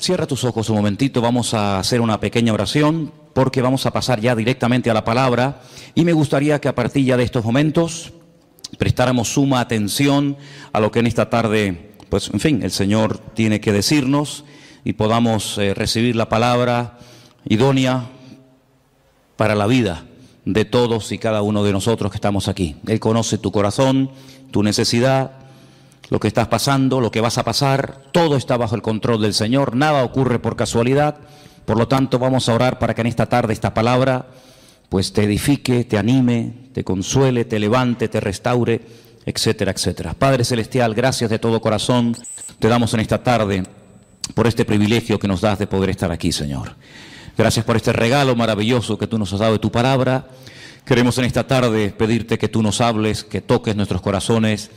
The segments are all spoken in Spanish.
Cierra tus ojos un momentito, vamos a hacer una pequeña oración porque vamos a pasar ya directamente a la palabra y me gustaría que a partir ya de estos momentos prestáramos suma atención a lo que en esta tarde, pues en fin, el Señor tiene que decirnos y podamos recibir la palabra idónea para la vida de todos y cada uno de nosotros que estamos aquí. Él conoce tu corazón, tu necesidad, lo que estás pasando, lo que vas a pasar, todo está bajo el control del Señor, nada ocurre por casualidad. Por lo tanto, vamos a orar para que en esta tarde esta palabra pues te edifique, te anime, te consuele, te levante, te restaure, etcétera, etcétera. Padre Celestial, gracias de todo corazón te damos en esta tarde por este privilegio que nos das de poder estar aquí, Señor. Gracias por este regalo maravilloso que tú nos has dado de tu palabra. Queremos en esta tarde pedirte que tú nos hables, que toques nuestros corazones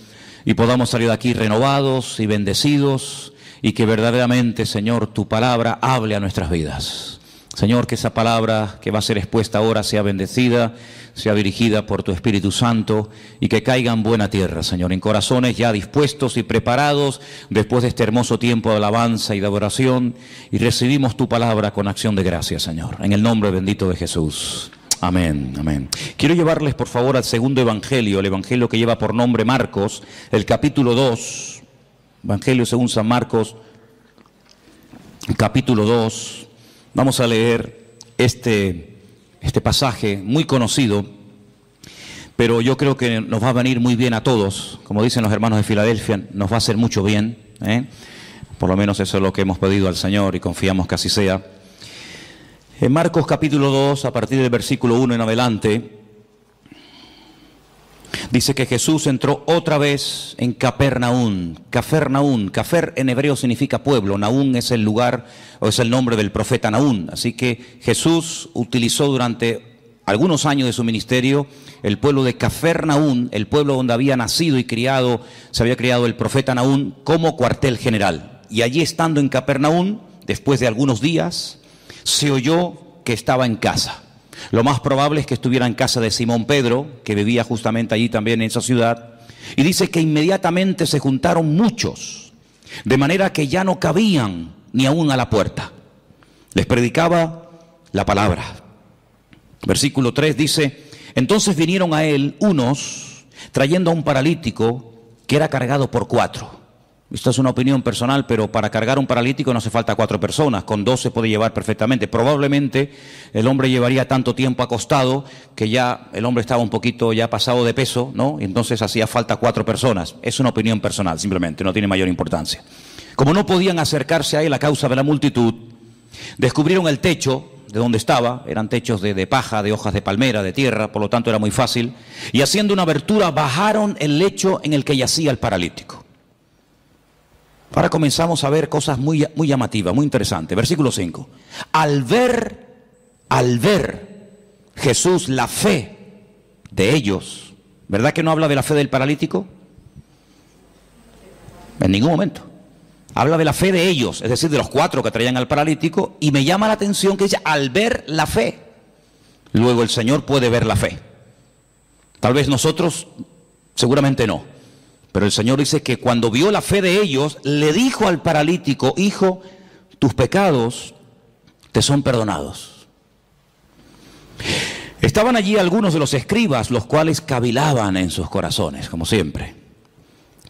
y podamos salir de aquí renovados y bendecidos y que verdaderamente, Señor, tu palabra hable a nuestras vidas. Señor, que esa palabra que va a ser expuesta ahora sea bendecida, sea dirigida por tu Espíritu Santo y que caiga en buena tierra, Señor, en corazones ya dispuestos y preparados después de este hermoso tiempo de alabanza y de adoración, y recibimos tu palabra con acción de gracias, Señor, en el nombre bendito de Jesús. Amén, amén. Quiero llevarles por favor al segundo evangelio, el evangelio que lleva por nombre Marcos, el capítulo 2, evangelio según San Marcos, capítulo 2. Vamos a leer este pasaje muy conocido, pero yo creo que nos va a venir muy bien a todos. Como dicen los hermanos de Filadelfia, nos va a hacer mucho bien, Por lo menos eso es lo que hemos pedido al Señor y confiamos que así sea. En Marcos capítulo 2, a partir del versículo 1 en adelante, dice que Jesús entró otra vez en Capernaum. Cafarnaún, Cafer en hebreo significa pueblo, Naún es el lugar o es el nombre del profeta Naún. Así que Jesús utilizó durante algunos años de su ministerio el pueblo de Cafarnaún, el pueblo donde había nacido y criado, se había criado el profeta Naún, como cuartel general. Y allí estando en Capernaum, después de algunos días, se oyó que estaba en casa. Lo más probable es que estuviera en casa de Simón Pedro, que vivía justamente allí también en esa ciudad, y dice que inmediatamente se juntaron muchos, de manera que ya no cabían ni aún a la puerta. Les predicaba la palabra. Versículo 3 dice: entonces vinieron a él unos trayendo a un paralítico que era cargado por 4. Esto es una opinión personal, pero para cargar un paralítico no hace falta 4 personas, con 2 se puede llevar perfectamente. Probablemente el hombre llevaría tanto tiempo acostado que ya el hombre estaba un poquito ya pasado de peso, ¿no? Y entonces hacía falta 4 personas. Es una opinión personal, simplemente, no tiene mayor importancia. Como no podían acercarse a él a causa de la multitud, descubrieron el techo de donde estaba, eran techos de paja, de hojas de palmera, de tierra, por lo tanto era muy fácil, y haciendo una abertura bajaron el lecho en el que yacía el paralítico. Ahora comenzamos a ver cosas muy llamativas, muy interesantes. Versículo 5. Al ver Jesús la fe de ellos, ¿verdad que no habla de la fe del paralítico? En ningún momento. Habla de la fe de ellos, es decir, de los 4 que traían al paralítico, y me llama la atención que dice, al ver la fe. Luego el Señor puede ver la fe. Tal vez nosotros, seguramente no. Pero el Señor dice que cuando vio la fe de ellos, le dijo al paralítico: hijo, tus pecados te son perdonados. Estaban allí algunos de los escribas, los cuales cavilaban en sus corazones, como siempre.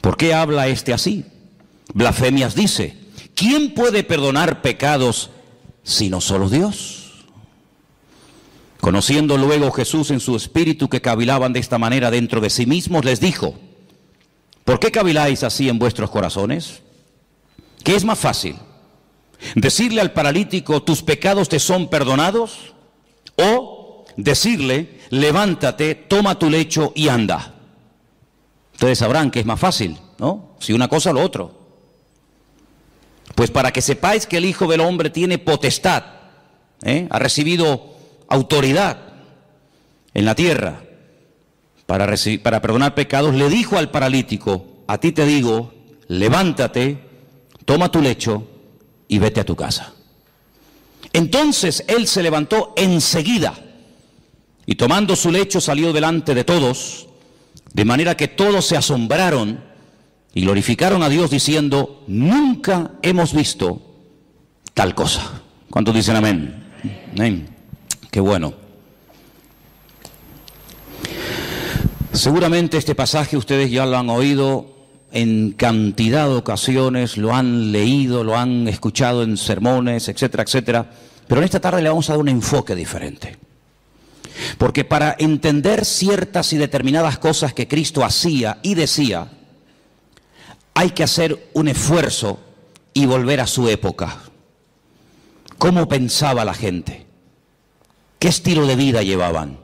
¿Por qué habla este así? Blasfemias dice. ¿Quién puede perdonar pecados sino solo Dios? Conociendo luego Jesús en su espíritu que cavilaban de esta manera dentro de sí mismos, les dijo: ¿por qué caviláis así en vuestros corazones? ¿Qué es más fácil? ¿Decirle al paralítico, tus pecados te son perdonados? ¿O decirle, levántate, toma tu lecho y anda? Ustedes sabrán que es más fácil, ¿no? Si una cosa o lo otro. Pues para que sepáis que el Hijo del Hombre tiene potestad, ha recibido autoridad en la tierra para perdonar pecados, le dijo al paralítico: a ti te digo, levántate, toma tu lecho y vete a tu casa. Entonces él se levantó enseguida y tomando su lecho salió delante de todos, de manera que todos se asombraron y glorificaron a Dios diciendo: nunca hemos visto tal cosa. ¿Cuántos dicen amén? Amén. Qué bueno. Seguramente este pasaje ustedes ya lo han oído en cantidad de ocasiones, lo han leído, lo han escuchado en sermones, etcétera, etcétera. Pero en esta tarde le vamos a dar un enfoque diferente. Porque para entender ciertas y determinadas cosas que Cristo hacía y decía, hay que hacer un esfuerzo y volver a su época. ¿Cómo pensaba la gente? ¿Qué estilo de vida llevaban?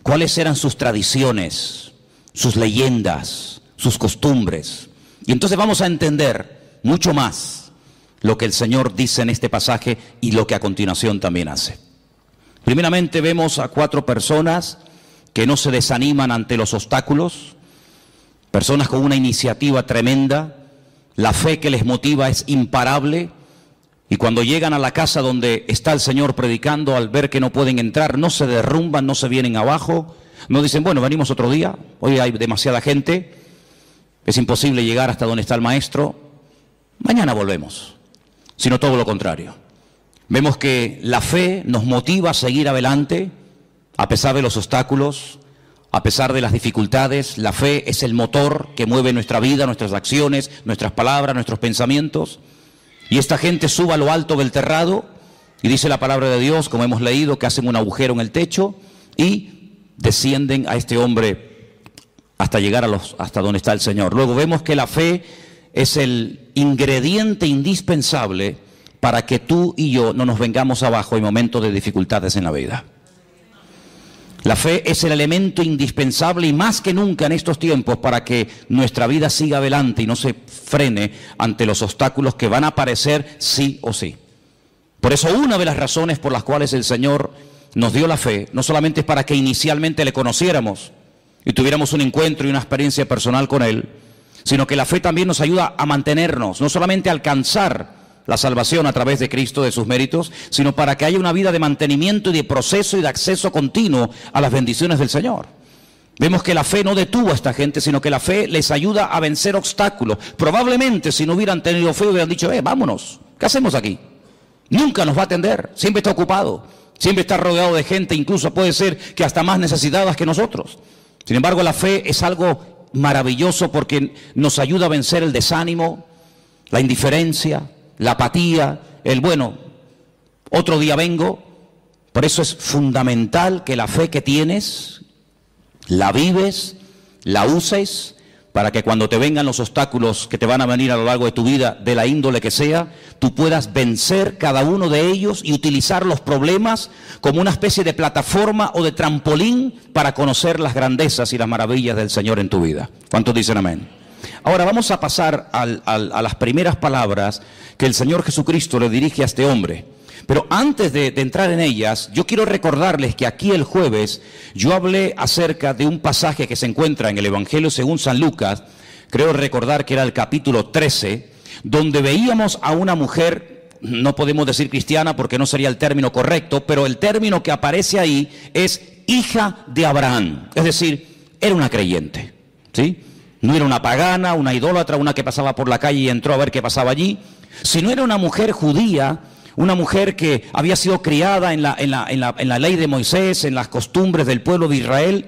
¿Cuáles eran sus tradiciones, sus leyendas, sus costumbres? Y entonces vamos a entender mucho más lo que el Señor dice en este pasaje y lo que a continuación también hace. Primeramente vemos a 4 personas que no se desaniman ante los obstáculos, personas con una iniciativa tremenda, la fe que les motiva es imparable, y cuando llegan a la casa donde está el Señor predicando, al ver que no pueden entrar, no se derrumban, no se vienen abajo, no dicen, bueno, venimos otro día, hoy hay demasiada gente, es imposible llegar hasta donde está el Maestro, mañana volvemos, sino todo lo contrario. Vemos que la fe nos motiva a seguir adelante, a pesar de los obstáculos, a pesar de las dificultades. La fe es el motor que mueve nuestra vida, nuestras acciones, nuestras palabras, nuestros pensamientos. Y esta gente sube a lo alto del terrado, y dice la palabra de Dios, como hemos leído, que hacen un agujero en el techo y descienden a este hombre hasta llegar hasta donde está el Señor. Luego vemos que la fe es el ingrediente indispensable para que tú y yo no nos vengamos abajo en momentos de dificultades en la vida. La fe es el elemento indispensable y más que nunca en estos tiempos para que nuestra vida siga adelante y no se frene ante los obstáculos que van a aparecer sí o sí. Por eso una de las razones por las cuales el Señor nos dio la fe, no solamente es para que inicialmente le conociéramos y tuviéramos un encuentro y una experiencia personal con Él, sino que la fe también nos ayuda a mantenernos, no solamente a alcanzar la salvación a través de Cristo, de sus méritos, sino para que haya una vida de mantenimiento y de proceso y de acceso continuo a las bendiciones del Señor. Vemos que la fe no detuvo a esta gente, sino que la fe les ayuda a vencer obstáculos. Probablemente si no hubieran tenido fe hubieran dicho, vámonos, ¿qué hacemos aquí? Nunca nos va a atender, siempre está ocupado, siempre está rodeado de gente, incluso puede ser que hasta más necesitadas que nosotros. Sin embargo, la fe es algo maravilloso porque nos ayuda a vencer el desánimo, la indiferencia, la apatía, el bueno, otro día vengo. Por eso es fundamental que la fe que tienes, la vives, la uses, para que cuando te vengan los obstáculos que te van a venir a lo largo de tu vida, de la índole que sea, tú puedas vencer cada uno de ellos y utilizar los problemas como una especie de plataforma o de trampolín para conocer las grandezas y las maravillas del Señor en tu vida. ¿Cuántos dicen amén? Ahora vamos a pasar a las primeras palabras que el Señor Jesucristo le dirige a este hombre. Pero antes de entrar en ellas, yo quiero recordarles que aquí el jueves yo hablé acerca de un pasaje que se encuentra en el Evangelio según San Lucas, creo recordar que era el capítulo 13, donde veíamos a una mujer, no podemos decir cristiana porque no sería el término correcto, pero el término que aparece ahí es hija de Abraham, es decir, era una creyente, ¿sí? No era una pagana, una idólatra, una que pasaba por la calle y entró a ver qué pasaba allí, sino era una mujer judía, una mujer que había sido criada en la ley de Moisés, en las costumbres del pueblo de Israel,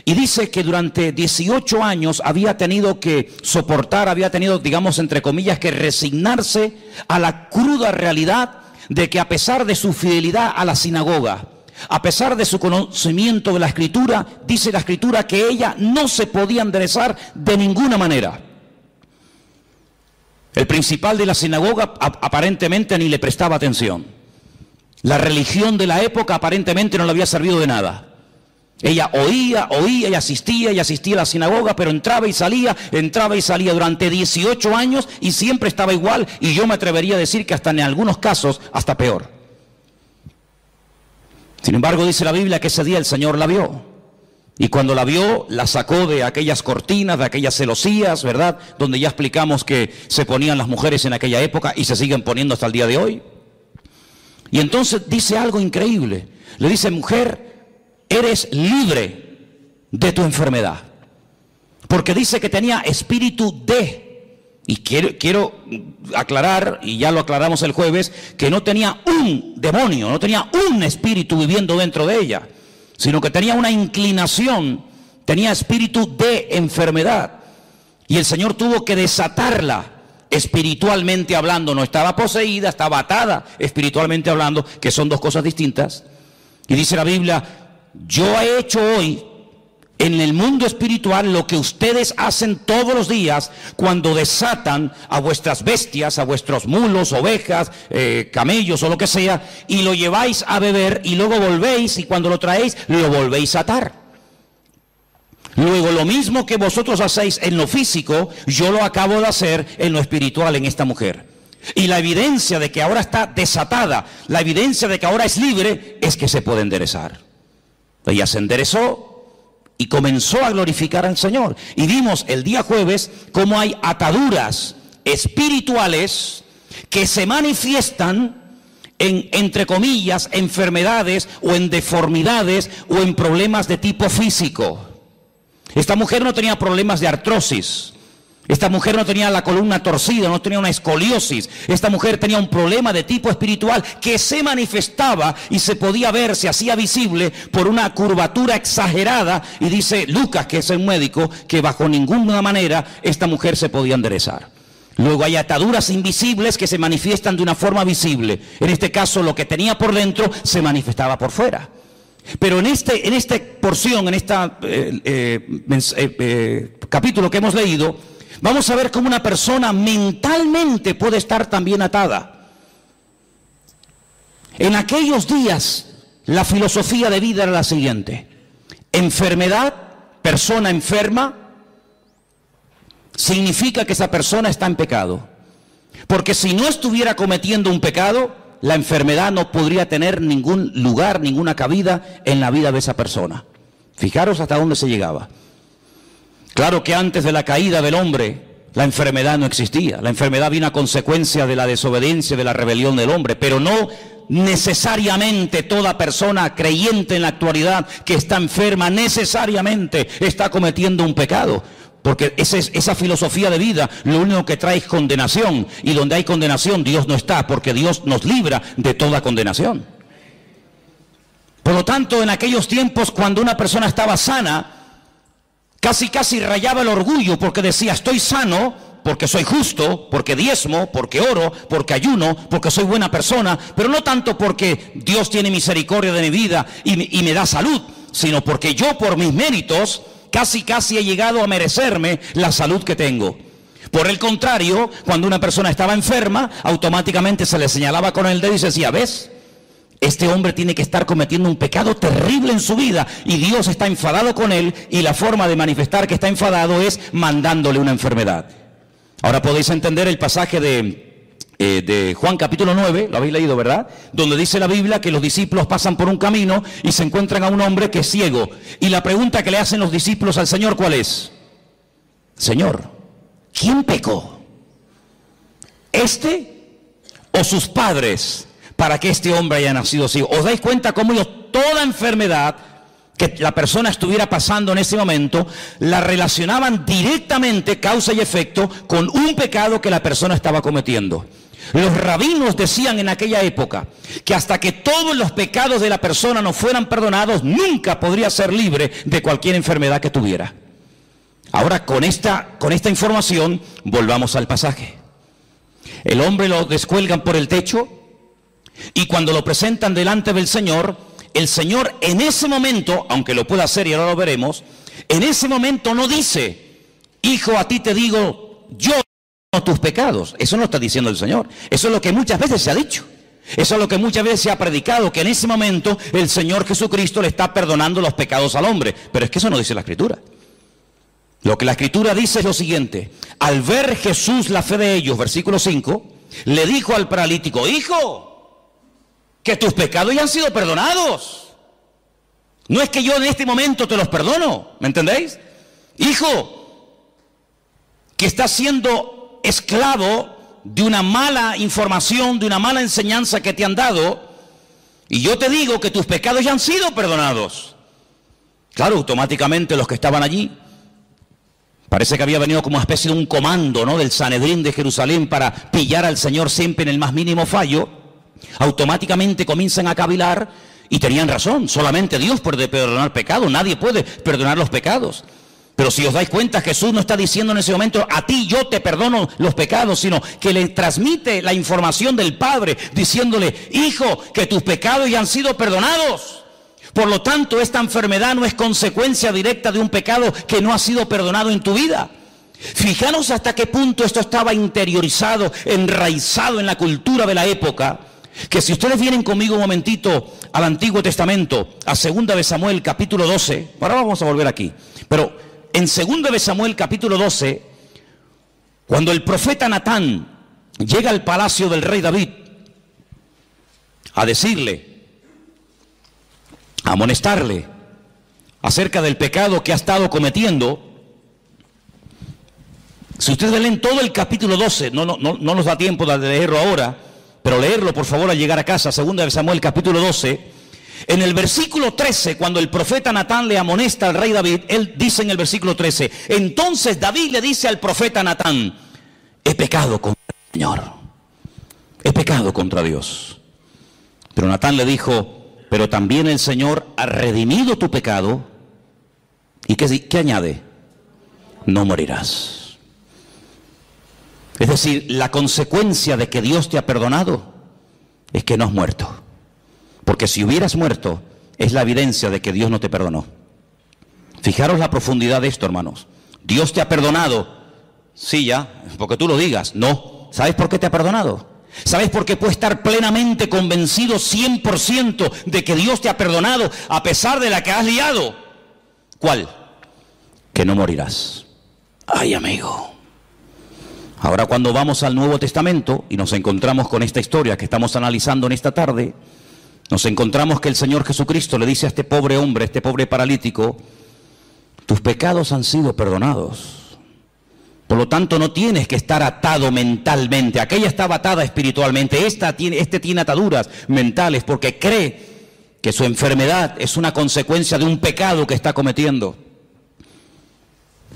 y dice que durante 18 años había tenido que soportar, había tenido, digamos, entre comillas, que resignarse a la cruda realidad de que a pesar de su fidelidad a la sinagoga, a pesar de su conocimiento de la Escritura, dice la Escritura que ella no se podía enderezar de ninguna manera. El principal de la sinagoga aparentemente ni le prestaba atención. La religión de la época aparentemente no le había servido de nada. Ella oía y asistía a la sinagoga, pero entraba y salía durante 18 años y siempre estaba igual, y yo me atrevería a decir que hasta en algunos casos hasta peor. Sin embargo, dice la Biblia que ese día el Señor la vio. Y cuando la vio, la sacó de aquellas cortinas, de aquellas celosías, ¿verdad? Donde ya explicamos que se ponían las mujeres en aquella época y se siguen poniendo hasta el día de hoy. Y entonces dice algo increíble. Le dice, mujer, eres libre de tu enfermedad. Porque dice que tenía espíritu de Y quiero aclarar, y ya lo aclaramos el jueves, que no tenía un demonio, no tenía un espíritu viviendo dentro de ella, sino que tenía una inclinación, tenía espíritu de enfermedad. Y el Señor tuvo que desatarla espiritualmente hablando. No estaba poseída, estaba atada espiritualmente hablando, que son dos cosas distintas. Y dice la Biblia, yo he hecho hoy en el mundo espiritual lo que ustedes hacen todos los días cuando desatan a vuestras bestias, a vuestros mulos, ovejas, camellos o lo que sea, y lo lleváis a beber y luego volvéis, y cuando lo traéis lo volvéis a atar. Luego lo mismo que vosotros hacéis en lo físico, yo lo acabo de hacer en lo espiritual en esta mujer. Y la evidencia de que ahora está desatada, la evidencia de que ahora es libre, es que se puede enderezar. Ella se enderezó y comenzó a glorificar al Señor. Y vimos el día jueves cómo hay ataduras espirituales que se manifiestan en, entre comillas, enfermedades o en deformidades o en problemas de tipo físico. Esta mujer no tenía problemas de artrosis. Esta mujer no tenía la columna torcida, no tenía una escoliosis. Esta mujer tenía un problema de tipo espiritual que se manifestaba y se podía ver, se hacía visible por una curvatura exagerada. Y dice Lucas, que es un médico, que bajo ninguna manera esta mujer se podía enderezar. Luego hay ataduras invisibles que se manifiestan de una forma visible. En este caso, lo que tenía por dentro se manifestaba por fuera. Pero en esta porción, en este capítulo que hemos leído, vamos a ver cómo una persona mentalmente puede estar también atada. En aquellos días, la filosofía de vida era la siguiente: enfermedad, persona enferma, significa que esa persona está en pecado. Porque si no estuviera cometiendo un pecado, la enfermedad no podría tener ningún lugar, ninguna cabida en la vida de esa persona. Fijaros hasta dónde se llegaba. Claro que antes de la caída del hombre, la enfermedad no existía. La enfermedad vino a consecuencia de la desobediencia, de la rebelión del hombre. Pero no necesariamente toda persona creyente en la actualidad que está enferma necesariamente está cometiendo un pecado. Porque esa filosofía de vida lo único que trae es condenación. Y donde hay condenación, Dios no está, porque Dios nos libra de toda condenación. Por lo tanto, en aquellos tiempos, cuando una persona estaba sana, casi rayaba el orgullo, porque decía, estoy sano, porque soy justo, porque diezmo, porque oro, porque ayuno, porque soy buena persona, pero no tanto porque Dios tiene misericordia de mi vida y me da salud, sino porque yo por mis méritos casi he llegado a merecerme la salud que tengo. Por el contrario, cuando una persona estaba enferma, automáticamente se le señalaba con el dedo y se decía, ¿ves? Este hombre tiene que estar cometiendo un pecado terrible en su vida y Dios está enfadado con él, y la forma de manifestar que está enfadado es mandándole una enfermedad. Ahora podéis entender el pasaje de Juan capítulo 9, lo habéis leído, ¿verdad? Donde dice la Biblia que los discípulos pasan por un camino y se encuentran a un hombre que es ciego. Y la pregunta que le hacen los discípulos al Señor, ¿cuál es? Señor, ¿quién pecó? ¿Este o sus padres para que este hombre haya nacido ciego? ¿Os dais cuenta cómo ellos toda enfermedad que la persona estuviera pasando en ese momento la relacionaban directamente, causa y efecto, con un pecado que la persona estaba cometiendo? Los rabinos decían en aquella época que hasta que todos los pecados de la persona no fueran perdonados, nunca podría ser libre de cualquier enfermedad que tuviera. Ahora, con esta información, volvamos al pasaje. El hombre lo descuelgan por el techo, y cuando lo presentan delante del Señor, el Señor en ese momento, aunque lo pueda hacer y ahora lo veremos, en ese momento no dice, hijo, a ti te digo, yo tus pecados. Eso no está diciendo el Señor. Eso es lo que muchas veces se ha dicho. Eso es lo que muchas veces se ha predicado, que en ese momento el Señor Jesucristo le está perdonando los pecados al hombre. Pero es que eso no dice la Escritura. Lo que la Escritura dice es lo siguiente: al ver Jesús la fe de ellos, versículo 5, le dijo al paralítico, hijo, que tus pecados ya han sido perdonados. No es que yo en este momento te los perdono, ¿me entendéis? Hijo, que estás siendo esclavo de una mala información, de una mala enseñanza que te han dado, y yo te digo que tus pecados ya han sido perdonados. Claro, automáticamente los que estaban allí, Parece que había venido como una especie de un comando, ¿no?, del Sanedrín de Jerusalén para pillar al Señor siempre en el más mínimo fallo. Automáticamente comienzan a cavilar y tenían razón. Solamente Dios puede perdonar pecados, nadie puede perdonar los pecados. Pero si os dais cuenta, Jesús no está diciendo en ese momento, a ti yo te perdono los pecados, sino que le transmite la información del Padre, diciéndole, hijo, que tus pecados ya han sido perdonados. Por lo tanto, esta enfermedad no es consecuencia directa de un pecado que no ha sido perdonado en tu vida. Fijaros hasta qué punto esto estaba interiorizado, enraizado en la cultura de la época, que si ustedes vienen conmigo un momentito al Antiguo Testamento, a 2 de Samuel capítulo 12, ahora vamos a volver aquí, pero en 2 de Samuel capítulo 12, cuando el profeta Natán llega al palacio del rey David a decirle, a amonestarle acerca del pecado que ha estado cometiendo, si ustedes leen todo el capítulo 12, no nos da tiempo de leerlo ahora, pero leerlo por favor al llegar a casa, 2 de Samuel capítulo 12, en el versículo 13, cuando el profeta Natán le amonesta al rey David, él dice en el versículo 13, entonces David le dice al profeta Natán, he pecado contra el Señor, he pecado contra Dios. Pero Natán le dijo, pero también el Señor ha redimido tu pecado. ¿Y qué añade? No morirás. Es decir, la consecuencia de que Dios te ha perdonado es que no has muerto. Porque si hubieras muerto, es la evidencia de que Dios no te perdonó. Fijaros la profundidad de esto, hermanos. Dios te ha perdonado. Sí, ya, porque tú lo digas. No. ¿Sabes por qué te ha perdonado? ¿Sabes por qué puedes estar plenamente convencido 100% de que Dios te ha perdonado a pesar de la que has liado? ¿Cuál? Que no morirás. Ay, amigo. Ahora cuando vamos al Nuevo Testamento y nos encontramos con esta historia que estamos analizando en esta tarde, nos encontramos que el Señor Jesucristo le dice a este pobre hombre, a este pobre paralítico, tus pecados han sido perdonados. Por lo tanto, no tienes que estar atado mentalmente. Aquella estaba atada espiritualmente. Este tiene ataduras mentales porque cree que su enfermedad es una consecuencia de un pecado que está cometiendo.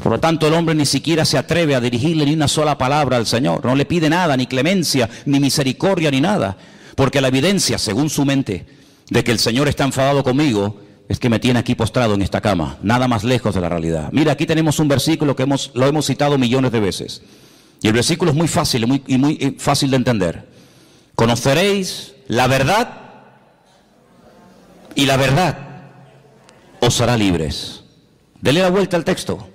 Por lo tanto, el hombre ni siquiera se atreve a dirigirle ni una sola palabra al Señor. No le pide nada, ni clemencia, ni misericordia, ni nada. Porque la evidencia, según su mente, de que el Señor está enfadado conmigo, es que me tiene aquí postrado en esta cama, nada más lejos de la realidad. Mira, aquí tenemos un versículo que lo hemos citado millones de veces. Y el versículo es muy fácil muy fácil de entender. Conoceréis la verdad y la verdad os hará libres. Dele la vuelta al texto.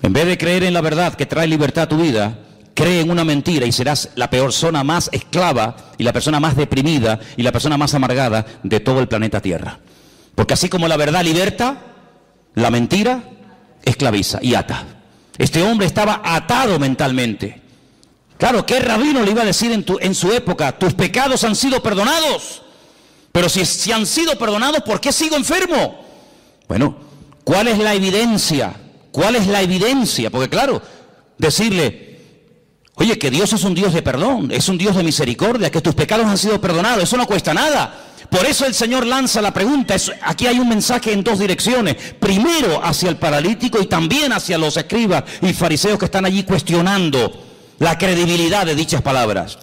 En vez de creer en la verdad que trae libertad a tu vida, cree en una mentira y serás la persona más esclava y la persona más deprimida y la persona más amargada de todo el planeta Tierra. Porque así como la verdad liberta, la mentira esclaviza y ata. Este hombre estaba atado mentalmente. Claro, ¿qué rabino le iba a decir en su época? Tus pecados han sido perdonados. Pero si han sido perdonados, ¿por qué sigo enfermo? Bueno, ¿cuál es la evidencia? ¿Cuál es la evidencia? Porque claro, decirle, oye, que Dios es un Dios de perdón, es un Dios de misericordia, que tus pecados han sido perdonados, eso no cuesta nada. Por eso el Señor lanza la pregunta. Aquí hay un mensaje en dos direcciones. Primero hacia el paralítico y también hacia los escribas y fariseos que están allí cuestionando la credibilidad de dichas palabras.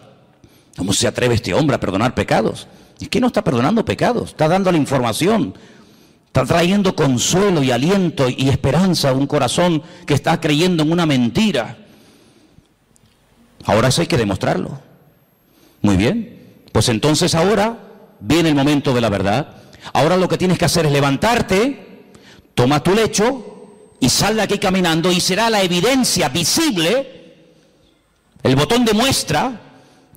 ¿Cómo se atreve este hombre a perdonar pecados? Es que no está perdonando pecados, está dando la información. Está trayendo consuelo y aliento y esperanza a un corazón que está creyendo en una mentira. Ahora eso hay que demostrarlo. Muy bien. Pues entonces ahora viene el momento de la verdad. Ahora lo que tienes que hacer es levantarte, toma tu lecho y sal de aquí caminando y será la evidencia visible, el botón de muestra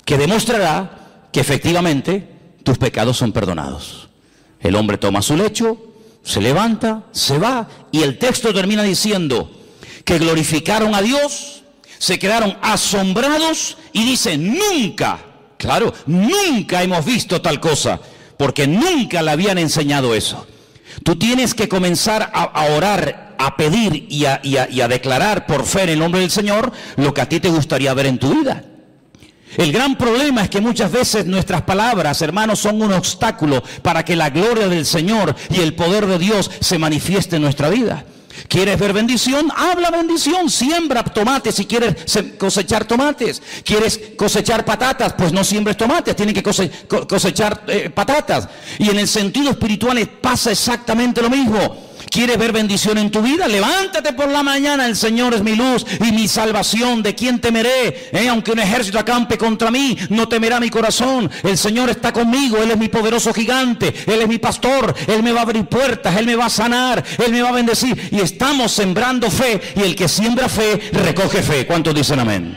que demostrará que efectivamente tus pecados son perdonados. El hombre toma su lecho, se levanta, se va y el texto termina diciendo que glorificaron a Dios, se quedaron asombrados y dicen nunca. Claro, nunca hemos visto tal cosa, porque nunca le habían enseñado eso. Tú tienes que comenzar a orar, a pedir y a declarar por fe en el nombre del Señor lo que a ti te gustaría ver en tu vida. El gran problema es que muchas veces nuestras palabras, hermanos, son un obstáculo para que la gloria del Señor y el poder de Dios se manifieste en nuestra vida. ¿Quieres ver bendición? Habla bendición. Siembra tomates si quieres cosechar tomates. ¿Quieres cosechar patatas? Pues no siembres tomates, tienes que cosechar patatas. Y en el sentido espiritual pasa exactamente lo mismo. ¿Quieres ver bendición en tu vida? Levántate por la mañana. El Señor es mi luz y mi salvación. ¿De quién temeré? Aunque un ejército acampe contra mí, no temerá mi corazón. El Señor está conmigo. Él es mi poderoso gigante. Él es mi pastor. Él me va a abrir puertas. Él me va a sanar. Él me va a bendecir. Y estamos sembrando fe. Y el que siembra fe, recoge fe. ¿Cuántos dicen amén?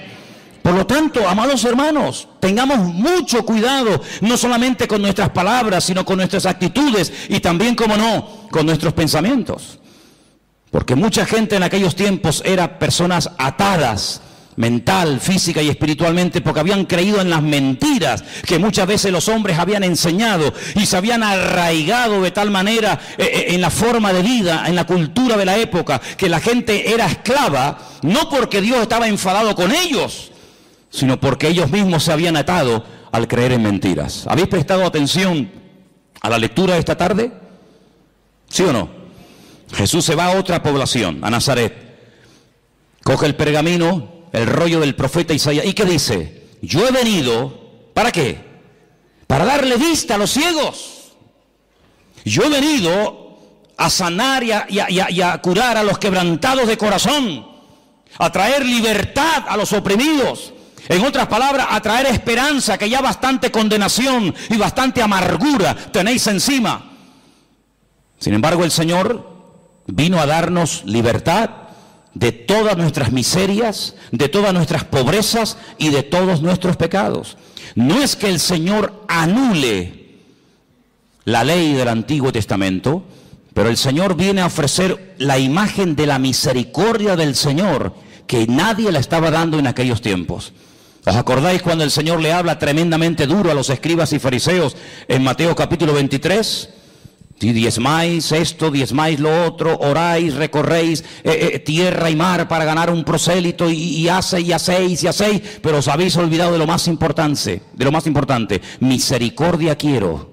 Por lo tanto, amados hermanos, tengamos mucho cuidado, no solamente con nuestras palabras, sino con nuestras actitudes y también, como no, con nuestros pensamientos. Porque mucha gente en aquellos tiempos era personas atadas, mental, física y espiritualmente, porque habían creído en las mentiras que muchas veces los hombres habían enseñado y se habían arraigado de tal manera en la forma de vida, en la cultura de la época, que la gente era esclava, no porque Dios estaba enfadado con ellos, sino porque ellos mismos se habían atado al creer en mentiras. ¿Habéis prestado atención a la lectura de esta tarde? ¿Sí o no? Jesús se va a otra población, a Nazaret. Coge el pergamino, el rollo del profeta Isaías. ¿Y qué dice? Yo he venido, ¿para qué? Para darle vista a los ciegos. Yo he venido a sanar y a curar a los quebrantados de corazón, a traer libertad a los oprimidos. En otras palabras, a traer esperanza, que ya bastante condenación y bastante amargura tenéis encima. Sin embargo, el Señor vino a darnos libertad de todas nuestras miserias, de todas nuestras pobrezas y de todos nuestros pecados. No es que el Señor anule la ley del Antiguo Testamento, pero el Señor viene a ofrecer la imagen de la misericordia del Señor, que nadie la estaba dando en aquellos tiempos. ¿Os acordáis cuando el Señor le habla tremendamente duro a los escribas y fariseos en Mateo capítulo 23? Si diezmáis esto, diezmáis lo otro, oráis, recorréis tierra y mar para ganar un prosélito y hacéis, pero os habéis olvidado de lo más importante, misericordia quiero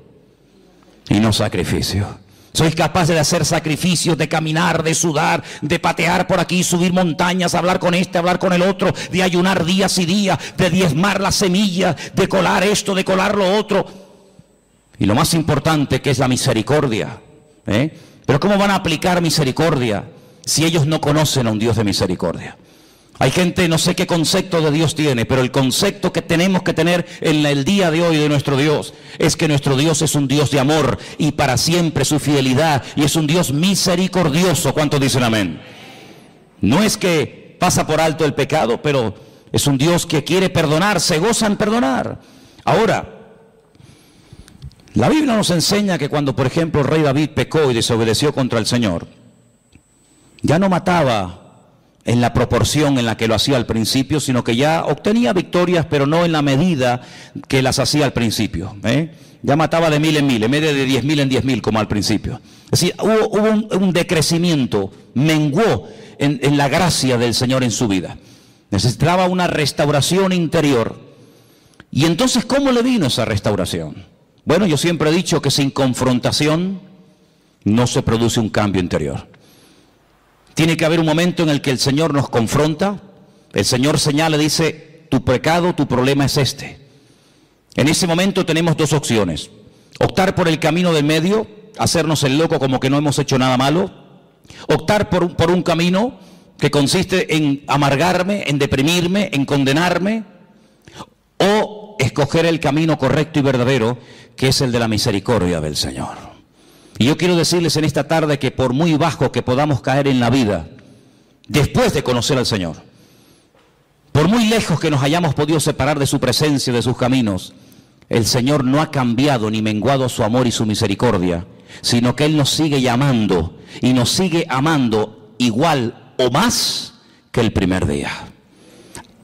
y no sacrificio. Sois capaces de hacer sacrificios, de caminar, de sudar, de patear por aquí, subir montañas, hablar con este, hablar con el otro, de ayunar días y días, de diezmar las semillas, de colar esto, de colar lo otro. Y lo más importante, que es la misericordia. Pero ¿cómo van a aplicar misericordia si ellos no conocen a un Dios de misericordia? Hay gente, no sé qué concepto de Dios tiene, pero el concepto que tenemos que tener en el día de hoy de nuestro Dios es que nuestro Dios es un Dios de amor y para siempre su fidelidad, y es un Dios misericordioso. ¿Cuántos dicen amén? No es que pasa por alto el pecado, pero es un Dios que quiere perdonar, se goza en perdonar. Ahora, la Biblia nos enseña que cuando, por ejemplo, el rey David pecó y desobedeció contra el Señor, ya no mataba en la proporción en la que lo hacía al principio, sino que ya obtenía victorias, pero no en la medida que las hacía al principio. Ya mataba de 1000 en 1000, en vez de 10.000 en 10.000 como al principio. Es decir, hubo un decrecimiento, menguó en la gracia del Señor en su vida. Necesitaba una restauración interior. Y entonces, ¿cómo le vino esa restauración? Bueno, yo siempre he dicho que sin confrontación no se produce un cambio interior. Tiene que haber un momento en el que el Señor nos confronta, el Señor señala, dice, tu pecado, tu problema es este. En ese momento tenemos dos opciones: optar por el camino del medio, hacernos el loco como que no hemos hecho nada malo; optar por un camino que consiste en amargarme, en deprimirme, en condenarme; o escoger el camino correcto y verdadero, que es el de la misericordia del Señor. Y yo quiero decirles en esta tarde que por muy bajo que podamos caer en la vida, después de conocer al Señor, por muy lejos que nos hayamos podido separar de su presencia, de sus caminos, el Señor no ha cambiado ni menguado su amor y su misericordia, sino que Él nos sigue llamando y nos sigue amando igual o más que el primer día.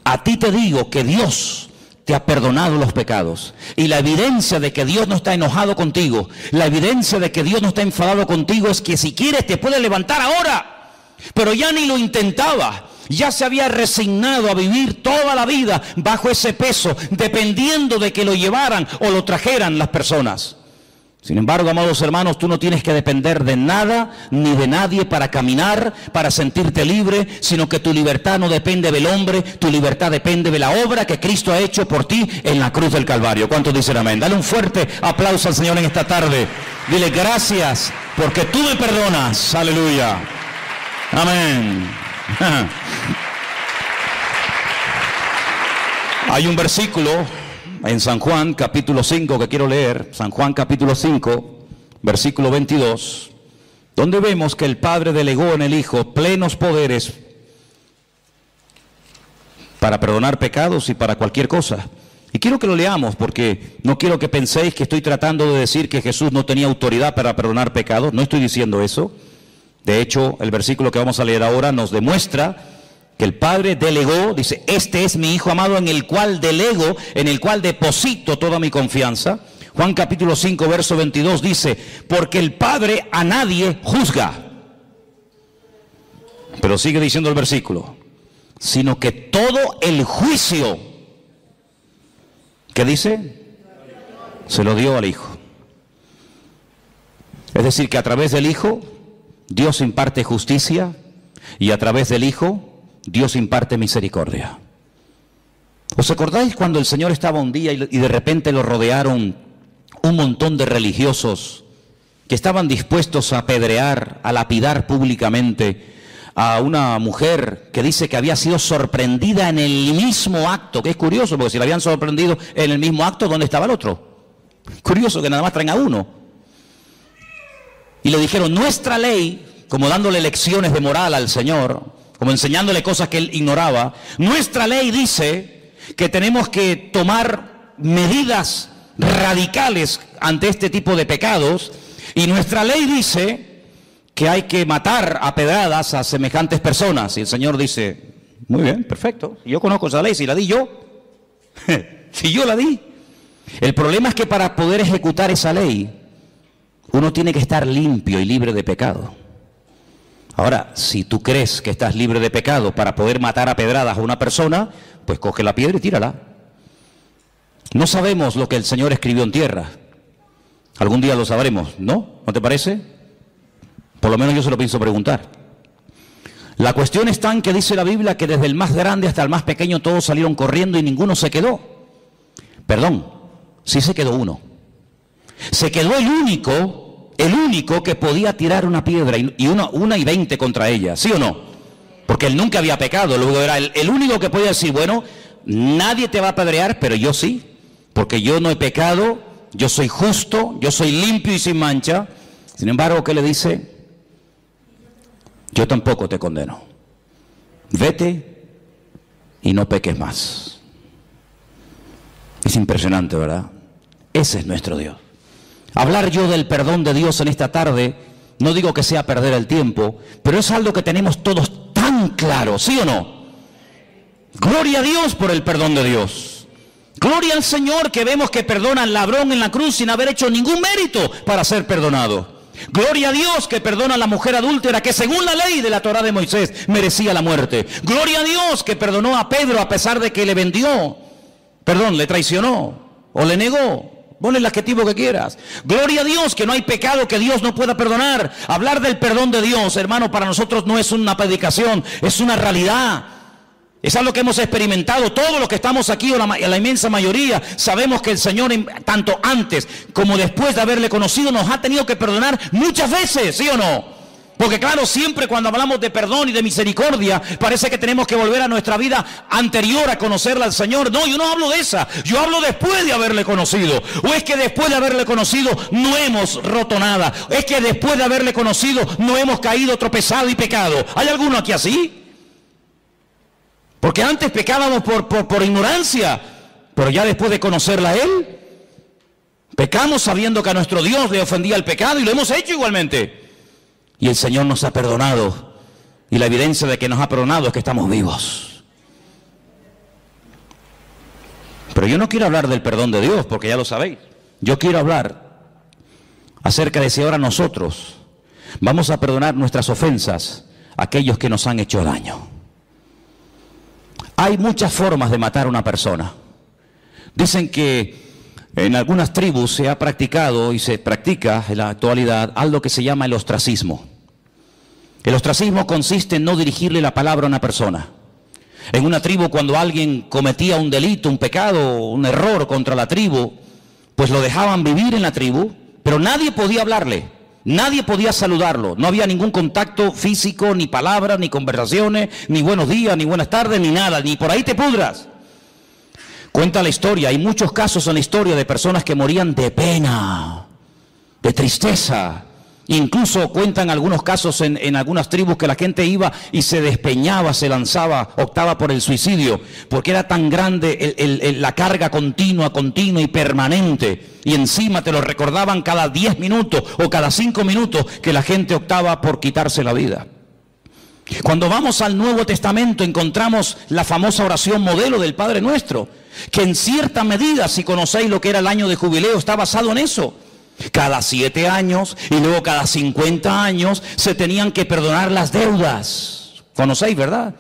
A ti te digo que Dios te ha perdonado los pecados, y la evidencia de que Dios no está enojado contigo, la evidencia de que Dios no está enfadado contigo, es que si quieres te puede levantar ahora. Pero ya ni lo intentaba, ya se había resignado a vivir toda la vida bajo ese peso, dependiendo de que lo llevaran o lo trajeran las personas. Sin embargo, amados hermanos, tú no tienes que depender de nada ni de nadie para caminar, para sentirte libre, sino que tu libertad no depende del hombre, tu libertad depende de la obra que Cristo ha hecho por ti en la cruz del Calvario. ¿Cuántos dicen amén? Dale un fuerte aplauso al Señor en esta tarde. Dile gracias porque tú me perdonas. Aleluya. Amén. Hay un versículo en San Juan capítulo 5 que quiero leer, San Juan capítulo 5, versículo 22, donde vemos que el Padre delegó en el Hijo plenos poderes para perdonar pecados y para cualquier cosa. Y quiero que lo leamos porque no quiero que penséis que estoy tratando de decir que Jesús no tenía autoridad para perdonar pecados, no estoy diciendo eso. De hecho, el versículo que vamos a leer ahora nos demuestra que el Padre delegó, dice, este es mi Hijo amado en el cual delego, en el cual deposito toda mi confianza. Juan capítulo 5, verso 22 dice, porque el Padre a nadie juzga. Pero sigue diciendo el versículo, sino que todo el juicio, ¿qué dice? Se lo dio al Hijo. Es decir, que a través del Hijo, Dios imparte justicia y a través del Hijo, Dios imparte misericordia. ¿Os acordáis cuando el Señor estaba un día y de repente lo rodearon un montón de religiosos que estaban dispuestos a apedrear, a lapidar públicamente a una mujer que dice que había sido sorprendida en el mismo acto? Que es curioso, porque si la habían sorprendido en el mismo acto, ¿dónde estaba el otro? Curioso que nada más traen a uno. Y le dijeron, nuestra ley, como dándole lecciones de moral al Señor, como enseñándole cosas que él ignoraba, nuestra ley dice que tenemos que tomar medidas radicales ante este tipo de pecados, y nuestra ley dice que hay que matar a pedradas a semejantes personas. Y el Señor dice, muy bien, perfecto, yo conozco esa ley, si la di yo, si yo la di. El problema es que para poder ejecutar esa ley, uno tiene que estar limpio y libre de pecado. Ahora, si tú crees que estás libre de pecado para poder matar a pedradas a una persona, pues coge la piedra y tírala. No sabemos lo que el Señor escribió en tierra. Algún día lo sabremos, ¿no? ¿No te parece? Por lo menos yo se lo pienso preguntar. La cuestión está en que dice la Biblia que desde el más grande hasta el más pequeño todos salieron corriendo y ninguno se quedó. Perdón, sí se quedó uno. Se quedó el único que podía tirar una piedra y una y 20 contra ella, ¿sí o no? Porque él nunca había pecado, luego era el único que podía decir, bueno, nadie te va a apedrear, pero yo sí, porque yo no he pecado, yo soy justo, yo soy limpio y sin mancha. Sin embargo, ¿qué le dice? Yo tampoco te condeno. Vete y no peques más. Es impresionante, ¿verdad? Ese es nuestro Dios. Hablar yo del perdón de Dios en esta tarde, no digo que sea perder el tiempo, pero es algo que tenemos todos tan claro, ¿sí o no? Gloria a Dios por el perdón de Dios. Gloria al Señor que vemos que perdona al ladrón en la cruz sin haber hecho ningún mérito para ser perdonado. Gloria a Dios que perdona a la mujer adúltera que según la ley de la Torá de Moisés merecía la muerte. Gloria a Dios que perdonó a Pedro a pesar de que le le traicionó o le negó. Pon el adjetivo que quieras. Gloria a Dios que no hay pecado que Dios no pueda perdonar. Hablar del perdón de Dios, hermano, para nosotros no es una predicación, es una realidad. Es algo que hemos experimentado. Todos los que estamos aquí, o la inmensa mayoría, sabemos que el Señor, tanto antes como después de haberle conocido, nos ha tenido que perdonar muchas veces, ¿sí o no? Porque claro, siempre cuando hablamos de perdón y de misericordia, parece que tenemos que volver a nuestra vida anterior a conocerla al Señor. No, yo no hablo de esa, yo hablo después de haberle conocido. O es que después de haberle conocido no hemos roto nada. Es que después de haberle conocido no hemos caído, tropezado y pecado. ¿Hay alguno aquí así? Porque antes pecábamos por ignorancia, pero ya después de conocerla a Él, pecamos sabiendo que a nuestro Dios le ofendía el pecado y lo hemos hecho igualmente. Y el Señor nos ha perdonado. Y la evidencia de que nos ha perdonado es que estamos vivos. Pero yo no quiero hablar del perdón de Dios, porque ya lo sabéis. Yo quiero hablar acerca de si ahora nosotros vamos a perdonar nuestras ofensas a aquellos que nos han hecho daño. Hay muchas formas de matar a una persona. Dicen que En algunas tribus se ha practicado y se practica en la actualidad algo que se llama el ostracismo. El ostracismo consiste en no dirigirle la palabra a una persona. En una tribu, cuando alguien cometía un delito, un pecado, un error contra la tribu, pues lo dejaban vivir en la tribu, pero nadie podía hablarle, nadie podía saludarlo, no había ningún contacto físico, ni palabras, ni conversaciones, ni buenos días, ni buenas tardes, ni nada, ni por ahí te pudras. Cuenta la historia, hay muchos casos en la historia de personas que morían de pena, de tristeza. Incluso cuentan algunos casos en algunas tribus que la gente iba y se despeñaba, se lanzaba, optaba por el suicidio, porque era tan grande la carga continua y permanente, y encima te lo recordaban cada 10 minutos o cada 5 minutos que la gente optaba por quitarse la vida. Cuando vamos al Nuevo Testamento encontramos la famosa oración modelo del Padre Nuestro, que en cierta medida, si conocéis lo que era el año de jubileo, está basado en eso. Cada 7 años y luego cada 50 años se tenían que perdonar las deudas. ¿Conocéis, verdad?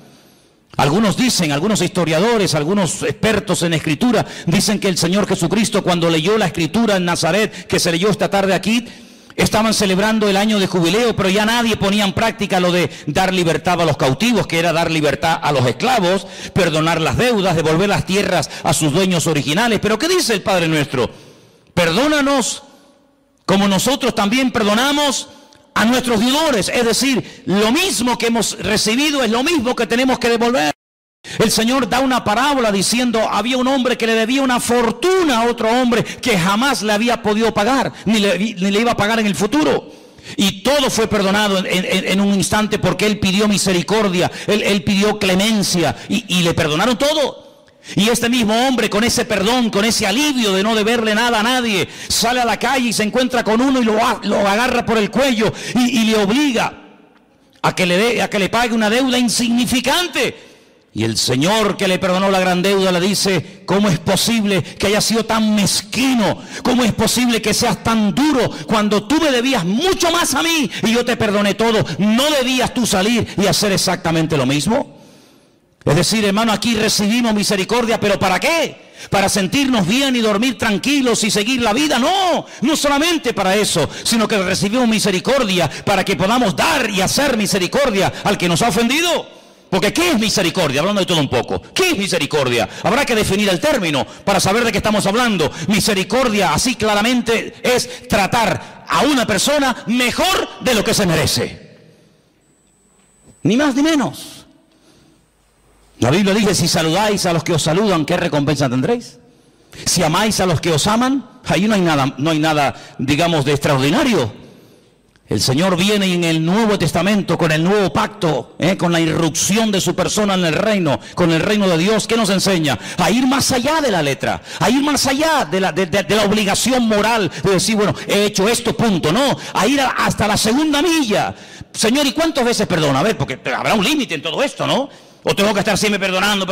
Algunos dicen, algunos historiadores, algunos expertos en escritura, dicen que el Señor Jesucristo, cuando leyó la escritura en Nazaret, que se leyó esta tarde aquí, estaban celebrando el año de jubileo, pero ya nadie ponía en práctica lo de dar libertad a los cautivos, que era dar libertad a los esclavos, perdonar las deudas, devolver las tierras a sus dueños originales. Pero ¿qué dice el Padre Nuestro? Perdónanos como nosotros también perdonamos a nuestros deudores. Es decir, lo mismo que hemos recibido es lo mismo que tenemos que devolver. El Señor da una parábola diciendo, había un hombre que le debía una fortuna a otro hombre que jamás le había podido pagar, ni le iba a pagar en el futuro. Y todo fue perdonado en un instante porque él pidió misericordia, él pidió clemencia y le perdonaron todo. Y este mismo hombre, con ese perdón, con ese alivio de no deberle nada a nadie, sale a la calle y se encuentra con uno y lo agarra por el cuello y le obliga a que le pague una deuda insignificante. Y el Señor, que le perdonó la gran deuda, le dice, ¿cómo es posible que hayas sido tan mezquino? ¿Cómo es posible que seas tan duro cuando tú me debías mucho más a mí y yo te perdoné todo? ¿No debías tú salir y hacer exactamente lo mismo? Es decir, hermano, aquí recibimos misericordia, ¿pero para qué? ¿Para sentirnos bien y dormir tranquilos y seguir la vida? No, no solamente para eso, sino que recibimos misericordia para que podamos dar y hacer misericordia al que nos ha ofendido. Porque ¿qué es misericordia? Hablando de todo un poco, ¿qué es misericordia? Habrá que definir el término para saber de qué estamos hablando. Misericordia, así claramente, es tratar a una persona mejor de lo que se merece. Ni más ni menos. La Biblia dice, si saludáis a los que os saludan, ¿qué recompensa tendréis? Si amáis a los que os aman, ahí no hay nada, digamos, de extraordinario. El Señor viene en el Nuevo Testamento, con el nuevo pacto, con la irrupción de su persona en el reino, con el reino de Dios. ¿Qué nos enseña? A ir más allá de la letra, a ir más allá de la obligación moral de decir, bueno, he hecho esto, punto. No, a ir hasta la segunda milla. Señor, ¿y cuántas veces perdona? A ver, porque habrá un límite en todo esto, ¿no? O tengo que estar siempre perdonando,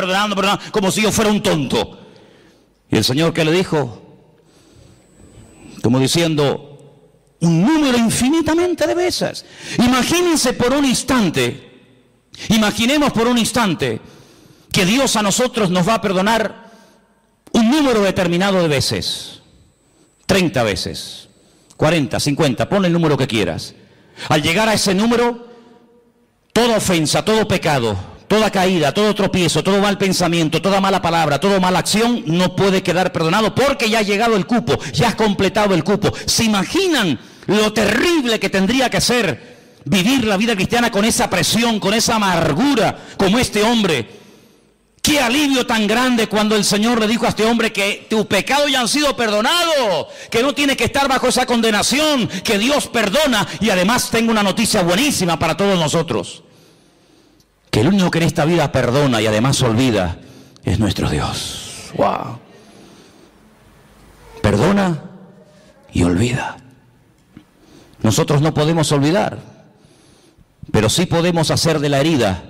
como si yo fuera un tonto. Y el Señor, ¿qué le dijo? Como diciendo, un número infinitamente de veces. Imagínense por un instante, imaginemos por un instante que Dios a nosotros nos va a perdonar un número determinado de veces. 30 veces, 40, 50, pon el número que quieras. Al llegar a ese número, toda ofensa, todo pecado, toda caída, todo tropiezo, todo mal pensamiento, toda mala palabra, toda mala acción no puede quedar perdonado porque ya ha llegado el cupo, ya has completado el cupo. ¿Se imaginan lo terrible que tendría que ser vivir la vida cristiana con esa presión, con esa amargura como este hombre? Qué alivio tan grande cuando el Señor le dijo a este hombre que tus pecados ya han sido perdonados, que no tiene que estar bajo esa condenación, que Dios perdona. Y además tengo una noticia buenísima para todos nosotros. Que el único que en esta vida perdona y además olvida es nuestro Dios. ¡Wow! Perdona y olvida. Nosotros no podemos olvidar, pero sí podemos hacer de la herida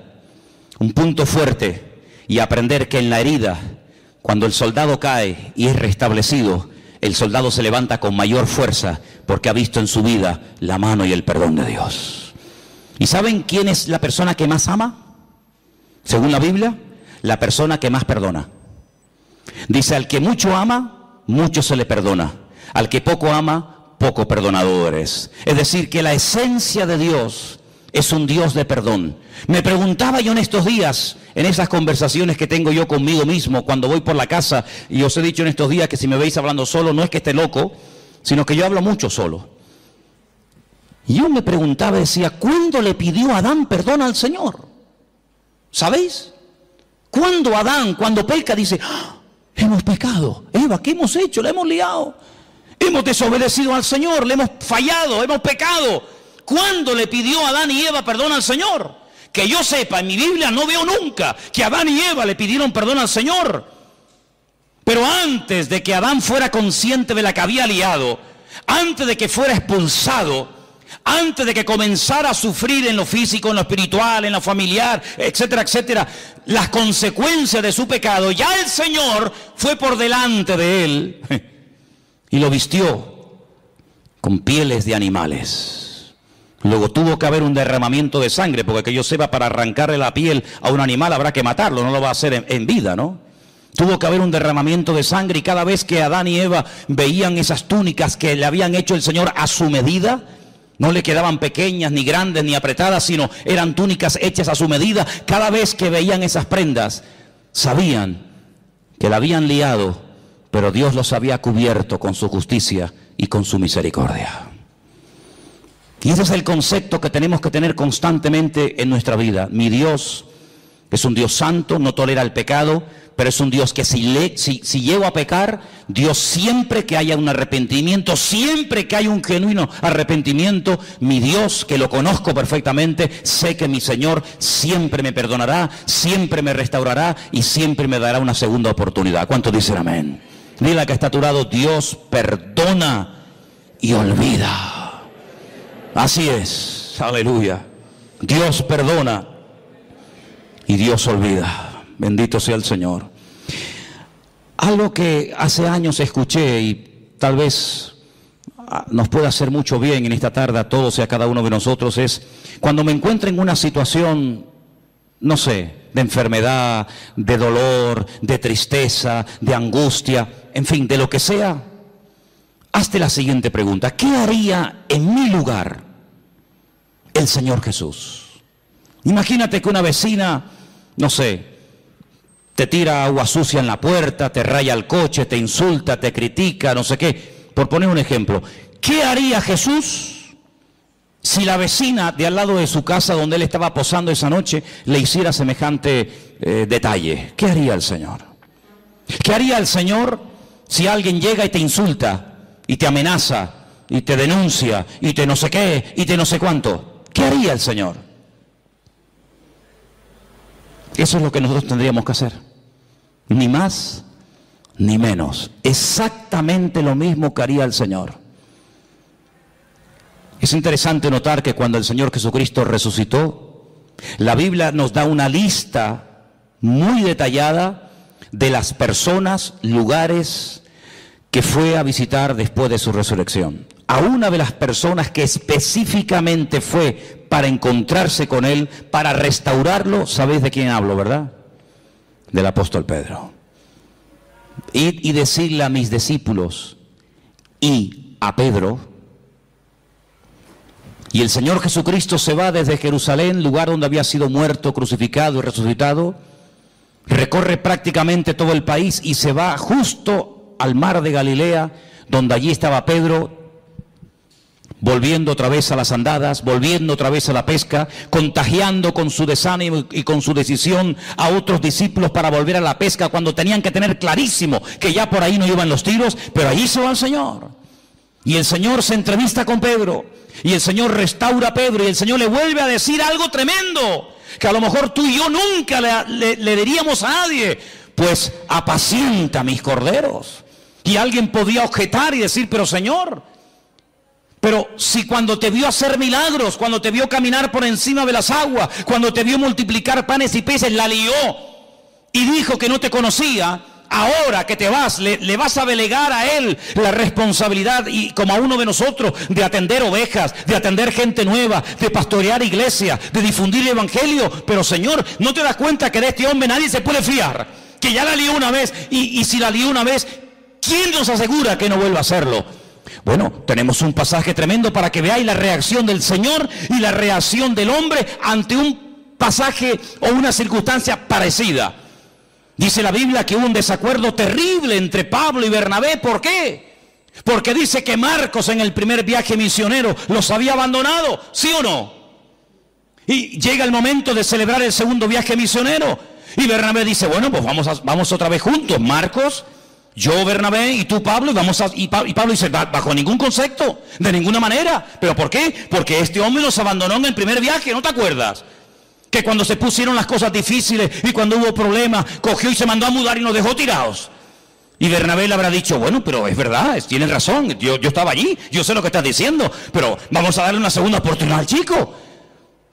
un punto fuerte y aprender que en la herida, cuando el soldado cae y es restablecido, el soldado se levanta con mayor fuerza porque ha visto en su vida la mano y el perdón de Dios. ¿Y saben quién es la persona que más ama? Según la Biblia, la persona que más perdona. Dice, al que mucho ama, mucho se le perdona. Al que poco ama, poco perdonado eres. Es decir, que la esencia de Dios es un Dios de perdón. Me preguntaba yo en estos días, en esas conversaciones que tengo yo conmigo mismo cuando voy por la casa, y os he dicho en estos días que si me veis hablando solo, no es que esté loco, sino que yo hablo mucho solo. Y yo me preguntaba, decía, ¿cuándo le pidió Adán perdón al Señor? ¿Sabéis? Cuando Adán, cuando peca, dice, ¡ah! Hemos pecado. Eva, ¿qué hemos hecho? La hemos liado. Hemos desobedecido al Señor, le hemos fallado, hemos pecado. ¿Cuándo le pidió Adán y Eva perdón al Señor? Que yo sepa, en mi Biblia no veo nunca que Adán y Eva le pidieron perdón al Señor. Pero antes de que Adán fuera consciente de la que había liado, antes de que fuera expulsado, antes de que comenzara a sufrir en lo físico, en lo espiritual, en lo familiar, etcétera, etcétera, las consecuencias de su pecado, ya el Señor fue por delante de él y lo vistió con pieles de animales. Luego tuvo que haber un derramamiento de sangre, porque que yo sepa, para arrancarle la piel a un animal habrá que matarlo, no lo va a hacer en vida, ¿no? Tuvo que haber un derramamiento de sangre, y cada vez que Adán y Eva veían esas túnicas que le habían hecho el Señor a su medida, no le quedaban pequeñas, ni grandes, ni apretadas, sino eran túnicas hechas a su medida. Cada vez que veían esas prendas, sabían que la habían liado, pero Dios los había cubierto con su justicia y con su misericordia. Y ese es el concepto que tenemos que tener constantemente en nuestra vida. Mi Dios es un Dios santo, no tolera el pecado, pero es un Dios que si llego a pecar, Dios, siempre que haya un arrepentimiento, siempre que haya un genuino arrepentimiento, mi Dios, que lo conozco perfectamente, sé que mi Señor siempre me perdonará, siempre me restaurará y siempre me dará una segunda oportunidad. ¿Cuántos dicen amén? Dile al que está a tu lado, Dios perdona y olvida. Así es, aleluya. Dios perdona y Dios olvida. Bendito sea el Señor. Algo que hace años escuché y tal vez nos pueda hacer mucho bien en esta tarde a todos y a cada uno de nosotros es, cuando me encuentro en una situación, no sé, de enfermedad, de dolor, de tristeza, de angustia, en fin, de lo que sea, hazte la siguiente pregunta: ¿qué haría en mi lugar el Señor Jesús? Imagínate que una vecina, no sé, te tira agua sucia en la puerta, te raya el coche, te insulta, te critica, no sé qué. Por poner un ejemplo, ¿qué haría Jesús si la vecina de al lado de su casa donde él estaba posando esa noche le hiciera semejante detalle? ¿Qué haría el Señor? ¿Qué haría el Señor si alguien llega y te insulta y te amenaza y te denuncia y te no sé qué y te no sé cuánto? ¿Qué haría el Señor? Eso es lo que nosotros tendríamos que hacer. Ni más ni menos. Exactamente lo mismo que haría el Señor. Es interesante notar que cuando el Señor Jesucristo resucitó, la Biblia nos da una lista muy detallada de las personas, lugares que fue a visitar después de su resurrección. A una de las personas que específicamente fue para encontrarse con él, para restaurarlo, ¿sabéis de quién hablo, verdad? Del apóstol Pedro. Y decirle a mis discípulos y a Pedro, y el Señor Jesucristo se va desde Jerusalén, lugar donde había sido muerto, crucificado y resucitado, recorre prácticamente todo el país y se va justo al mar de Galilea, donde allí estaba Pedro, volviendo otra vez a las andadas, volviendo otra vez a la pesca, contagiando con su desánimo y con su decisión a otros discípulos para volver a la pesca, cuando tenían que tener clarísimo que ya por ahí no iban los tiros, pero allí se va el Señor. Y el Señor se entrevista con Pedro, y el Señor restaura a Pedro, y el Señor le vuelve a decir algo tremendo, que a lo mejor tú y yo nunca le diríamos a nadie: pues apacienta mis corderos. Y alguien podía objetar y decir: pero Señor, pero si cuando te vio hacer milagros, cuando te vio caminar por encima de las aguas, cuando te vio multiplicar panes y peces, la lió y dijo que no te conocía, ahora que te vas, le vas a delegar a él la responsabilidad, y como a uno de nosotros, de atender ovejas, de atender gente nueva, de pastorear iglesia, de difundir el evangelio. Pero Señor, ¿no te das cuenta que de este hombre nadie se puede fiar? Que ya la lió una vez, y si la lió una vez, ¿Quién nos asegura que no vuelva a hacerlo? Bueno, tenemos un pasaje tremendo para que veáis la reacción del Señor y la reacción del hombre ante un pasaje o una circunstancia parecida. Dice la Biblia que hubo un desacuerdo terrible entre Pablo y Bernabé. ¿Por qué? Porque dice que Marcos en el primer viaje misionero los había abandonado, ¿sí o no? Y llega el momento de celebrar el segundo viaje misionero y Bernabé dice, bueno, pues vamos otra vez juntos, Marcos, yo, Bernabé, y tú, Pablo, y Pablo dice, bajo ningún concepto, de ninguna manera. ¿Pero por qué? Porque este hombre nos abandonó en el primer viaje, ¿no te acuerdas? Que cuando se pusieron las cosas difíciles y cuando hubo problemas, cogió y se mandó a mudar y nos dejó tirados. Y Bernabé le habrá dicho, bueno, pero es verdad, tienes razón, yo estaba allí, yo sé lo que estás diciendo, pero vamos a darle una segunda oportunidad al chico.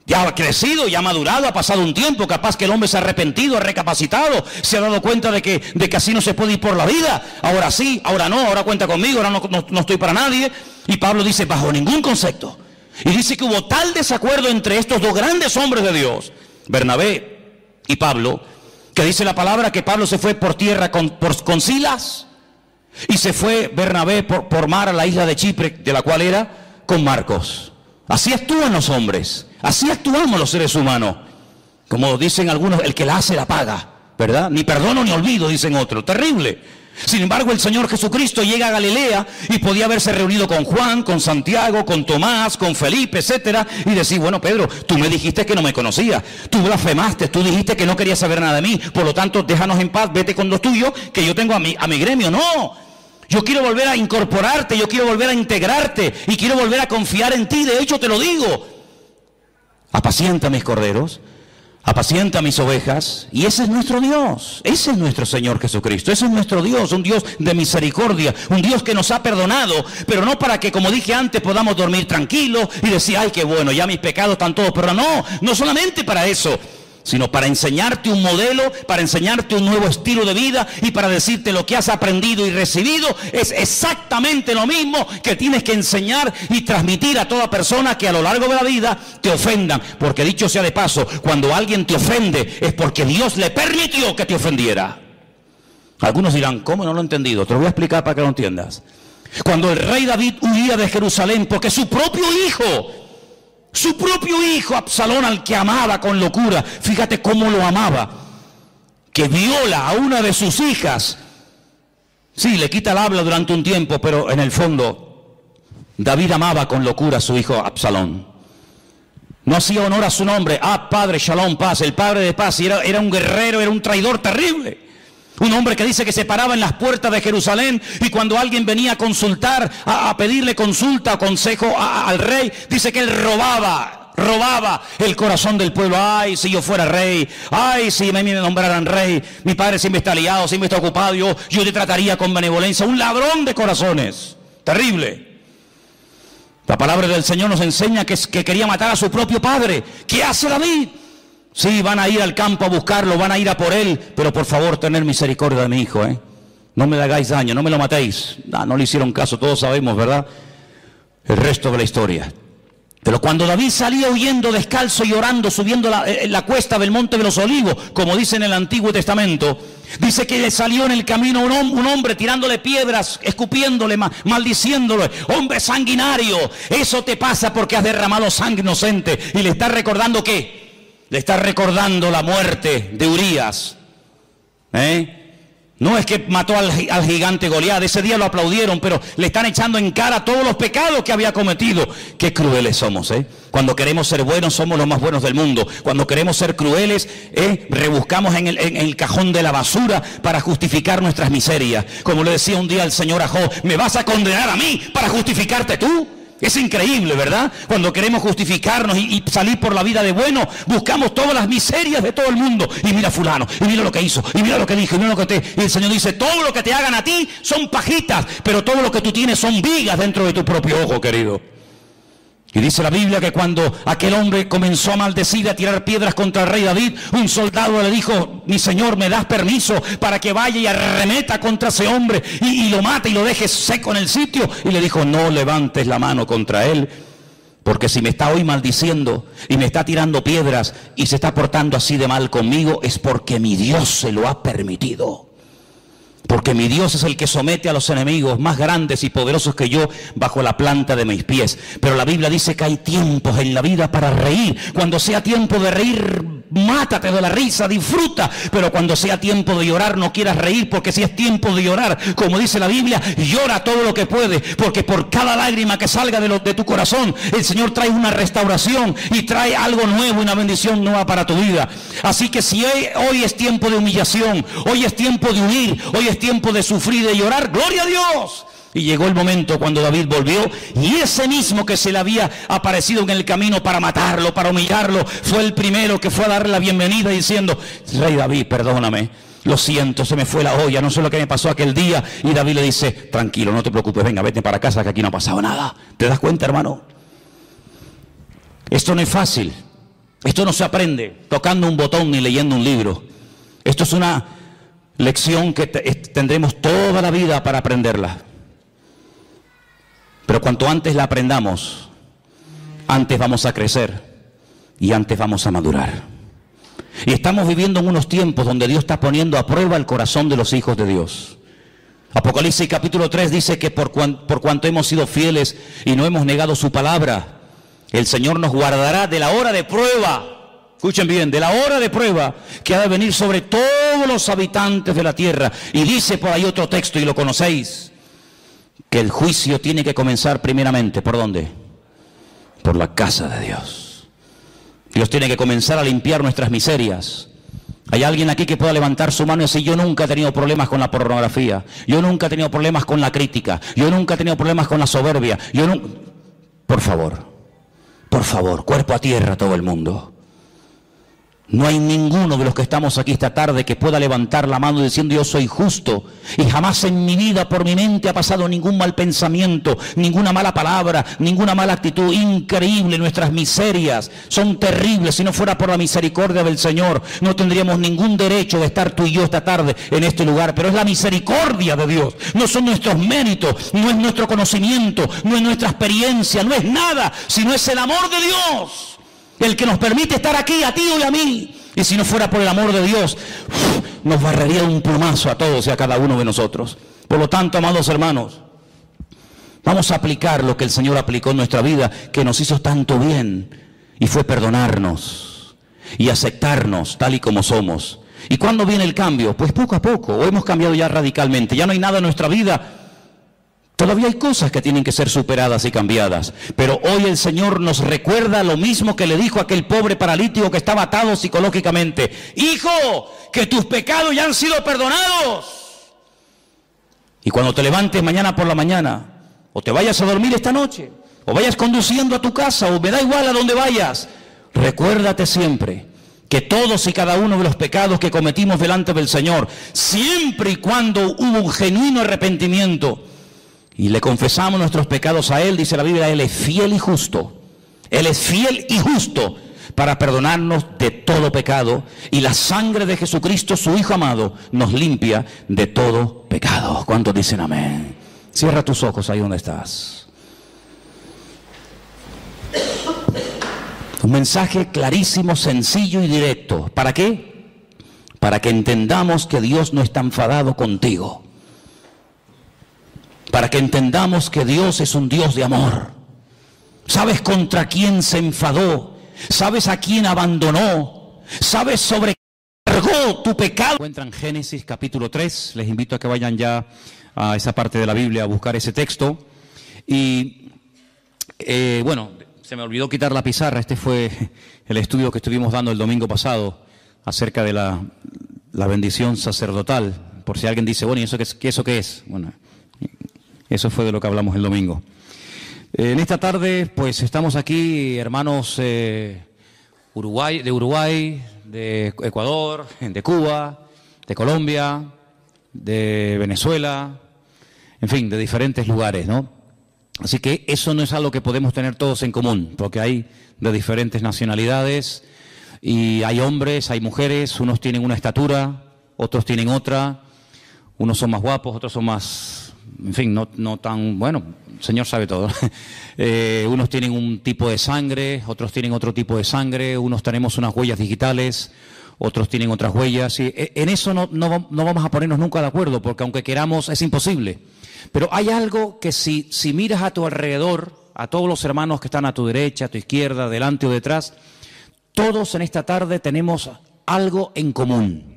Ya ha crecido, ya ha madurado, ha pasado un tiempo, capaz que el hombre se ha arrepentido, ha recapacitado, se ha dado cuenta de que así no se puede ir por la vida. Ahora sí, ahora no, ahora cuenta conmigo, ahora no estoy para nadie. Y Pablo dice, bajo ningún concepto. Y dice que hubo tal desacuerdo entre estos dos grandes hombres de Dios, Bernabé y Pablo, que dice la palabra que Pablo se fue por tierra con Silas y se fue Bernabé por mar a la isla de Chipre, de la cual era, con Marcos. Así actúan los hombres, así actuamos los seres humanos. Como dicen algunos, el que la hace la paga, ¿verdad? Ni perdono ni olvido, dicen otros. Terrible. Sin embargo, el Señor Jesucristo llega a Galilea y podía haberse reunido con Juan, con Santiago, con Tomás, con Felipe, etcétera, y decir, bueno, Pedro, tú me dijiste que no me conocías, tú blasfemaste, tú dijiste que no querías saber nada de mí, por lo tanto, déjanos en paz, vete con los tuyos, que yo tengo a mi gremio. No. Yo quiero volver a incorporarte, yo quiero volver a integrarte y quiero volver a confiar en ti. De hecho te lo digo, apacienta mis corderos, apacienta mis ovejas. Y ese es nuestro Dios, ese es nuestro Señor Jesucristo, ese es nuestro Dios, un Dios de misericordia, un Dios que nos ha perdonado, pero no para que, como dije antes, podamos dormir tranquilos y decir, ay, qué bueno, ya mis pecados están todos perdonados. No solamente para eso, sino para enseñarte un modelo, para enseñarte un nuevo estilo de vida y para decirte lo que has aprendido y recibido es exactamente lo mismo que tienes que enseñar y transmitir a toda persona que a lo largo de la vida te ofendan. Porque dicho sea de paso, cuando alguien te ofende es porque Dios le permitió que te ofendiera. Algunos dirán, ¿cómo no lo he entendido? Te lo voy a explicar para que lo entiendas. Cuando el rey David huía de Jerusalén porque su propio hijo Absalón, al que amaba con locura, fíjate cómo lo amaba, que viola a una de sus hijas. Sí, le quita el habla durante un tiempo, pero en el fondo David amaba con locura a su hijo Absalón. No hacía honor a su nombre. Padre, Shalom, paz, el padre de paz. Y era un guerrero, era un traidor terrible. Un hombre que dice que se paraba en las puertas de Jerusalén y cuando alguien venía a consultar, a pedirle consulta o consejo al rey, dice que él robaba el corazón del pueblo. Ay, si yo fuera rey, ay, si me nombraran rey, mi padre siempre está liado, siempre está ocupado, yo te trataría con benevolencia. Un ladrón de corazones, terrible. La palabra del Señor nos enseña que quería matar a su propio padre. ¿Qué hace David? Sí, van a ir al campo a buscarlo, van a ir a por él, pero por favor, tener misericordia de mi hijo, ¿eh? No me le hagáis daño, no me lo matéis. No le hicieron caso, todos sabemos, ¿verdad? El resto de la historia. Pero cuando David salía huyendo descalzo y orando, subiendo la cuesta del Monte de los Olivos, como dice en el Antiguo Testamento, dice que le salió en el camino un hombre tirándole piedras, escupiéndole, maldiciéndole. Hombre sanguinario, eso te pasa porque has derramado sangre inocente. Y le está recordando ¿qué? Le está recordando la muerte de Urías. No es que mató al gigante Goliat, ese día lo aplaudieron, pero le están echando en cara todos los pecados que había cometido. Qué crueles somos, Cuando queremos ser buenos somos los más buenos del mundo. Cuando queremos ser crueles, rebuscamos en el cajón de la basura para justificar nuestras miserias. Como le decía un día el Señor a Job, ¿me vas a condenar a mí para justificarte tú? Es increíble, ¿verdad? Cuando queremos justificarnos y salir por la vida de bueno, buscamos todas las miserias de todo el mundo. Y mira fulano, y mira lo que hizo, y mira lo que dijo, y mira lo que y el Señor dice, todo lo que te hagan a ti son pajitas, pero todo lo que tú tienes son vigas dentro de tu propio ojo, querido. Y dice la Biblia que cuando aquel hombre comenzó a maldecir, a tirar piedras contra el rey David, un soldado le dijo, mi señor, ¿me das permiso para que vaya y arremeta contra ese hombre y lo mate y lo deje seco en el sitio? Y le dijo, no levantes la mano contra él, porque si me está hoy maldiciendo y me está tirando piedras y se está portando así de mal conmigo, es porque mi Dios se lo ha permitido. Porque mi Dios es el que somete a los enemigos más grandes y poderosos que yo bajo la planta de mis pies. Pero la Biblia dice que hay tiempos en la vida para reír. Cuando sea tiempo de reír, mátate de la risa, disfruta. Pero cuando sea tiempo de llorar, no quieras reír, porque si es tiempo de llorar, como dice la Biblia, llora todo lo que puede, porque por cada lágrima que salga de tu corazón, el Señor trae una restauración y trae algo nuevo, una bendición nueva para tu vida. Así que si hoy es tiempo de humillación, hoy es tiempo de huir, hoy es tiempo de sufrir, de llorar, ¡gloria a Dios! Y llegó el momento cuando David volvió, y ese mismo que se le había aparecido en el camino para matarlo, para humillarlo, fue el primero que fue a darle la bienvenida diciendo: Rey David, perdóname, lo siento, se me fue la olla, no sé lo que me pasó aquel día. Y David le dice: tranquilo, no te preocupes, venga, vete para casa, que aquí no ha pasado nada. ¿Te das cuenta, hermano? Esto no es fácil, esto no se aprende tocando un botón ni leyendo un libro. Esto es una lección que tendremos toda la vida para aprenderla. Pero cuanto antes la aprendamos, antes vamos a crecer y antes vamos a madurar. Y estamos viviendo en unos tiempos donde Dios está poniendo a prueba el corazón de los hijos de Dios. Apocalipsis capítulo 3 dice que por cuanto hemos sido fieles y no hemos negado su palabra, el Señor nos guardará de la hora de prueba. Escuchen bien, de la hora de prueba que ha de venir sobre todos los habitantes de la tierra. Y dice por ahí otro texto, y lo conocéis, que el juicio tiene que comenzar primeramente, ¿por dónde? Por la casa de Dios. Dios tiene que comenzar a limpiar nuestras miserias. ¿Hay alguien aquí que pueda levantar su mano y decir: yo nunca he tenido problemas con la pornografía, yo nunca he tenido problemas con la crítica, yo nunca he tenido problemas con la soberbia, yo nunca... Por favor, cuerpo a tierra todo el mundo. No hay ninguno de los que estamos aquí esta tarde que pueda levantar la mano diciendo: yo soy justo y jamás en mi vida por mi mente ha pasado ningún mal pensamiento, ninguna mala palabra, ninguna mala actitud. Increíble, nuestras miserias son terribles. Si no fuera por la misericordia del Señor, no tendríamos ningún derecho de estar tú y yo esta tarde en este lugar. Pero es la misericordia de Dios, no son nuestros méritos, no es nuestro conocimiento, no es nuestra experiencia, no es nada, sino es el amor de Dios el que nos permite estar aquí, a ti y a mí. Y si no fuera por el amor de Dios, nos barrería un plumazo a todos y a cada uno de nosotros. Por lo tanto, amados hermanos, vamos a aplicar lo que el Señor aplicó en nuestra vida, que nos hizo tanto bien, y fue perdonarnos y aceptarnos tal y como somos. ¿Y cuándo viene el cambio? Pues poco a poco, o hemos cambiado ya radicalmente, ya no hay nada en nuestra vida. Todavía hay cosas que tienen que ser superadas y cambiadas, pero hoy el Señor nos recuerda lo mismo que le dijo a aquel pobre paralítico que estaba atado psicológicamente: hijo, que tus pecados ya han sido perdonados. Y cuando te levantes mañana por la mañana, o te vayas a dormir esta noche, o vayas conduciendo a tu casa, o me da igual a dónde vayas, recuérdate siempre que todos y cada uno de los pecados que cometimos delante del Señor, siempre y cuando hubo un genuino arrepentimiento y le confesamos nuestros pecados a Él, dice la Biblia, Él es fiel y justo. Él es fiel y justo para perdonarnos de todo pecado. Y la sangre de Jesucristo, su Hijo amado, nos limpia de todo pecado. ¿Cuántos dicen amén? Cierra tus ojos ahí donde estás. Un mensaje clarísimo, sencillo y directo. ¿Para qué? Para que entendamos que Dios no está enfadado contigo. Para que entendamos que Dios es un Dios de amor. ¿Sabes contra quién se enfadó? ¿Sabes a quién abandonó? ¿Sabes sobre qué cargó tu pecado? Encuentran Génesis capítulo 3. Les invito a que vayan ya a esa parte de la Biblia a buscar ese texto. Y bueno, se me olvidó quitar la pizarra. Este fue el estudio que estuvimos dando el domingo pasado acerca de la bendición sacerdotal. Por si alguien dice: bueno, ¿y eso qué es? Bueno, eso fue de lo que hablamos el domingo. En esta tarde, pues estamos aquí, hermanos de Uruguay, de Ecuador, de Cuba, de Colombia, de Venezuela, en fin, de diferentes lugares, ¿no? Así que eso no es algo que podemos tener todos en común, porque hay de diferentes nacionalidades y hay hombres, hay mujeres, unos tienen una estatura, otros tienen otra, unos son más guapos, otros son más... En fin, no tan... Bueno, el Señor sabe todo. Unos tienen un tipo de sangre, otros tienen otro tipo de sangre, unos tenemos unas huellas digitales, otros tienen otras huellas, y en eso no vamos a ponernos nunca de acuerdo, porque aunque queramos es imposible. Pero hay algo que si miras a tu alrededor, a todos los hermanos que están a tu derecha, a tu izquierda, delante o detrás, todos en esta tarde tenemos algo en común.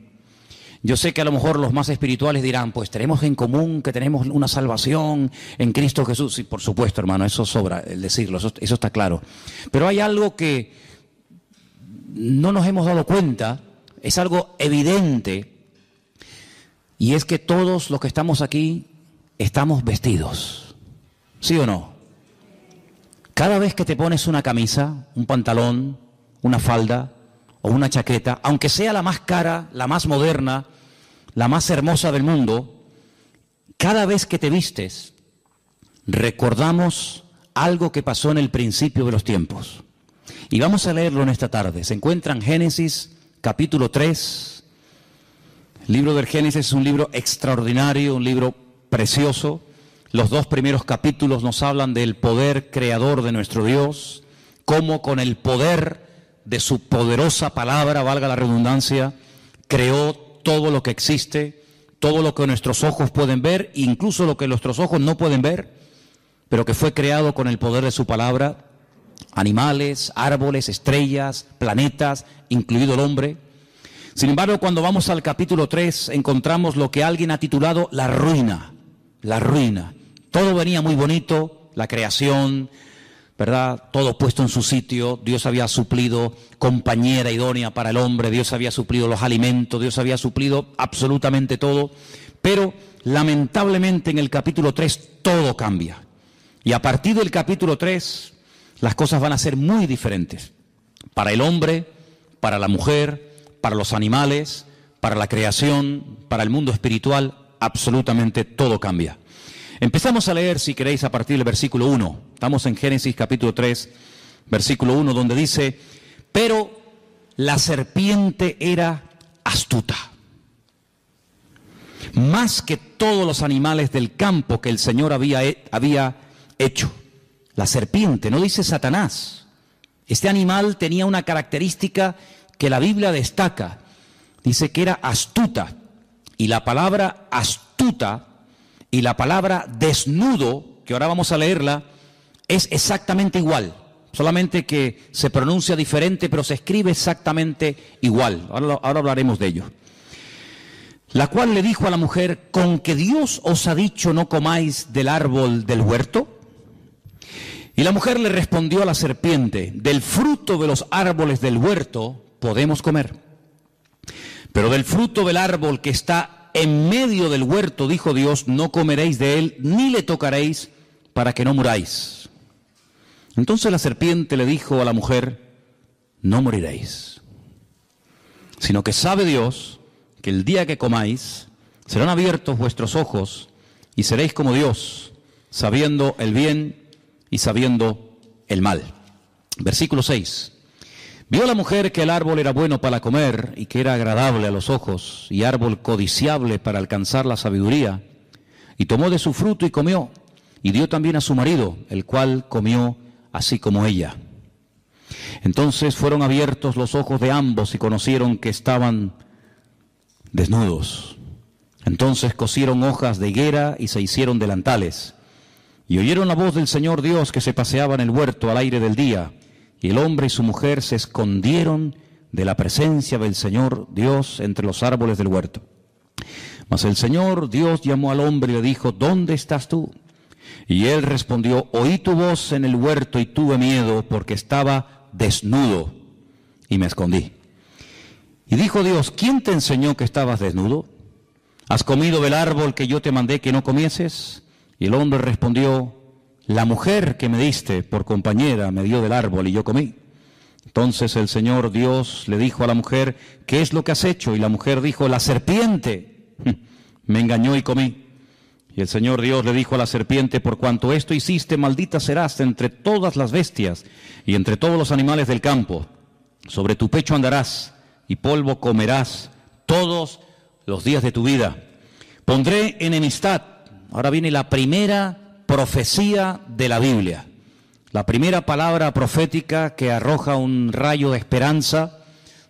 Yo sé que a lo mejor los más espirituales dirán, pues tenemos en común que tenemos una salvación en Cristo Jesús. Sí, por supuesto, hermano, eso sobra el decirlo, eso está claro. Pero hay algo que no nos hemos dado cuenta, es algo evidente, y es que todos los que estamos aquí estamos vestidos. ¿Sí o no? Cada vez que te pones una camisa, un pantalón, una falda o una chaqueta, aunque sea la más cara, la más moderna, la más hermosa del mundo, cada vez que te vistes, recordamos algo que pasó en el principio de los tiempos. Y vamos a leerlo en esta tarde. Se encuentra en Génesis capítulo 3. El libro del Génesis es un libro extraordinario, un libro precioso. Los 2 primeros capítulos nos hablan del poder creador de nuestro Dios, cómo con el poder de su poderosa palabra, valga la redundancia, creó todo lo que existe, todo lo que nuestros ojos pueden ver, incluso lo que nuestros ojos no pueden ver, pero que fue creado con el poder de su palabra, animales, árboles, estrellas, planetas, incluido el hombre. Sin embargo, cuando vamos al capítulo 3, encontramos lo que alguien ha titulado la ruina, la ruina. Todo venía muy bonito, la creación, ¿verdad? Todo puesto en su sitio. Dios había suplido compañera idónea para el hombre, Dios había suplido los alimentos, Dios había suplido absolutamente todo. Pero lamentablemente en el capítulo 3 todo cambia. Y a partir del capítulo 3 las cosas van a ser muy diferentes. Para el hombre, para la mujer, para los animales, para la creación, para el mundo espiritual, absolutamente todo cambia. Empezamos a leer, si queréis, a partir del versículo 1. Estamos en Génesis capítulo 3, versículo 1, donde dice: pero la serpiente era astuta, más que todos los animales del campo que el Señor había hecho. La serpiente, no dice Satanás. Este animal tenía una característica que la Biblia destaca. Dice que era astuta. Y la palabra astuta y la palabra desnudo, que ahora vamos a leerla, es exactamente igual. Solamente que se pronuncia diferente, pero se escribe exactamente igual. Ahora hablaremos de ello. La cual le dijo a la mujer: ¿con que Dios os ha dicho no comáis del árbol del huerto? Y la mujer le respondió a la serpiente: del fruto de los árboles del huerto podemos comer, pero del fruto del árbol que está en medio del huerto, dijo Dios, no comeréis de él, ni le tocaréis, para que no muráis. Entonces la serpiente le dijo a la mujer: no moriréis, sino que sabe Dios que el día que comáis serán abiertos vuestros ojos y seréis como Dios, sabiendo el bien y sabiendo el mal. Versículo 6. Vio la mujer que el árbol era bueno para comer y que era agradable a los ojos y árbol codiciable para alcanzar la sabiduría, y tomó de su fruto y comió, y dio también a su marido, el cual comió así como ella. Entonces fueron abiertos los ojos de ambos y conocieron que estaban desnudos. Entonces cosieron hojas de higuera y se hicieron delantales. Y oyeron la voz del Señor Dios que se paseaba en el huerto al aire del día. Y el hombre y su mujer se escondieron de la presencia del Señor Dios entre los árboles del huerto. Mas el Señor Dios llamó al hombre y le dijo: ¿dónde estás tú? Y él respondió: oí tu voz en el huerto y tuve miedo porque estaba desnudo y me escondí. Y dijo Dios: ¿quién te enseñó que estabas desnudo? ¿Has comido del árbol que yo te mandé que no comieses? Y el hombre respondió: la mujer que me diste por compañera me dio del árbol y yo comí. Entonces el Señor Dios le dijo a la mujer: ¿qué es lo que has hecho? Y la mujer dijo: la serpiente me engañó y comí. Y el Señor Dios le dijo a la serpiente: por cuanto esto hiciste, maldita serás entre todas las bestias y entre todos los animales del campo. Sobre tu pecho andarás y polvo comerás todos los días de tu vida. Pondré enemistad. Ahora viene la primera profecía de la Biblia, la primera palabra profética que arroja un rayo de esperanza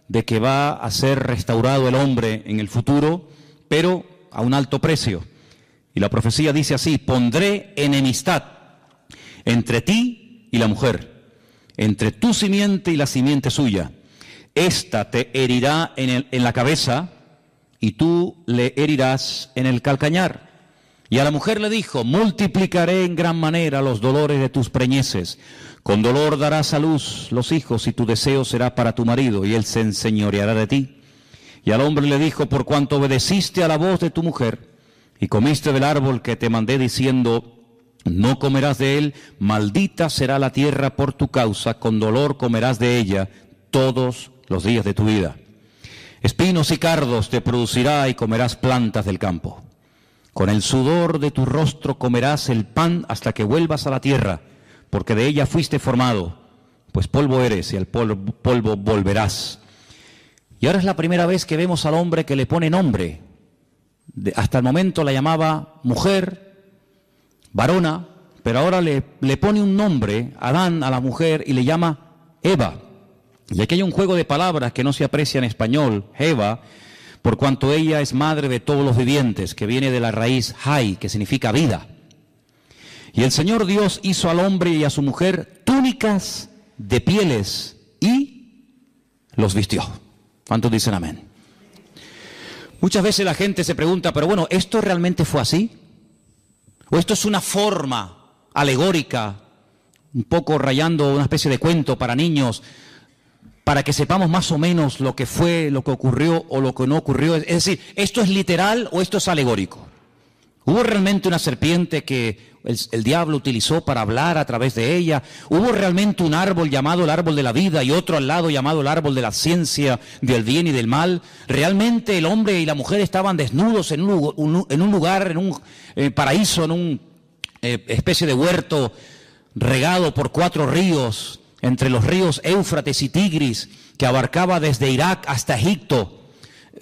de que va a ser restaurado el hombre en el futuro, pero a un alto precio. Y la profecía dice así: pondré enemistad entre ti y la mujer, entre tu simiente y la simiente suya. Esta te herirá en la cabeza y tú le herirás en el calcañar. Y a la mujer le dijo: multiplicaré en gran manera los dolores de tus preñeces. Con dolor darás a luz los hijos y tu deseo será para tu marido y él se enseñoreará de ti. Y al hombre le dijo: por cuanto obedeciste a la voz de tu mujer y comiste del árbol que te mandé diciendo, no comerás de él, maldita será la tierra por tu causa, con dolor comerás de ella todos los días de tu vida. Espinos y cardos te producirá y comerás plantas del campo. Con el sudor de tu rostro comerás el pan hasta que vuelvas a la tierra, porque de ella fuiste formado, pues polvo eres y al polvo volverás. Y ahora es la primera vez que vemos al hombre que le pone nombre. Hasta el momento la llamaba mujer, varona, pero ahora le pone un nombre, Adán, a la mujer, y le llama Eva. Y aquí hay un juego de palabras que no se aprecia en español, Eva, por cuanto ella es madre de todos los vivientes, que viene de la raíz Hai, que significa vida. Y el Señor Dios hizo al hombre y a su mujer túnicas de pieles y los vistió. ¿Cuántos dicen amén? Muchas veces la gente se pregunta, pero bueno, ¿esto realmente fue así? ¿O esto es una forma alegórica, un poco rayando una especie de cuento para niños, para que sepamos más o menos lo que fue, lo que ocurrió o lo que no ocurrió? Es decir, ¿esto es literal o esto es alegórico? ¿Hubo realmente una serpiente que el diablo utilizó para hablar a través de ella? ¿Hubo realmente un árbol llamado el árbol de la vida y otro al lado llamado el árbol de la ciencia del bien y del mal? ¿Realmente el hombre y la mujer estaban desnudos en un lugar, en un paraíso, en una especie de huerto regado por 4 ríos, entre los ríos Éufrates y Tigris, que abarcaba desde Irak hasta Egipto?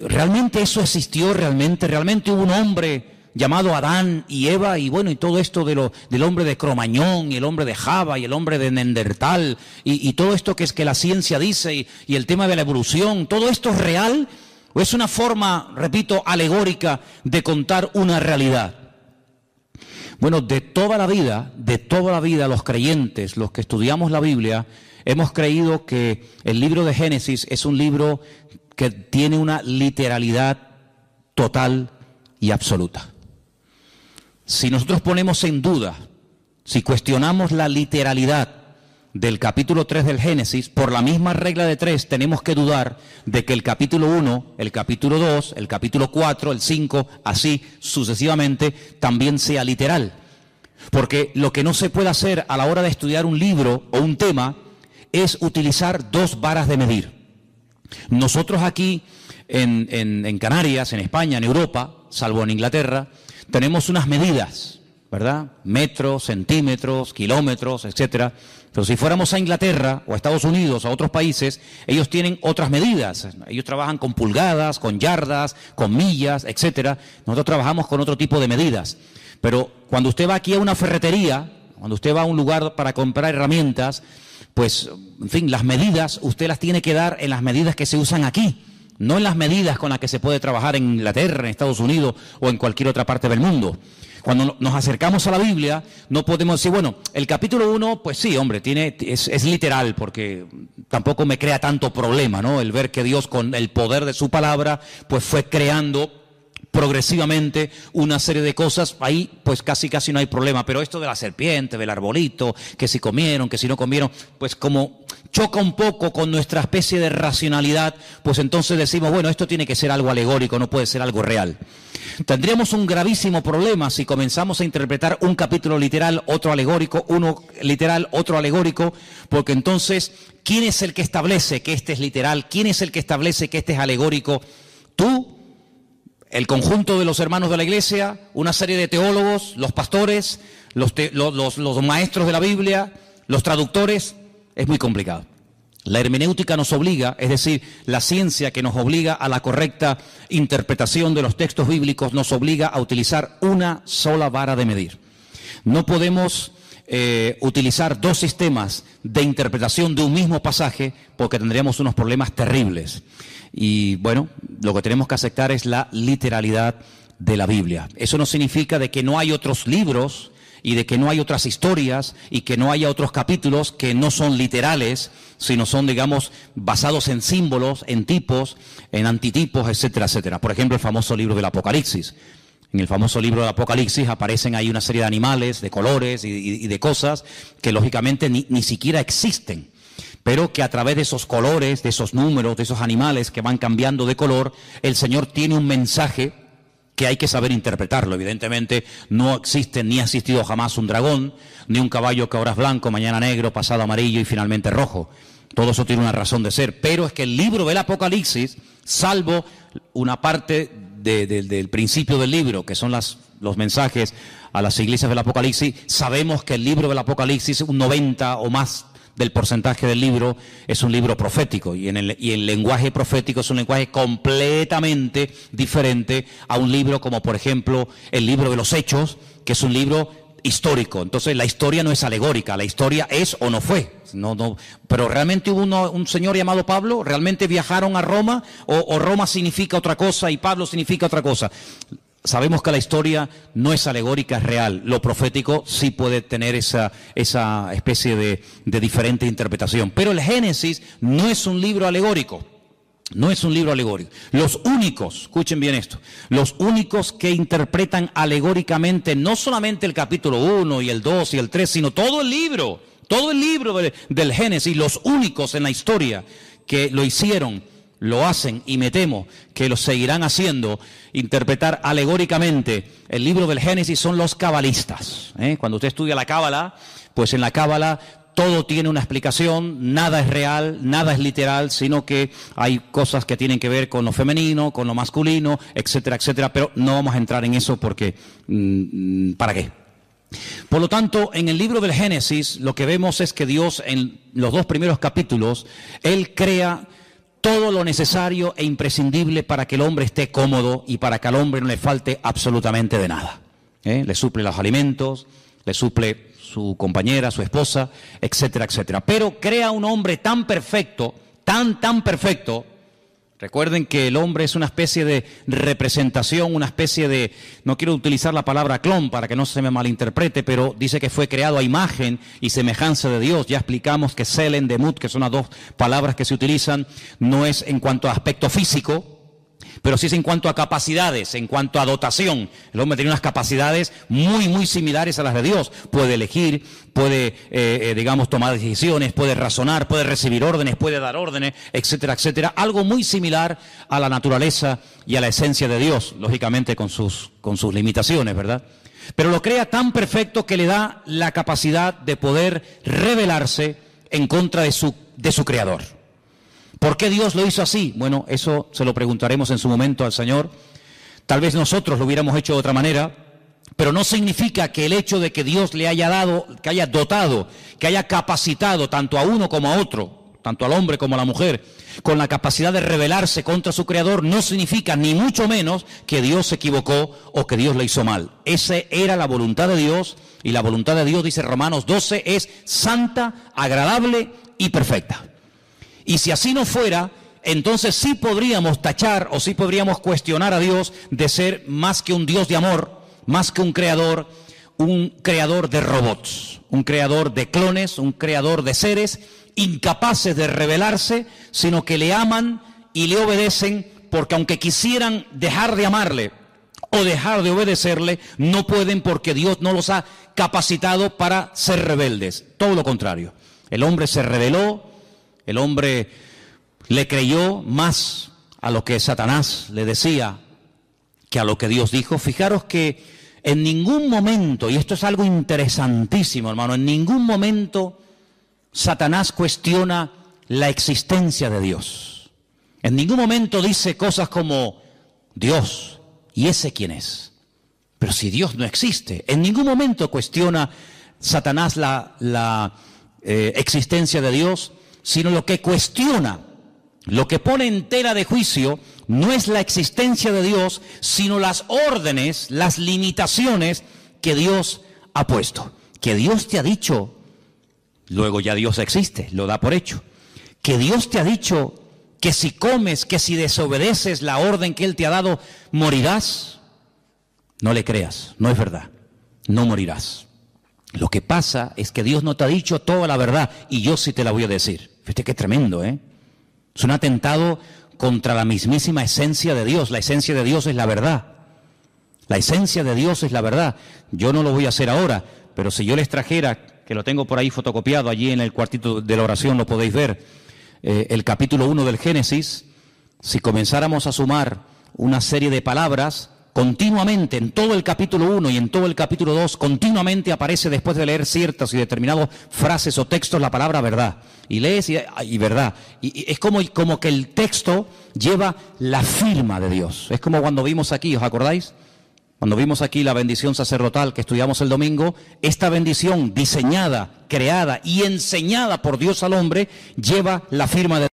¿Realmente eso existió? ¿Realmente hubo un hombre llamado Adán y Eva, y bueno, y todo esto del hombre de Cromañón, y el hombre de Java, y el hombre de Neandertal, y todo esto que es que la ciencia dice, y el tema de la evolución? ¿Todo esto es real o es una forma, repito, alegórica de contar una realidad? Bueno, de toda la vida, los creyentes, los que estudiamos la Biblia, hemos creído que el libro de Génesis es un libro que tiene una literalidad total y absoluta. Si nosotros ponemos en duda, si cuestionamos la literalidad del capítulo 3 del Génesis, por la misma regla de 3 tenemos que dudar de que el capítulo 1, el capítulo 2, el capítulo 4, el 5, así sucesivamente, también sea literal. Porque lo que no se puede hacer a la hora de estudiar un libro o un tema es utilizar 2 varas de medir. Nosotros aquí en Canarias, en España, en Europa, salvo en Inglaterra, tenemos unas medidas, ¿verdad? Metros, centímetros, kilómetros, etcétera. Pero si fuéramos a Inglaterra o a Estados Unidos o a otros países, ellos tienen otras medidas. Ellos trabajan con pulgadas, con yardas, con millas, etcétera. Nosotros trabajamos con otro tipo de medidas. Pero cuando usted va aquí a una ferretería, cuando usted va a un lugar para comprar herramientas, pues, en fin, las medidas usted las tiene que dar en las medidas que se usan aquí, no en las medidas con las que se puede trabajar en Inglaterra, en Estados Unidos o en cualquier otra parte del mundo. Cuando nos acercamos a la Biblia, no podemos decir, bueno, el capítulo 1, pues sí, hombre, es literal, porque tampoco me crea tanto problema, ¿no? El ver que Dios, con el poder de su palabra, pues fue creando progresivamente una serie de cosas. Ahí pues casi no hay problema. Pero esto de la serpiente, del arbolito, que si comieron, que si no comieron, pues como choca un poco con nuestra especie de racionalidad, pues entonces decimos, bueno, esto tiene que ser algo alegórico, no puede ser algo real. Tendríamos un gravísimo problema si comenzamos a interpretar un capítulo literal, otro alegórico, uno literal, otro alegórico, porque entonces, ¿quién es el que establece que este es literal? ¿Quién es el que establece que este es alegórico? ¿Tú? ¿El conjunto de los hermanos de la iglesia? ¿Una serie de teólogos? ¿Los pastores? ¿Los maestros de la Biblia? ¿Los traductores? Es muy complicado. La hermenéutica nos obliga, es decir, la ciencia que nos obliga a la correcta interpretación de los textos bíblicos, nos obliga a utilizar una sola vara de medir. No podemos utilizar dos sistemas de interpretación de un mismo pasaje, porque tendríamos unos problemas terribles. Y bueno, lo que tenemos que aceptar es la literalidad de la Biblia. Eso no significa de que no hay otros libros y de que no hay otras historias y que no haya otros capítulos que no son literales, sino son, digamos, basados en símbolos, en tipos, en antitipos, etcétera, etcétera. Por ejemplo, el famoso libro del Apocalipsis. En el famoso libro del Apocalipsis aparecen ahí una serie de animales, de colores y de cosas que lógicamente ni siquiera existen, pero que a través de esos colores, de esos números, de esos animales que van cambiando de color, el Señor tiene un mensaje que hay que saber interpretarlo. Evidentemente no existe ni ha existido jamás un dragón, ni un caballo que ahora es blanco, mañana negro, pasado amarillo y finalmente rojo. Todo eso tiene una razón de ser, pero es que el libro del Apocalipsis, salvo una parte del principio del libro, que son los mensajes a las iglesias del Apocalipsis, sabemos que el libro del Apocalipsis, un 90 o más del porcentaje del libro, es un libro profético, y el lenguaje profético es un lenguaje completamente diferente a un libro como, por ejemplo, el libro de los Hechos, que es un libro histórico. Entonces la historia no es alegórica, la historia es o no fue. Pero realmente hubo un señor llamado Pablo, realmente viajaron a Roma, o Roma significa otra cosa y Pablo significa otra cosa. Sabemos que la historia no es alegórica, es real. Lo profético sí puede tener esa especie de diferente interpretación. Pero el Génesis no es un libro alegórico. No es un libro alegórico. Los únicos, escuchen bien esto, los únicos que interpretan alegóricamente no solamente el capítulo 1 y el 2 y el 3, sino todo el libro del Génesis, los únicos en la historia que lo hicieron, lo hacen y me temo que lo seguirán haciendo, interpretar alegóricamente el libro del Génesis, son los cabalistas. Cuando usted estudia la Cábala, pues en la Cábala todo tiene una explicación, nada es real, nada es literal, sino que hay cosas que tienen que ver con lo femenino, con lo masculino, etcétera, etcétera, pero no vamos a entrar en eso porque, ¿para qué? Por lo tanto, en el libro del Génesis lo que vemos es que Dios en los 2 primeros capítulos, Él crea todo lo necesario e imprescindible para que el hombre esté cómodo y para que al hombre no le falte absolutamente de nada. Le suple los alimentos, le suple su compañera, su esposa, etcétera, etcétera. Pero crea un hombre tan perfecto, tan perfecto. Recuerden que el hombre es una especie de representación, una especie de, no quiero utilizar la palabra clon para que no se me malinterprete, pero dice que fue creado a imagen y semejanza de Dios. Ya explicamos que Selen, Demut, que son las 2 palabras que se utilizan, no es en cuanto a aspecto físico, pero sí es en cuanto a capacidades, en cuanto a dotación. El hombre tiene unas capacidades muy similares a las de Dios. Puede elegir, puede, tomar decisiones, puede razonar, puede recibir órdenes, puede dar órdenes, etcétera, etcétera. Algo muy similar a la naturaleza y a la esencia de Dios, lógicamente con sus limitaciones, ¿verdad? Pero lo crea tan perfecto que le da la capacidad de poder rebelarse en contra de su Creador. ¿Por qué Dios lo hizo así? Bueno, eso se lo preguntaremos en su momento al Señor. Tal vez nosotros lo hubiéramos hecho de otra manera, pero no significa que el hecho de que Dios le haya dado, que haya dotado, que haya capacitado tanto a uno como a otro, tanto al hombre como a la mujer, con la capacidad de rebelarse contra su Creador, no significa ni mucho menos que Dios se equivocó o que Dios le hizo mal. Esa era la voluntad de Dios, y la voluntad de Dios, dice Romanos 12, es santa, agradable y perfecta. Y si así no fuera, entonces sí podríamos tachar o sí podríamos cuestionar a Dios de ser más que un Dios de amor, más que un creador de robots, un creador de clones, un creador de seres incapaces de rebelarse, sino que le aman y le obedecen, porque aunque quisieran dejar de amarle o dejar de obedecerle, no pueden, porque Dios no los ha capacitado para ser rebeldes. Todo lo contrario. El hombre se rebeló. El hombre le creyó más a lo que Satanás le decía que a lo que Dios dijo. Fijaros que en ningún momento, y esto es algo interesantísimo, hermano, en ningún momento Satanás cuestiona la existencia de Dios. En ningún momento dice cosas como Dios, ¿y ese quién es? Pero si Dios no existe, en ningún momento cuestiona Satanás la existencia de Dios, sino lo que cuestiona, lo que pone en tela de juicio, no es la existencia de Dios, sino las órdenes, las limitaciones que Dios ha puesto. que Dios te ha dicho, luego ya Dios existe, lo da por hecho, que Dios te ha dicho que si comes, que si desobedeces la orden que Él te ha dado, morirás. No le creas, no es verdad, no morirás. Lo que pasa es que Dios no te ha dicho toda la verdad y yo sí te la voy a decir. Fíjate qué tremendo, ¿eh? Es un atentado contra la mismísima esencia de Dios. La esencia de Dios es la verdad. La esencia de Dios es la verdad. Yo no lo voy a hacer ahora, pero si yo les trajera, que lo tengo por ahí fotocopiado, allí en el cuartito de la oración lo podéis ver, el capítulo 1 del Génesis, si comenzáramos a sumar una serie de palabras, continuamente, en todo el capítulo 1 y en todo el capítulo 2, continuamente aparece después de leer ciertas y determinadas frases o textos la palabra verdad. Y lees y verdad. Y es como que el texto lleva la firma de Dios. Es como cuando vimos aquí, ¿os acordáis? Cuando vimos aquí la bendición sacerdotal que estudiamos el domingo, esta bendición diseñada, creada y enseñada por Dios al hombre, lleva la firma de Dios.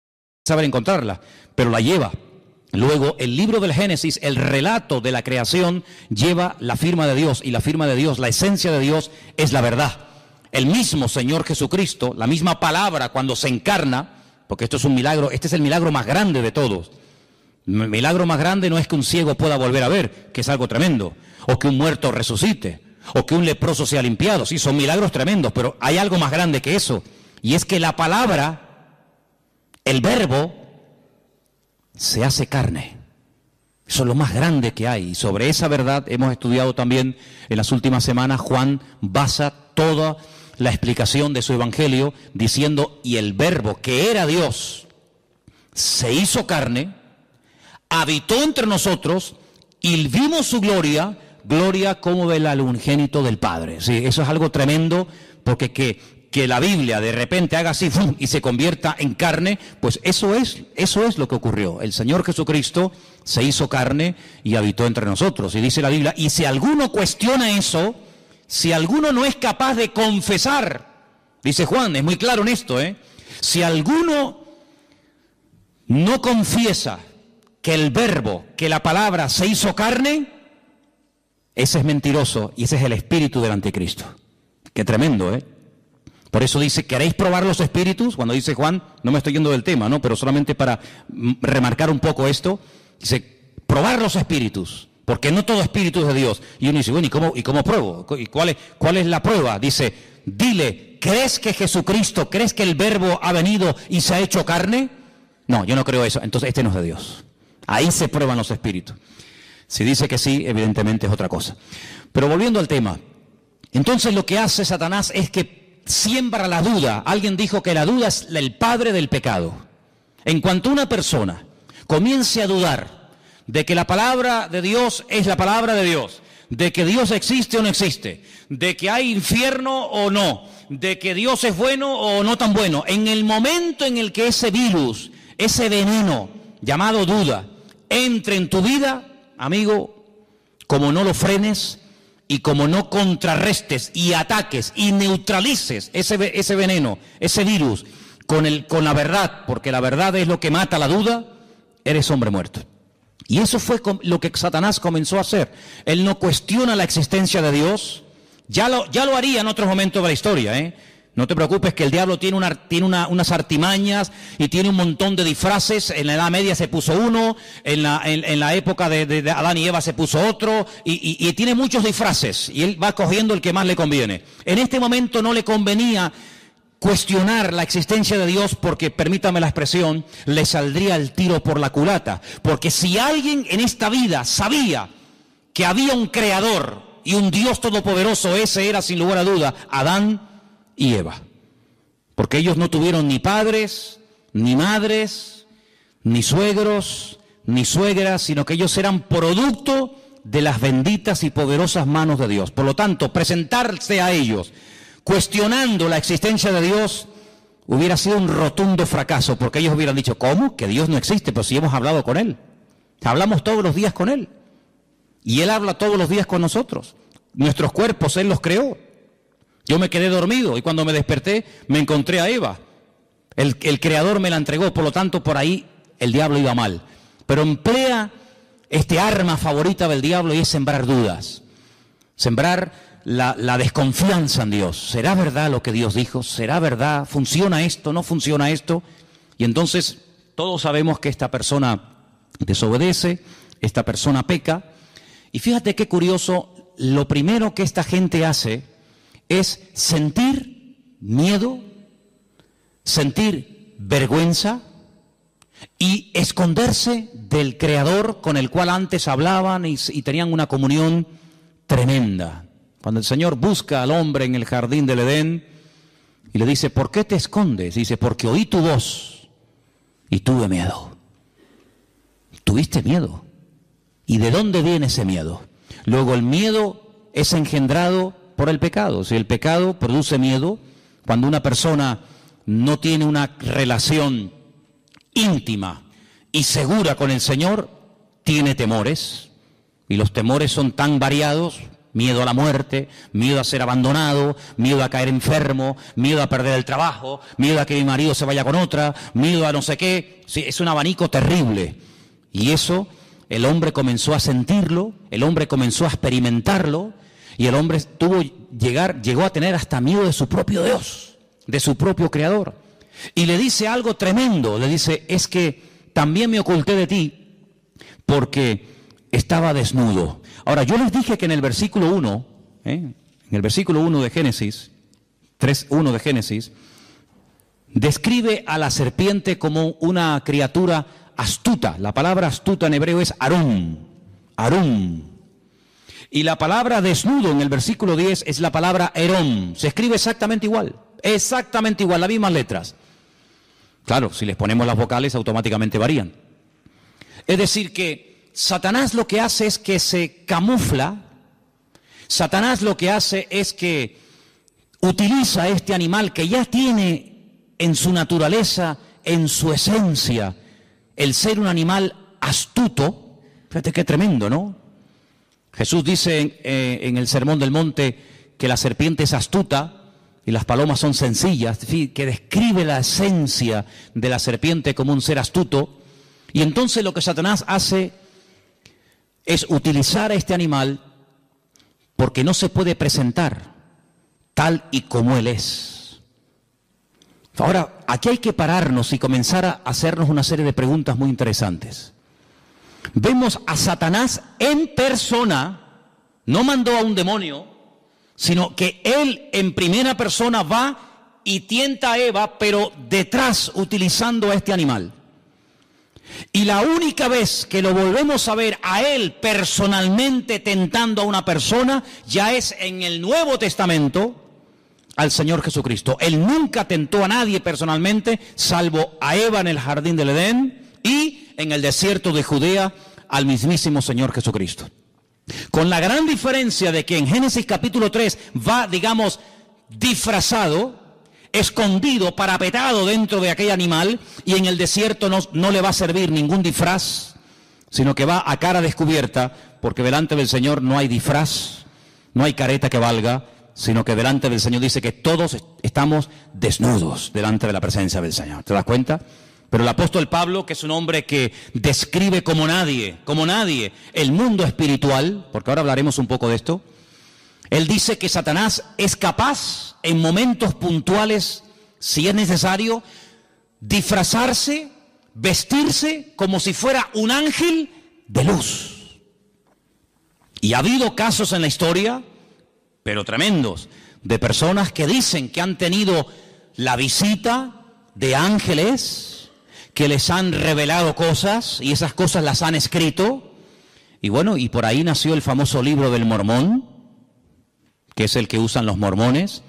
Saber encontrarla, pero la lleva. Luego, el libro del Génesis, el relato de la creación, lleva la firma de Dios, y la firma de Dios, la esencia de Dios, es la verdad. El mismo Señor Jesucristo, la misma palabra cuando se encarna, porque esto es un milagro, este es el milagro más grande de todos. El milagro más grande no es que un ciego pueda volver a ver, que es algo tremendo, o que un muerto resucite, o que un leproso sea limpiado. Sí, son milagros tremendos, pero hay algo más grande que eso, y es que la palabra, el verbo, se hace carne. Eso es lo más grande que hay. Y sobre esa verdad hemos estudiado también en las últimas semanas. Juan basa toda la explicación de su evangelio diciendo, y el verbo que era Dios se hizo carne, habitó entre nosotros y vimos su gloria, gloria como del unigénito del Padre. Sí, eso es algo tremendo, porque que la Biblia de repente haga así ¡fum!, y se convierta en carne, pues eso es lo que ocurrió. El Señor Jesucristo se hizo carne y habitó entre nosotros. Y dice la Biblia, y si alguno cuestiona eso, si alguno no es capaz de confesar, dice Juan, es muy claro en esto, si alguno no confiesa que el verbo, que la palabra se hizo carne, ese es mentiroso y ese es el espíritu del anticristo. Qué tremendo, Por eso dice, ¿queréis probar los espíritus? Cuando dice Juan, no me estoy yendo del tema, ¿no? Pero solamente para remarcar un poco esto, dice, probar los espíritus, porque no todo espíritu es de Dios. Y uno dice, bueno, ¿y cómo pruebo? ¿Y cuál es la prueba? Dice, dile, ¿crees que Jesucristo, crees que el verbo ha venido y se ha hecho carne? No, yo no creo eso. Entonces este no es de Dios. Ahí se prueban los espíritus. Si dice que sí, evidentemente es otra cosa. Pero volviendo al tema, entonces lo que hace Satanás es que siembra la duda. Alguien dijo que la duda es el padre del pecado. En cuanto una persona comience a dudar de que la palabra de Dios es la palabra de Dios, de que Dios existe o no existe, de que hay infierno o no, de que Dios es bueno o no tan bueno, en el momento en el que ese virus, ese veneno llamado duda, entre en tu vida, amigo, como no lo frenes, y como no contrarrestes y ataques y neutralices ese veneno, ese virus, con la verdad, porque la verdad es lo que mata la duda, eres hombre muerto. Y eso fue lo que Satanás comenzó a hacer. Él no cuestiona la existencia de Dios, ya lo haría en otros momentos de la historia, No te preocupes que el diablo tiene unas artimañas y tiene un montón de disfraces. En la Edad Media se puso uno, en la época de Adán y Eva se puso otro, y tiene muchos disfraces, y él va cogiendo el que más le conviene. En este momento no le convenía cuestionar la existencia de Dios porque, permítame la expresión, le saldría el tiro por la culata. Porque si alguien en esta vida sabía que había un creador y un Dios todopoderoso, ese era sin lugar a duda Adán y Eva, porque ellos no tuvieron ni padres, ni madres, ni suegros, ni suegras, sino que ellos eran producto de las benditas y poderosas manos de Dios. Por lo tanto, presentarse a ellos cuestionando la existencia de Dios hubiera sido un rotundo fracaso, porque ellos hubieran dicho, ¿cómo? Que Dios no existe, pero si hemos hablado con Él, hablamos todos los días con Él, y Él habla todos los días con nosotros. Nuestros cuerpos Él los creó. Yo me quedé dormido y cuando me desperté me encontré a Eva. El Creador me la entregó, por lo tanto por ahí el diablo iba mal. Pero emplea este arma favorita del diablo y es sembrar dudas. Sembrar la desconfianza en Dios. ¿Será verdad lo que Dios dijo? ¿Será verdad? ¿Funciona esto? ¿No funciona esto? Y entonces todos sabemos que esta persona desobedece, esta persona peca. Y fíjate qué curioso, lo primero que esta gente hace es sentir miedo, sentir vergüenza y esconderse del Creador con el cual antes hablaban y tenían una comunión tremenda. Cuando el Señor busca al hombre en el jardín del Edén y le dice, ¿por qué te escondes? Dice, porque oí tu voz y tuve miedo. ¿Tuviste miedo? ¿Y de dónde viene ese miedo? Luego el miedo es engendrado por el pecado. Si el pecado produce miedo, cuando una persona no tiene una relación íntima y segura con el Señor, tiene temores. Y los temores son tan variados: miedo a la muerte, miedo a ser abandonado, miedo a caer enfermo, miedo a perder el trabajo, miedo a que mi marido se vaya con otra, miedo a no sé qué. Sí, es un abanico terrible. Y eso el hombre comenzó a sentirlo, el hombre comenzó a experimentarlo, y el hombre llegó a tener hasta miedo de su propio Dios, de su propio Creador. Y le dice algo tremendo, le dice, es que también me oculté de ti porque estaba desnudo. Ahora, yo les dije que en el versículo 1, en el versículo 1 de Génesis, 3:1 de Génesis, describe a la serpiente como una criatura astuta. La palabra astuta en hebreo es arum, arum. Y la palabra desnudo en el versículo 10 es la palabra herón. Se escribe exactamente igual, las mismas letras. Claro, si les ponemos las vocales automáticamente varían. Es decir que Satanás lo que hace es que se camufla. Satanás lo que hace es que utiliza este animal que ya tiene en su naturaleza, en su esencia, el ser un animal astuto. Fíjate qué tremendo, ¿no? Jesús dice en el Sermón del Monte que la serpiente es astuta y las palomas son sencillas, es decir, que describe la esencia de la serpiente como un ser astuto. Y entonces lo que Satanás hace es utilizar a este animal porque no se puede presentar tal y como él es. Ahora, aquí hay que pararnos y comenzar a hacernos una serie de preguntas muy interesantes. Vemos a Satanás en persona, no mandó a un demonio, sino que él en primera persona va y tienta a Eva, pero detrás utilizando a este animal. Y la única vez que lo volvemos a ver a él personalmente tentando a una persona, ya es en el Nuevo Testamento al Señor Jesucristo. Él nunca tentó a nadie personalmente, salvo a Eva en el jardín del Edén y en el desierto de Judea al mismísimo Señor Jesucristo. Con la gran diferencia de que en Génesis capítulo 3 va, digamos, disfrazado, escondido, parapetado dentro de aquel animal, y en el desierto no le va a servir ningún disfraz, sino que va a cara descubierta, porque delante del Señor no hay disfraz, no hay careta que valga, sino que delante del Señor dice que todos estamos desnudos delante de la presencia del Señor. ¿Te das cuenta? Pero el apóstol Pablo, que es un hombre que describe como nadie, el mundo espiritual, porque ahora hablaremos un poco de esto, él dice que Satanás es capaz, en momentos puntuales, si es necesario, disfrazarse, vestirse como si fuera un ángel de luz. Y ha habido casos en la historia, pero tremendos, de personas que dicen que han tenido la visita de ángeles que les han revelado cosas y esas cosas las han escrito. Y bueno, y por ahí nació el famoso libro del Mormón, que es el que usan los mormones.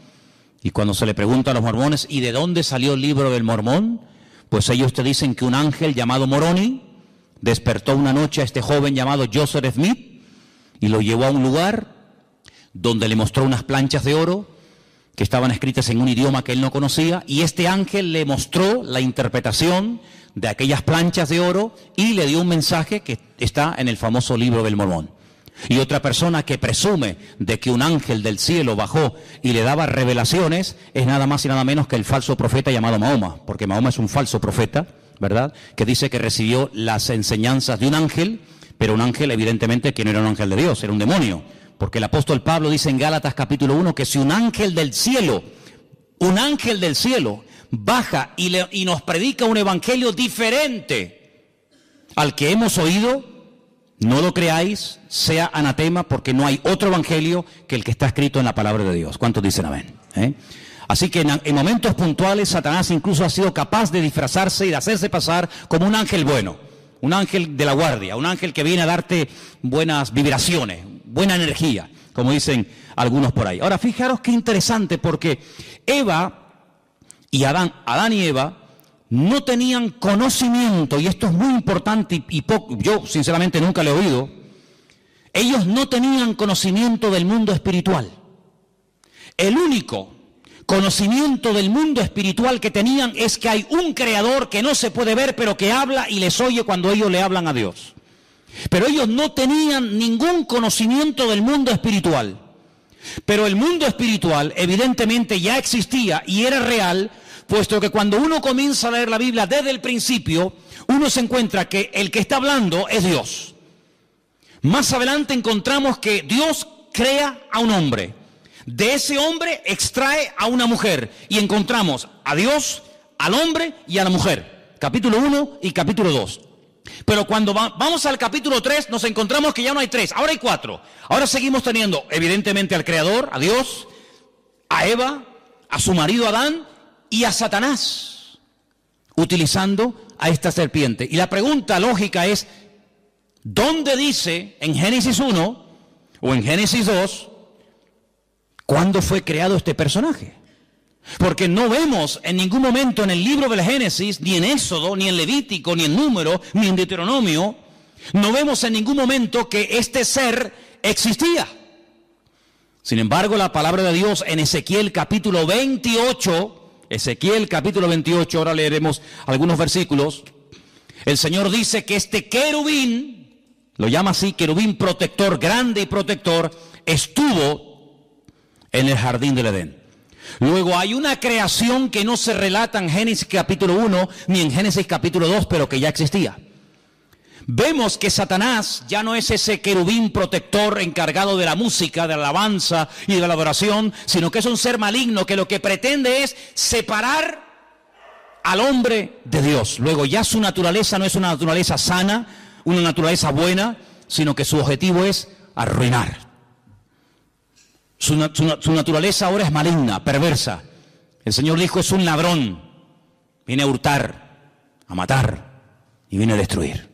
Y cuando se le pregunta a los mormones, ¿y de dónde salió el libro del Mormón? Pues ellos te dicen que un ángel llamado Moroni despertó una noche a este joven llamado Joseph Smith y lo llevó a un lugar donde le mostró unas planchas de oro que estaban escritas en un idioma que él no conocía, y este ángel le mostró la interpretación de aquellas planchas de oro y le dio un mensaje que está en el famoso libro del Mormón. Y otra persona que presume de que un ángel del cielo bajó y le daba revelaciones es nada más y nada menos que el falso profeta llamado Mahoma, porque Mahoma es un falso profeta, ¿verdad?, que dice que recibió las enseñanzas de un ángel, pero un ángel evidentemente que no era un ángel de Dios, era un demonio, porque el apóstol Pablo dice en Gálatas capítulo 1 que si un ángel del cielo baja y nos predica un evangelio diferente al que hemos oído, no lo creáis, sea anatema, porque no hay otro evangelio que el que está escrito en la palabra de Dios. ¿Cuántos dicen amén? Así que en momentos puntuales Satanás incluso ha sido capaz de disfrazarse y de hacerse pasar como un ángel bueno, un ángel de la guardia, un ángel que viene a darte buenas vibraciones, buena energía, como dicen algunos por ahí. Ahora, fijaros qué interesante, porque Adán y Eva no tenían conocimiento, y esto es muy importante yo sinceramente nunca lo he oído. Ellos no tenían conocimiento del mundo espiritual. El único conocimiento del mundo espiritual que tenían es que hay un creador que no se puede ver, pero que habla y les oye cuando ellos le hablan a Dios. Pero ellos no tenían ningún conocimiento del mundo espiritual. Pero el mundo espiritual evidentemente ya existía y era real, puesto que cuando uno comienza a leer la Biblia desde el principio, uno se encuentra que el que está hablando es Dios. Más adelante encontramos que Dios crea a un hombre. De ese hombre extrae a una mujer y encontramos a Dios, al hombre y a la mujer. Capítulo 1 y capítulo 2. Pero cuando vamos al capítulo 3 nos encontramos que ya no hay 3, ahora hay 4. Ahora seguimos teniendo evidentemente al Creador, a Dios, a Eva, a su marido Adán y a Satanás, utilizando a esta serpiente. Y la pregunta lógica es, ¿dónde dice en Génesis 1 o en Génesis 2 cuándo fue creado este personaje? Porque no vemos en ningún momento en el libro del Génesis, ni en Éxodo, ni en Levítico, ni en Número, ni en Deuteronomio, no vemos en ningún momento que este ser existía. Sin embargo, la palabra de Dios en Ezequiel capítulo 28, ahora leeremos algunos versículos, el Señor dice que este querubín, lo llama así, querubín protector, grande y protector, estuvo en el jardín del Edén. Luego hay una creación que no se relata en Génesis capítulo 1 ni en Génesis capítulo 2, pero que ya existía. Vemos que Satanás ya no es ese querubín protector encargado de la música, de la alabanza y de la adoración, sino que es un ser maligno que lo que pretende es separar al hombre de Dios. Luego ya su naturaleza no es una naturaleza sana, una naturaleza buena, sino que su objetivo es arruinar. Su naturaleza ahora es maligna, perversa. El Señor dijo, es un ladrón. Viene a hurtar, a matar y viene a destruir.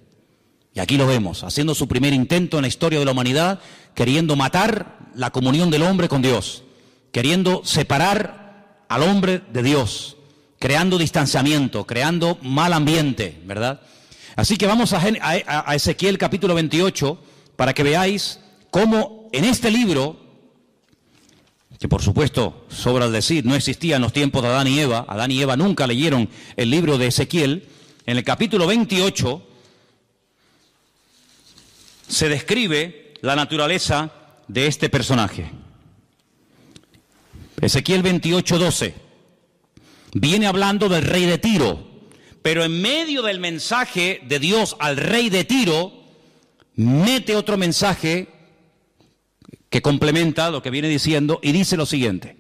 Y aquí lo vemos, haciendo su primer intento en la historia de la humanidad, queriendo matar la comunión del hombre con Dios, queriendo separar al hombre de Dios, creando distanciamiento, creando mal ambiente, ¿verdad? Así que vamos a Ezequiel capítulo 28 para que veáis cómo en este libro, que por supuesto, sobra el decir, no existía en los tiempos de Adán y Eva. Adán y Eva nunca leyeron el libro de Ezequiel. En el capítulo 28 se describe la naturaleza de este personaje. Ezequiel 28:12 viene hablando del rey de Tiro, pero en medio del mensaje de Dios al rey de Tiro, mete otro mensaje que complementa lo que viene diciendo y dice lo siguiente: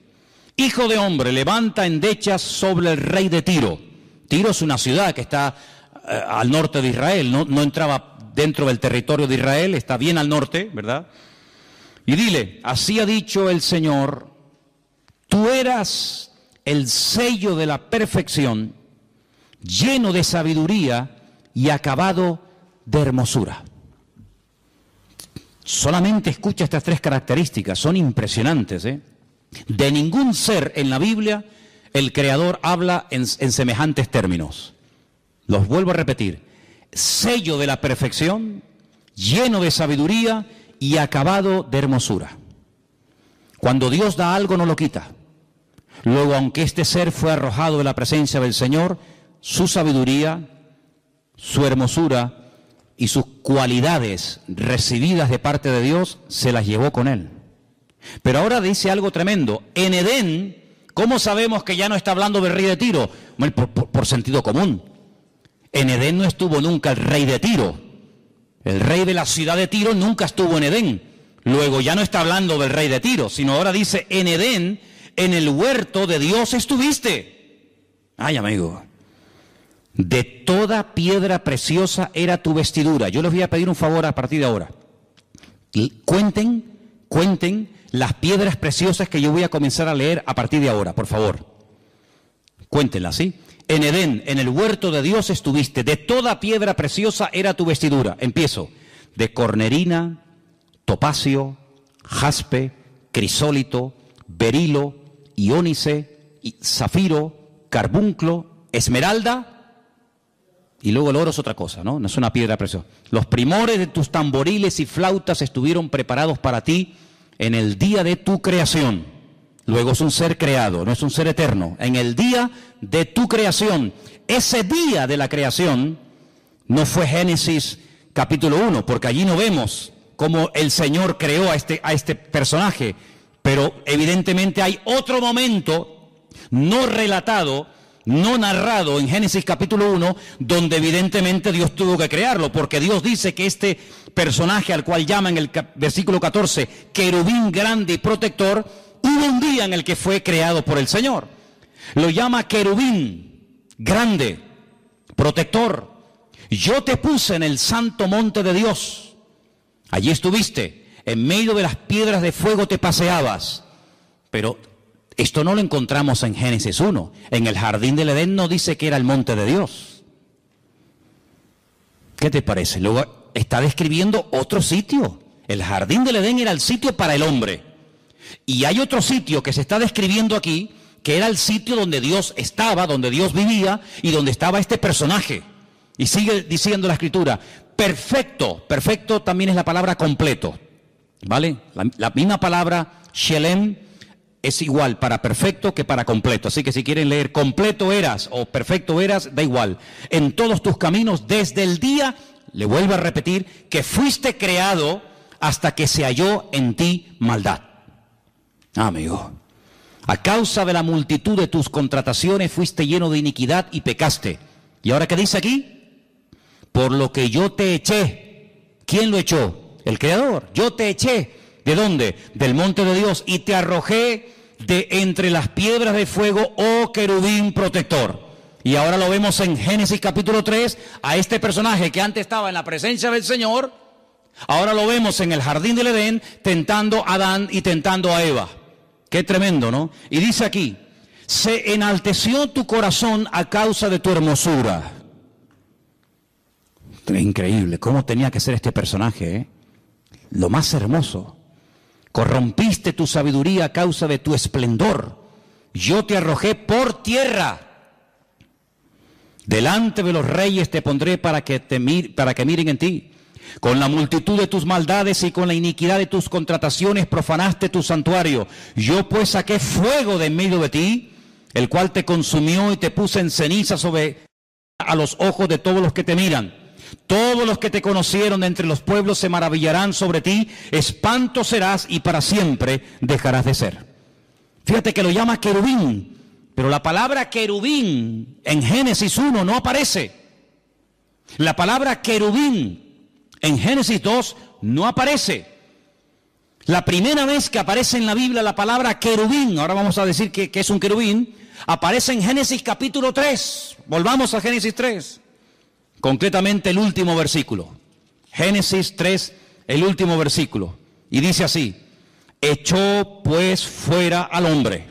Hijo de hombre, levanta endechas sobre el rey de Tiro. Tiro es una ciudad que está al norte de Israel, no entraba dentro del territorio de Israel, está bien al norte, ¿verdad? Y dile, así ha dicho el Señor, tú eras el sello de la perfección, lleno de sabiduría y acabado de hermosura. Solamente escucha estas 3 características, son impresionantes, ¿eh? De ningún ser en la Biblia el Creador habla en semejantes términos. Los vuelvo a repetir: sello de la perfección, lleno de sabiduría y acabado de hermosura. Cuando Dios da algo no lo quita. Luego, aunque este ser fue arrojado de la presencia del Señor, su sabiduría, su hermosura y sus cualidades recibidas de parte de Dios, se las llevó con él. Pero ahora dice algo tremendo. En Edén, ¿cómo sabemos que ya no está hablando del rey de Tiro? Bueno, por sentido común. En Edén no estuvo nunca el rey de Tiro. El rey de la ciudad de Tiro nunca estuvo en Edén. Luego ya no está hablando del rey de Tiro, sino ahora dice, en Edén, en el huerto de Dios estuviste. Ay, amigo, de toda piedra preciosa era tu vestidura. Yo les voy a pedir un favor a partir de ahora. Cuenten las piedras preciosas que yo voy a comenzar a leer a partir de ahora, por favor. Cuéntenlas, ¿sí? En Edén, en el huerto de Dios estuviste, de toda piedra preciosa era tu vestidura. Empiezo, de cornerina, topacio, jaspe, crisólito, berilo, iónice, zafiro, carbunclo, esmeralda, y luego el oro es otra cosa, ¿no? No es una piedra preciosa. Los primores de tus tamboriles y flautas estuvieron preparados para ti en el día de tu creación. Luego es un ser creado, no es un ser eterno. En el día de tu creación. Ese día de la creación no fue Génesis capítulo 1, porque allí no vemos cómo el Señor creó a este personaje. Pero evidentemente hay otro momento no relatado, no narrado en Génesis capítulo 1, donde evidentemente Dios tuvo que crearlo, porque Dios dice que este personaje al cual llama en el versículo 14, querubín grande y protector, hubo un día en el que fue creado por el Señor. Lo llama querubín grande, protector. Yo te puse en el santo monte de Dios. Allí estuviste, en medio de las piedras de fuego te paseabas. Pero esto no lo encontramos en Génesis 1. En el jardín del Edén no dice que era el monte de Dios. ¿Qué te parece? Luego está describiendo otro sitio. El jardín del Edén era el sitio para el hombre. Y hay otro sitio que se está describiendo aquí, que era el sitio donde Dios estaba, donde Dios vivía y donde estaba este personaje. Y sigue diciendo la Escritura, perfecto. Perfecto también es la palabra completo, ¿vale? La misma palabra, shelem, es igual para perfecto que para completo. Así que si quieren leer completo eras o perfecto eras, da igual. En todos tus caminos, desde el día, le vuelvo a repetir, que fuiste creado hasta que se halló en ti maldad. Amigo, a causa de la multitud de tus contrataciones fuiste lleno de iniquidad y pecaste. ¿Y ahora qué dice aquí? Por lo que yo te eché. ¿Quién lo echó? El Creador. Yo te eché. ¿De dónde? Del monte de Dios. Y te arrojé de entre las piedras de fuego, oh querubín protector. Y ahora lo vemos en Génesis capítulo 3, a este personaje que antes estaba en la presencia del Señor, ahora lo vemos en el jardín del Edén tentando a Adán y tentando a Eva. Qué tremendo, ¿no? Y dice aquí, se enalteció tu corazón a causa de tu hermosura. Increíble, ¿cómo tenía que ser este personaje, eh? Lo más hermoso. Corrompiste tu sabiduría a causa de tu esplendor. Yo te arrojé por tierra. Delante de los reyes te pondré para que miren en ti. Con la multitud de tus maldades y con la iniquidad de tus contrataciones profanaste tu santuario. Yo pues saqué fuego de en medio de ti, el cual te consumió y te puse en ceniza a los ojos de todos los que te miran. Todos los que te conocieron de entre los pueblos se maravillarán sobre ti, espanto serás y para siempre dejarás de ser. Fíjate que lo llama querubín, pero la palabra querubín en Génesis 1 no aparece. La palabra querubín en Génesis 2 no aparece. La primera vez que aparece en la Biblia la palabra querubín, ahora vamos a decir que es un querubín, aparece en Génesis capítulo 3. Volvamos a Génesis 3. Concretamente el último versículo. Génesis 3, el último versículo. Y dice así, echó pues fuera al hombre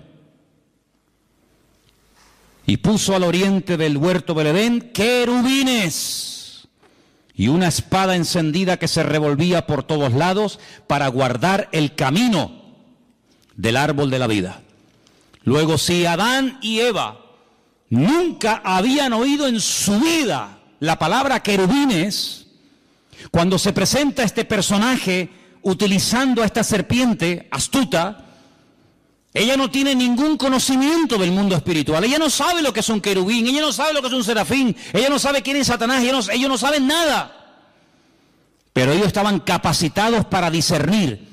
y puso al oriente del huerto del Edén querubines y una espada encendida que se revolvía por todos lados para guardar el camino del árbol de la vida. Luego, si Adán y Eva nunca habían oído en su vida la palabra querubines, cuando se presenta este personaje utilizando a esta serpiente astuta, ella no tiene ningún conocimiento del mundo espiritual. Ella no sabe lo que es un querubín, ella no sabe lo que es un serafín, ella no sabe quién es Satanás, ellos no saben nada. Pero ellos estaban capacitados para discernir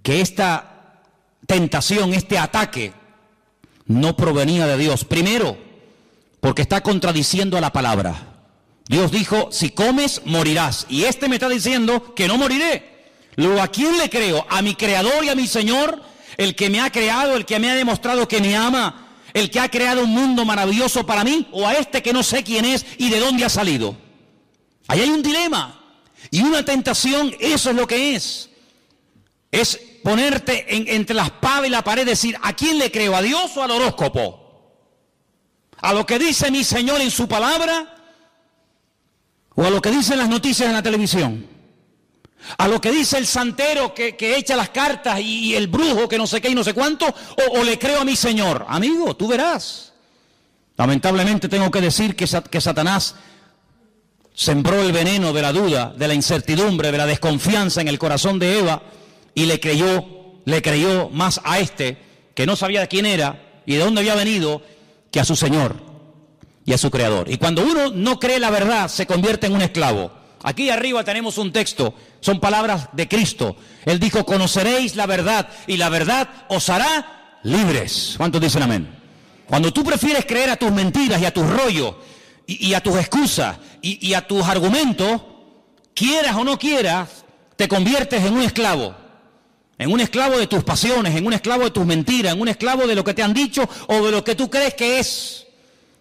que esta tentación, este ataque, no provenía de Dios. Primero, porque está contradiciendo a la palabra. Dios dijo, si comes, morirás. Y este me está diciendo que no moriré. Luego, ¿a quién le creo? ¿A mi Creador y a mi Señor? El que me ha creado, el que me ha demostrado que me ama, el que ha creado un mundo maravilloso para mí, o a este que no sé quién es y de dónde ha salido. Ahí hay un dilema y una tentación. Eso es lo que es ponerte entre la espada y la pared, decir, ¿a quién le creo? ¿A Dios o al horóscopo? ¿A lo que dice mi Señor en su palabra? ¿O a lo que dicen las noticias en la televisión? ¿A lo que dice el santero que echa las cartas y el brujo que no sé qué y no sé cuánto? ¿O le creo a mi Señor? Amigo, tú verás. Lamentablemente tengo que decir que Satanás sembró el veneno de la duda, de la incertidumbre, de la desconfianza en el corazón de Eva y le creyó más a este que no sabía de quién era y de dónde había venido que a su Señor y a su Creador. Y cuando uno no cree la verdad, se convierte en un esclavo. Aquí arriba tenemos un texto, son palabras de Cristo. Él dijo, conoceréis la verdad y la verdad os hará libres. ¿Cuántos dicen amén? Cuando tú prefieres creer a tus mentiras y a tus rollos y a tus excusas y a tus argumentos, quieras o no quieras, te conviertes en un esclavo de tus pasiones, en un esclavo de tus mentiras, en un esclavo de lo que te han dicho o de lo que tú crees que es.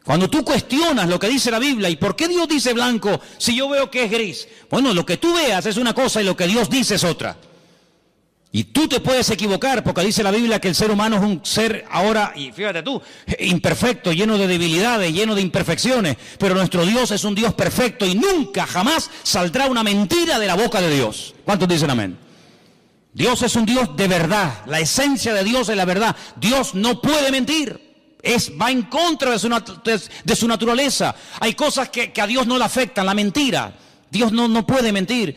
Cuando tú cuestionas lo que dice la Biblia, ¿y por qué Dios dice blanco si yo veo que es gris? Bueno, lo que tú veas es una cosa y lo que Dios dice es otra. Y tú te puedes equivocar porque dice la Biblia que el ser humano es un ser ahora, y fíjate tú, imperfecto, lleno de debilidades, lleno de imperfecciones. Pero nuestro Dios es un Dios perfecto y nunca, jamás saldrá una mentira de la boca de Dios. ¿Cuántos dicen amén? Dios es un Dios de verdad. La esencia de Dios es la verdad. Dios no puede mentir. Va en contra de su naturaleza. Hay cosas que a Dios no le afectan, la mentira. Dios no puede mentir.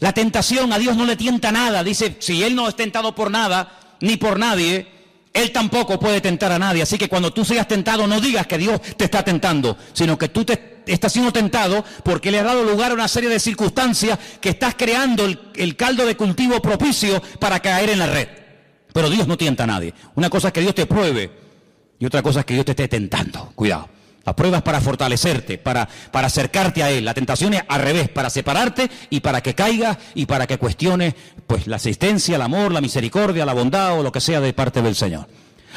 La tentación, a Dios no le tienta nada. Dice, si Él no es tentado por nada, ni por nadie, Él tampoco puede tentar a nadie. Así que cuando tú seas tentado, no digas que Dios te está tentando, sino que tú estás siendo tentado porque le ha dado lugar a una serie de circunstancias que estás creando el caldo de cultivo propicio para caer en la red. Pero Dios no tienta a nadie. Una cosa es que Dios te pruebe y otra cosa es que Dios te esté tentando. Cuidado. La prueba es para fortalecerte, para acercarte a Él. La tentación es al revés, para separarte y para que caigas y para que cuestiones pues la existencia, el amor, la misericordia, la bondad o lo que sea de parte del Señor.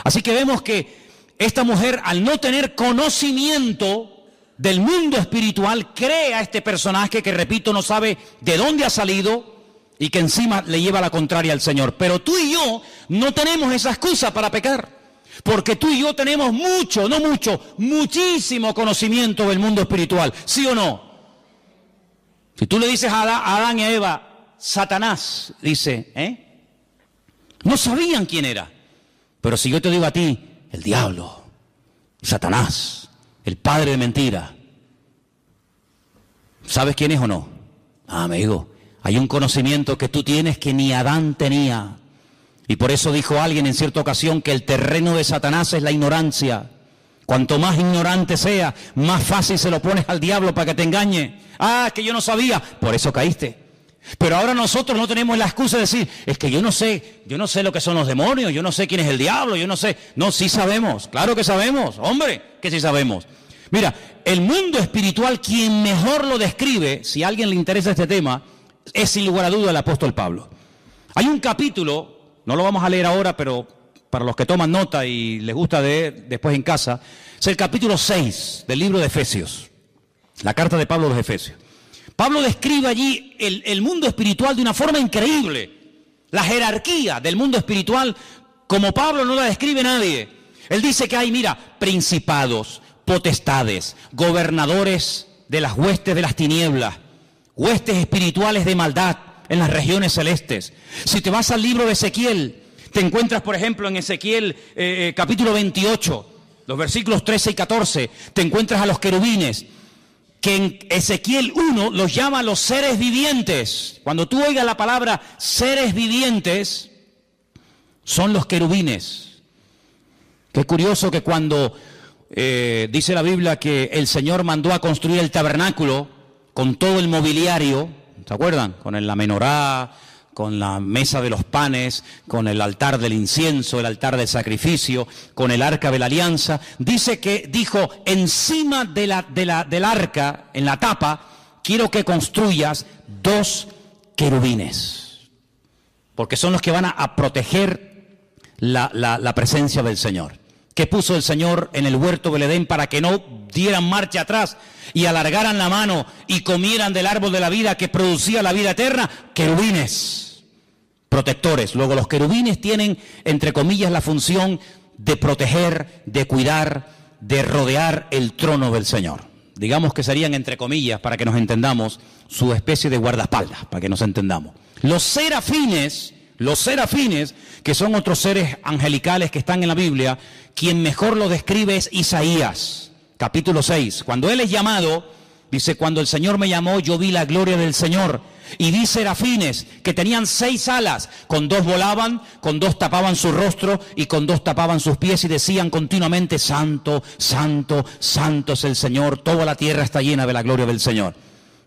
Así que vemos que esta mujer, al no tener conocimiento del mundo espiritual, crea a este personaje que, repito, no sabe de dónde ha salido y que encima le lleva la contraria al Señor. Pero tú y yo no tenemos esa excusa para pecar. Porque tú y yo tenemos muchísimo conocimiento del mundo espiritual, ¿sí o no? Si tú le dices a Adán y a Eva, Satanás, dice, no sabían quién era. Pero si yo te digo a ti, el diablo, Satanás, el padre de mentira, ¿sabes quién es o no? Amigo, hay un conocimiento que tú tienes que ni Adán tenía. Y por eso dijo alguien en cierta ocasión que el terreno de Satanás es la ignorancia. Cuanto más ignorante sea, más fácil se lo pones al diablo para que te engañe. Ah, que yo no sabía, por eso caíste. Pero ahora nosotros no tenemos la excusa de decir, es que yo no sé lo que son los demonios, yo no sé quién es el diablo, yo no sé. No, sí sabemos, claro que sabemos, hombre, que sí sabemos. Mira, el mundo espiritual, quien mejor lo describe, si a alguien le interesa este tema, es sin lugar a duda el apóstol Pablo. Hay un capítulo, no lo vamos a leer ahora, pero para los que toman nota y les gusta leer después en casa, es el capítulo 6 del libro de Efesios, la carta de Pablo a los Efesios. Pablo describe allí el mundo espiritual de una forma increíble. La jerarquía del mundo espiritual, como Pablo no la describe nadie. Él dice que hay, mira, principados, potestades, gobernadores de las huestes de las tinieblas, huestes espirituales de maldad en las regiones celestes. Si te vas al libro de Ezequiel, te encuentras, por ejemplo, en Ezequiel capítulo 28, los versículos 13 y 14, te encuentras a los querubines, que en Ezequiel 1 los llama los seres vivientes. Cuando tú oigas la palabra seres vivientes, son los querubines. Qué curioso que cuando dice la Biblia que el Señor mandó a construir el tabernáculo con todo el mobiliario, ¿se acuerdan? Con la menorá, con la mesa de los panes, con el altar del incienso, el altar del sacrificio, con el arca de la alianza. Dice que dijo, encima del arca, en la tapa, quiero que construyas 2 querubines. porque son los que van a proteger la presencia del Señor. ¿Qué puso el Señor en el huerto del Edén para que no dieran marcha atrás y alargaran la mano y comieran del árbol de la vida que producía la vida eterna? Querubines, protectores. Luego los querubines tienen, entre comillas, la función de proteger, de cuidar, de rodear el trono del Señor. Digamos que serían, entre comillas, para que nos entendamos, su especie de guardaespaldas, para que nos entendamos. Los serafines, que son otros seres angelicales que están en la Biblia, quien mejor lo describe es Isaías, capítulo 6. Cuando él es llamado, dice, cuando el Señor me llamó, yo vi la gloria del Señor. Y vi serafines que tenían 6 alas, con 2 volaban, con 2 tapaban su rostro y con 2 tapaban sus pies y decían continuamente, santo, santo, santo es el Señor, toda la tierra está llena de la gloria del Señor.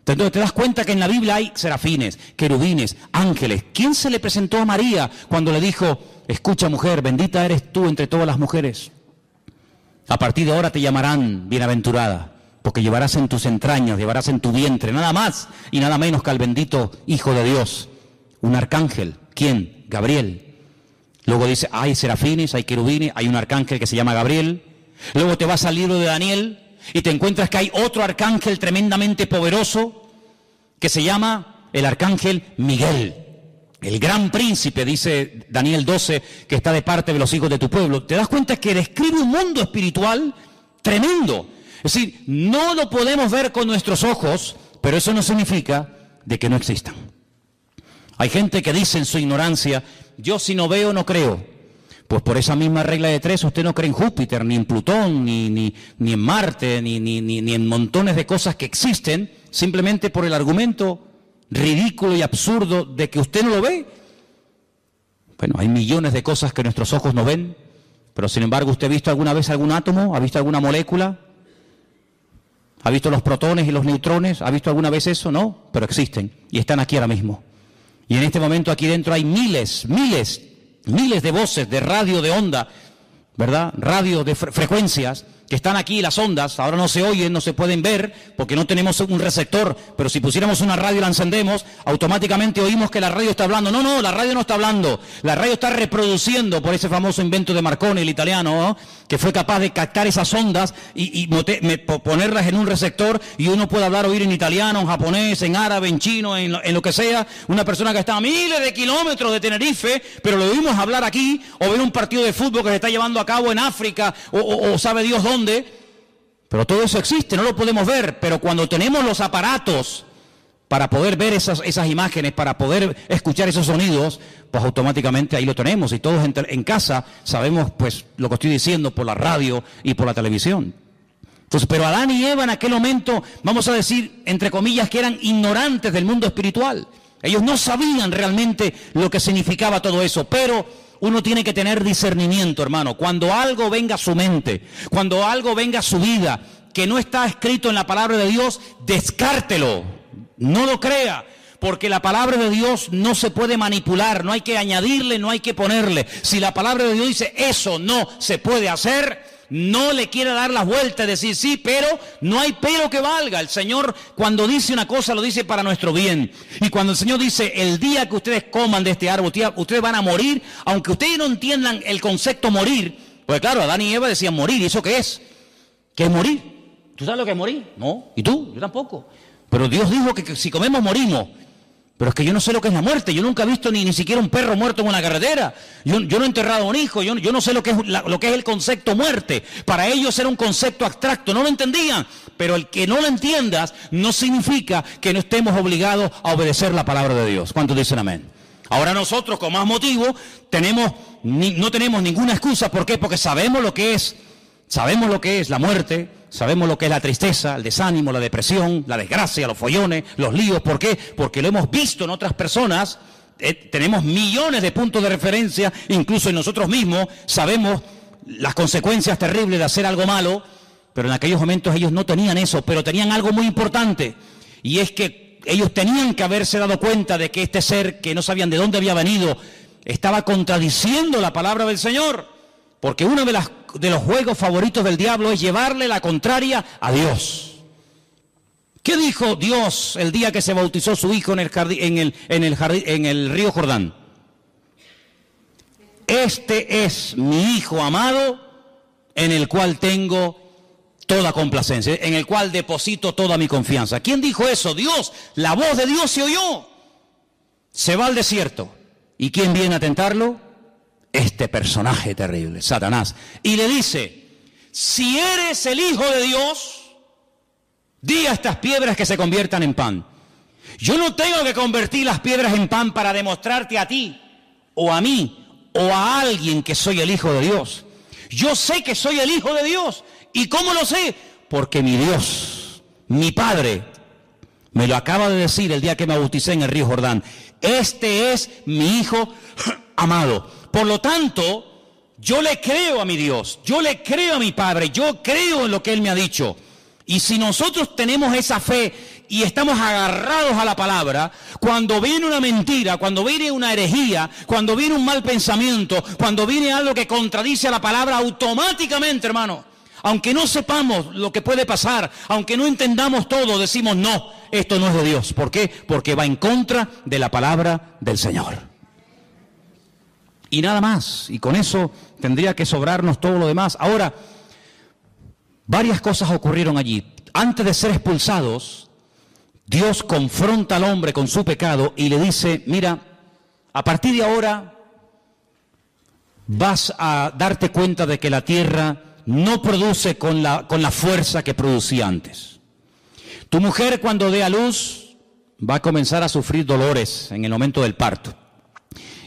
Entonces te das cuenta que en la Biblia hay serafines, querubines, ángeles. ¿Quién se le presentó a María cuando le dijo, escucha mujer, bendita eres tú entre todas las mujeres? A partir de ahora te llamarán bienaventurada, porque llevarás en tus entrañas, llevarás en tu vientre, nada más y nada menos que al bendito Hijo de Dios, un arcángel. ¿Quién? Gabriel. Luego dice, hay serafines, hay querubines, hay un arcángel que se llama Gabriel. Luego te vas al libro de Daniel y te encuentras que hay otro arcángel tremendamente poderoso que se llama el arcángel Miguel. El gran príncipe, dice Daniel 12, que está de parte de los hijos de tu pueblo. Te das cuenta que describe un mundo espiritual tremendo. Es decir, no lo podemos ver con nuestros ojos, pero eso no significa de que no existan. Hay gente que dice en su ignorancia, yo si no veo no creo. Pues por esa misma regla de 3, usted no cree en Júpiter, ni en Plutón, ni en Marte, ni en montones de cosas que existen, simplemente por el argumento ridículo y absurdo de que usted no lo ve. Bueno, hay millones de cosas que nuestros ojos no ven, pero sin embargo, ¿usted ha visto alguna vez algún átomo? ¿Ha visto alguna molécula? ¿Ha visto los protones y los neutrones? ¿Ha visto alguna vez eso? No, pero existen y están aquí ahora mismo. Y en este momento aquí dentro hay miles de voces de radio, de onda, ¿verdad? Radio de frecuencias que están aquí, las ondas, ahora no se oyen, no se pueden ver, porque no tenemos un receptor, pero si pusiéramos una radio y la encendemos, automáticamente oímos que la radio está hablando. No, la radio no está hablando, la radio está reproduciendo por ese famoso invento de Marconi, el italiano, ¿no? Que fue capaz de captar esas ondas y ponerlas en un receptor y uno puede hablar, oír en italiano, en japonés, en árabe, en chino, en lo que sea, una persona que está a miles de kilómetros de Tenerife, pero lo oímos hablar aquí, o ver un partido de fútbol que se está llevando a cabo en África, o sabe Dios dónde. Pero todo eso existe, no lo podemos ver, pero cuando tenemos los aparatos para poder ver esas imágenes, para poder escuchar esos sonidos, pues automáticamente ahí lo tenemos y todos en casa sabemos pues lo que estoy diciendo por la radio y por la televisión. Entonces, pero Adán y Eva en aquel momento, vamos a decir, entre comillas, que eran ignorantes del mundo espiritual. Ellos no sabían realmente lo que significaba todo eso, pero uno tiene que tener discernimiento, hermano. Cuando algo venga a su mente, cuando algo venga a su vida, que no está escrito en la palabra de Dios, descártelo, no lo crea, porque la palabra de Dios no se puede manipular, no hay que añadirle, no hay que ponerle. Si la palabra de Dios dice eso no se puede hacer, no le quiere dar las vueltas, decir sí, pero no hay pero que valga. El Señor cuando dice una cosa lo dice para nuestro bien. Y cuando el Señor dice el día que ustedes coman de este árbol, ustedes van a morir, aunque ustedes no entiendan el concepto morir, pues claro, Adán y Eva decían morir, ¿y eso qué es? ¿Qué es morir? ¿Tú sabes lo que es morir? No, ¿y tú? Yo tampoco. Pero Dios dijo que si comemos morimos. Pero es que yo no sé lo que es la muerte, yo nunca he visto ni siquiera un perro muerto en una carretera, yo no he enterrado a un hijo, yo no sé lo que es el concepto muerte. Para ellos era un concepto abstracto, no lo entendían, pero el que no lo entiendas no significa que no estemos obligados a obedecer la palabra de Dios. ¿Cuántos dicen amén? Ahora nosotros con más motivo no tenemos ninguna excusa. ¿Por qué? Porque sabemos lo que es la muerte. Sabemos lo que es la tristeza, el desánimo, la depresión, la desgracia, los follones, los líos. ¿Por qué? Porque lo hemos visto en otras personas. Tenemos millones de puntos de referencia, incluso en nosotros mismos. Sabemos las consecuencias terribles de hacer algo malo, pero en aquellos momentos ellos no tenían eso, pero tenían algo muy importante. Y es que ellos tenían que haberse dado cuenta de que este ser, que no sabían de dónde había venido, estaba contradiciendo la palabra del Señor. Porque uno de los juegos favoritos del diablo es llevarle la contraria a Dios. ¿Qué dijo Dios el día que se bautizó su hijo en el río Jordán? este es mi Hijo amado, en el cual tengo toda complacencia, en el cual deposito toda mi confianza. ¿Quién dijo eso? Dios. La voz de Dios se oyó. Se va al desierto. ¿Y quién viene a tentarlo? Este personaje terrible, Satanás. Y le dice, si eres el Hijo de Dios, di a estas piedras que se conviertan en pan. Yo no tengo que convertir las piedras en pan para demostrarte a ti, o a mí, o a alguien que soy el Hijo de Dios. Yo sé que soy el Hijo de Dios. ¿Y cómo lo sé? Porque mi Dios, mi Padre, me lo acaba de decir el día que me bauticé en el río Jordán. Este es mi Hijo amado. Por lo tanto, yo le creo a mi Dios, yo le creo a mi Padre, yo creo en lo que Él me ha dicho. Y si nosotros tenemos esa fe y estamos agarrados a la palabra, cuando viene una mentira, cuando viene una herejía, cuando viene un mal pensamiento, cuando viene algo que contradice a la palabra, automáticamente, hermano, aunque no sepamos lo que puede pasar, aunque no entendamos todo, decimos no, esto no es de Dios. ¿Por qué? Porque va en contra de la palabra del Señor. Y nada más, y con eso tendría que sobrarnos todo lo demás. Ahora, varias cosas ocurrieron allí. Antes de ser expulsados, Dios confronta al hombre con su pecado y le dice, mira, a partir de ahora vas a darte cuenta de que la tierra no produce con la fuerza que producía antes. Tu mujer, cuando dé a luz, va a comenzar a sufrir dolores en el momento del parto.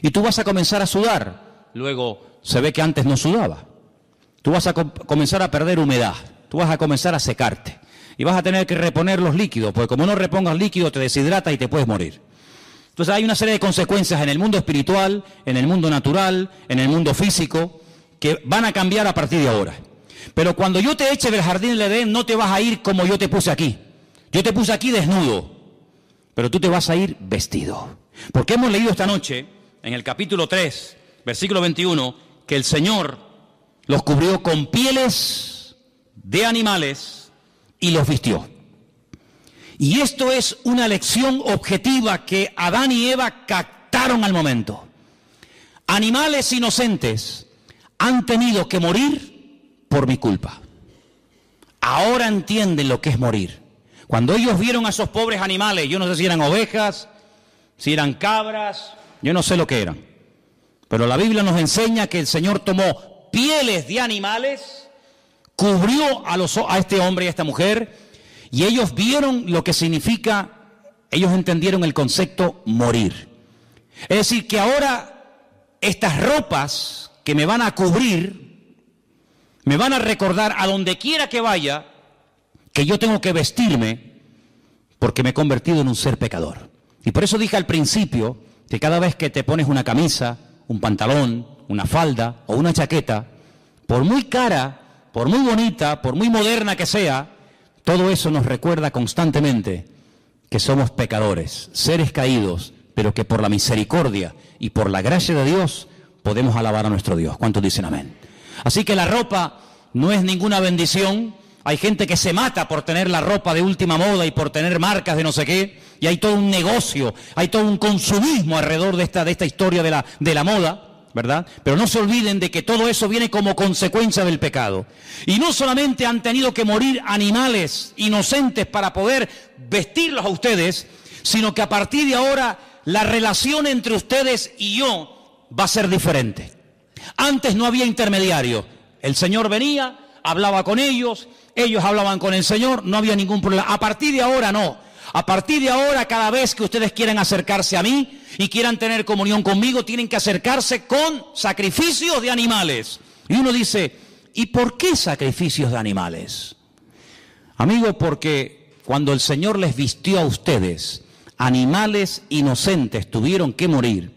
Y tú vas a comenzar a sudar. Luego se ve que antes no sudaba. Tú vas a comenzar a perder humedad. Tú vas a comenzar a secarte. Y vas a tener que reponer los líquidos, porque como no repongas líquido te deshidrata y te puedes morir. Entonces hay una serie de consecuencias en el mundo espiritual, en el mundo natural, en el mundo físico, que van a cambiar a partir de ahora. Pero cuando yo te eche del jardín del Edén, no te vas a ir como yo te puse aquí. Yo te puse aquí desnudo, pero tú te vas a ir vestido. Porque hemos leído esta noche, en el capítulo 3, versículo 21, que el Señor los cubrió con pieles de animales y los vistió. Y esto es una lección objetiva que Adán y Eva captaron al momento. Animales inocentes han tenido que morir por mi culpa. Ahora entienden lo que es morir. Cuando ellos vieron a esos pobres animales, yo no sé si eran ovejas, si eran cabras, yo no sé lo que eran. Pero la Biblia nos enseña que el Señor tomó pieles de animales, cubrió a este hombre y a esta mujer, y ellos vieron lo que significa, ellos entendieron el concepto morir. Es decir, que ahora estas ropas que me van a cubrir, me van a recordar a donde quiera que vaya, que yo tengo que vestirme porque me he convertido en un ser pecador. Y por eso dije al principio que cada vez que te pones una camisa, un pantalón, una falda o una chaqueta, por muy cara, por muy bonita, por muy moderna que sea, todo eso nos recuerda constantemente que somos pecadores, seres caídos, pero que por la misericordia y por la gracia de Dios podemos alabar a nuestro Dios. ¿Cuántos dicen amén? Así que la ropa no es ninguna bendición. Hay gente que se mata por tener la ropa de última moda y por tener marcas de no sé qué, y hay todo un negocio, hay todo un consumismo alrededor de esta historia de la moda, ¿verdad? Pero no se olviden de que todo eso viene como consecuencia del pecado. Y no solamente han tenido que morir animales inocentes para poder vestirlos a ustedes, sino que a partir de ahora la relación entre ustedes y yo va a ser diferente. Antes no había intermediario. El Señor venía, hablaba con ellos, ellos hablaban con el Señor, no había ningún problema. A partir de ahora no. A partir de ahora, cada vez que ustedes quieran acercarse a mí y quieran tener comunión conmigo, tienen que acercarse con sacrificios de animales. Y uno dice, ¿y por qué sacrificios de animales? Amigo, porque cuando el Señor les vistió a ustedes, animales inocentes tuvieron que morir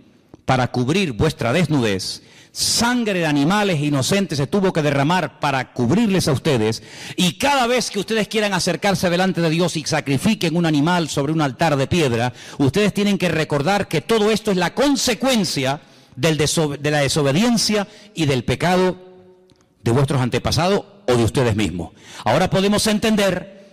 para cubrir vuestra desnudez. Sangre de animales inocentes se tuvo que derramar para cubrirles a ustedes, y cada vez que ustedes quieran acercarse delante de Dios y sacrifiquen un animal sobre un altar de piedra, ustedes tienen que recordar que todo esto es la consecuencia de la desobediencia y del pecado de vuestros antepasados o de ustedes mismos. Ahora podemos entender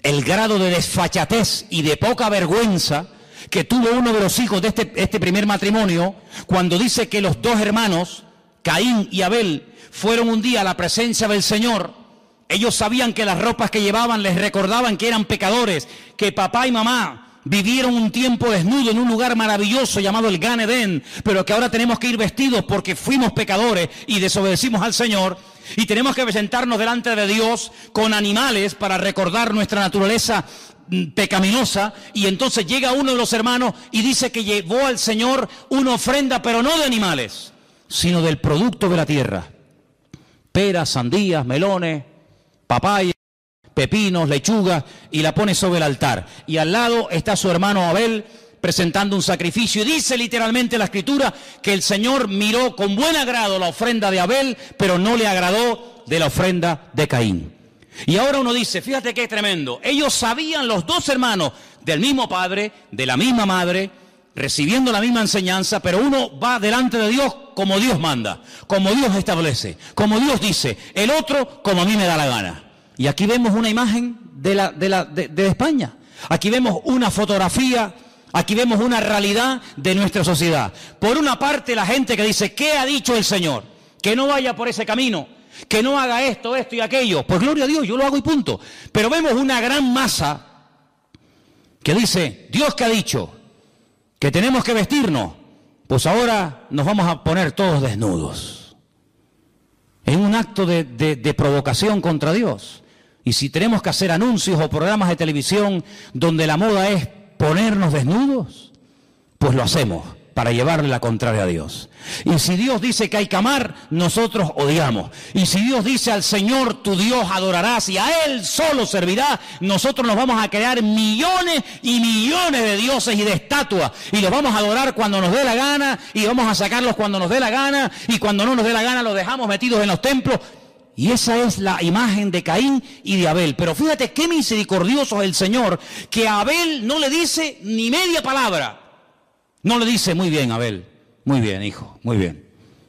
el grado de desfachatez y de poca vergüenza que tuvo uno de los hijos de este primer matrimonio, cuando dice que los dos hermanos, Caín y Abel, fueron un día a la presencia del Señor. Ellos sabían que las ropas que llevaban les recordaban que eran pecadores, que papá y mamá vivieron un tiempo desnudo en un lugar maravilloso llamado el Gan Edén, pero que ahora tenemos que ir vestidos porque fuimos pecadores y desobedecimos al Señor, y tenemos que presentarnos delante de Dios con animales para recordar nuestra naturaleza pecaminosa. Y entonces llega uno de los hermanos y dice que llevó al Señor una ofrenda, pero no de animales, sino del producto de la tierra: peras, sandías, melones, papaya, pepinos, lechugas, y la pone sobre el altar. Y al lado está su hermano Abel presentando un sacrificio. Y dice literalmente la Escritura que el Señor miró con buen agrado la ofrenda de Abel, pero no le agradó de la ofrenda de Caín. Y ahora uno dice, fíjate qué tremendo, ellos sabían, los dos hermanos, del mismo padre, de la misma madre, recibiendo la misma enseñanza, pero uno va delante de Dios como Dios manda, como Dios establece, como Dios dice, el otro como a mí me da la gana. Y aquí vemos una imagen de España. Aquí vemos una fotografía, aquí vemos una realidad de nuestra sociedad. Por una parte, la gente que dice, ¿qué ha dicho el Señor? Que no vaya por ese camino, que no haga esto, esto y aquello. Pues gloria a Dios, yo lo hago y punto. Pero vemos una gran masa que dice, Dios que ha dicho que tenemos que vestirnos, pues ahora nos vamos a poner todos desnudos. En un acto de provocación contra Dios. Y si tenemos que hacer anuncios o programas de televisión donde la moda es ponernos desnudos, pues lo hacemos para llevarle la contraria a Dios. Y si Dios dice que hay que amar, nosotros odiamos. Y si Dios dice al Señor tu Dios adorarás y a Él solo servirás, nosotros nos vamos a crear millones y millones de dioses y de estatuas, y los vamos a adorar cuando nos dé la gana, y vamos a sacarlos cuando nos dé la gana, y cuando no nos dé la gana los dejamos metidos en los templos. Y esa es la imagen de Caín y de Abel. Pero fíjate qué misericordioso es el Señor, que a Abel no le dice ni media palabra. No le dice, muy bien, Abel, muy bien, hijo, muy bien.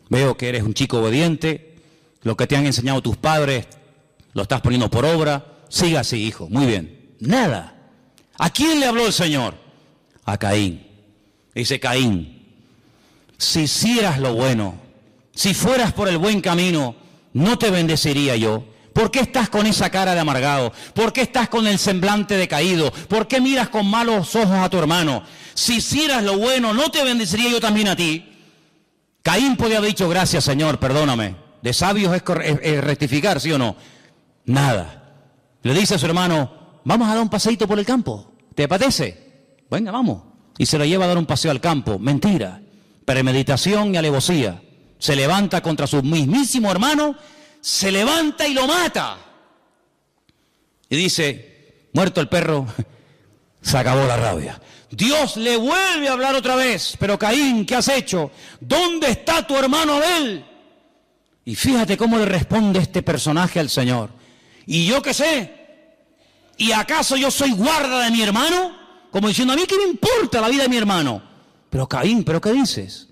Veo que eres un chico obediente, lo que te han enseñado tus padres lo estás poniendo por obra, siga así, hijo, muy bien. Nada. ¿A quién le habló el Señor? A Caín. Dice, Caín, si hicieras lo bueno, si fueras por el buen camino, ¿no te bendeciría yo? ¿Por qué estás con esa cara de amargado? ¿Por qué estás con el semblante decaído? ¿Por qué miras con malos ojos a tu hermano? Si hicieras lo bueno, ¿no te bendeciría yo también a ti? Caín podía haber dicho, gracias Señor, perdóname. De sabios es rectificar, ¿sí o no? Nada. Le dice a su hermano, vamos a dar un paseíto por el campo. ¿Te apetece? Venga, vamos. Y se lo lleva a dar un paseo al campo. Mentira. Premeditación y alevosía. Se levanta contra su mismísimo hermano, se levanta y lo mata. Y dice, muerto el perro, se acabó la rabia. Dios le vuelve a hablar otra vez, pero Caín, ¿qué has hecho? ¿Dónde está tu hermano Abel? Y fíjate cómo le responde este personaje al Señor. ¿Y yo qué sé? ¿Y acaso yo soy guarda de mi hermano? Como diciendo, a mí qué me importa la vida de mi hermano. Pero Caín, ¿pero qué dices?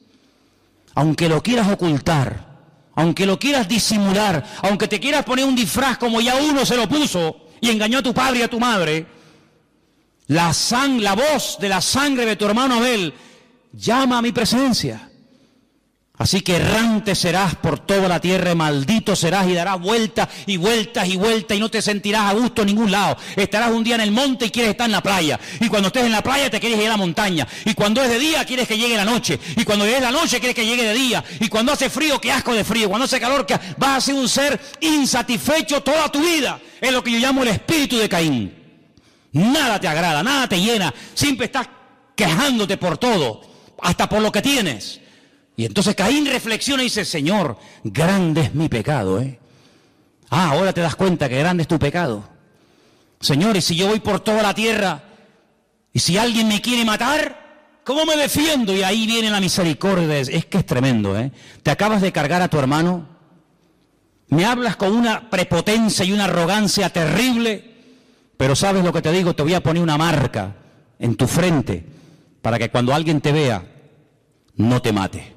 Aunque lo quieras ocultar, aunque lo quieras disimular, aunque te quieras poner un disfraz como ya uno se lo puso y engañó a tu padre y a tu madre, la voz de la sangre de tu hermano Abel llama a mi presencia. Así que errante serás por toda la tierra, maldito serás y darás vueltas y vueltas y vueltas y no te sentirás a gusto en ningún lado. Estarás un día en el monte y quieres estar en la playa. Y cuando estés en la playa te quieres ir a la montaña. Y cuando es de día quieres que llegue la noche. Y cuando llegue la noche quieres que llegue de día. Y cuando hace frío, qué asco de frío. Cuando hace calor, vas a ser un ser insatisfecho toda tu vida. Es lo que yo llamo el espíritu de Caín. Nada te agrada, nada te llena. Siempre estás quejándote por todo, hasta por lo que tienes. Y entonces Caín reflexiona y dice, Señor, grande es mi pecado, ahora te das cuenta que grande es tu pecado. Señor, y si yo voy por toda la tierra, y si alguien me quiere matar, ¿cómo me defiendo? Y ahí viene la misericordia. Es que es tremendo, Te acabas de cargar a tu hermano, me hablas con una prepotencia y una arrogancia terrible, pero ¿sabes lo que te digo? Te voy a poner una marca en tu frente, para que cuando alguien te vea, no te mate.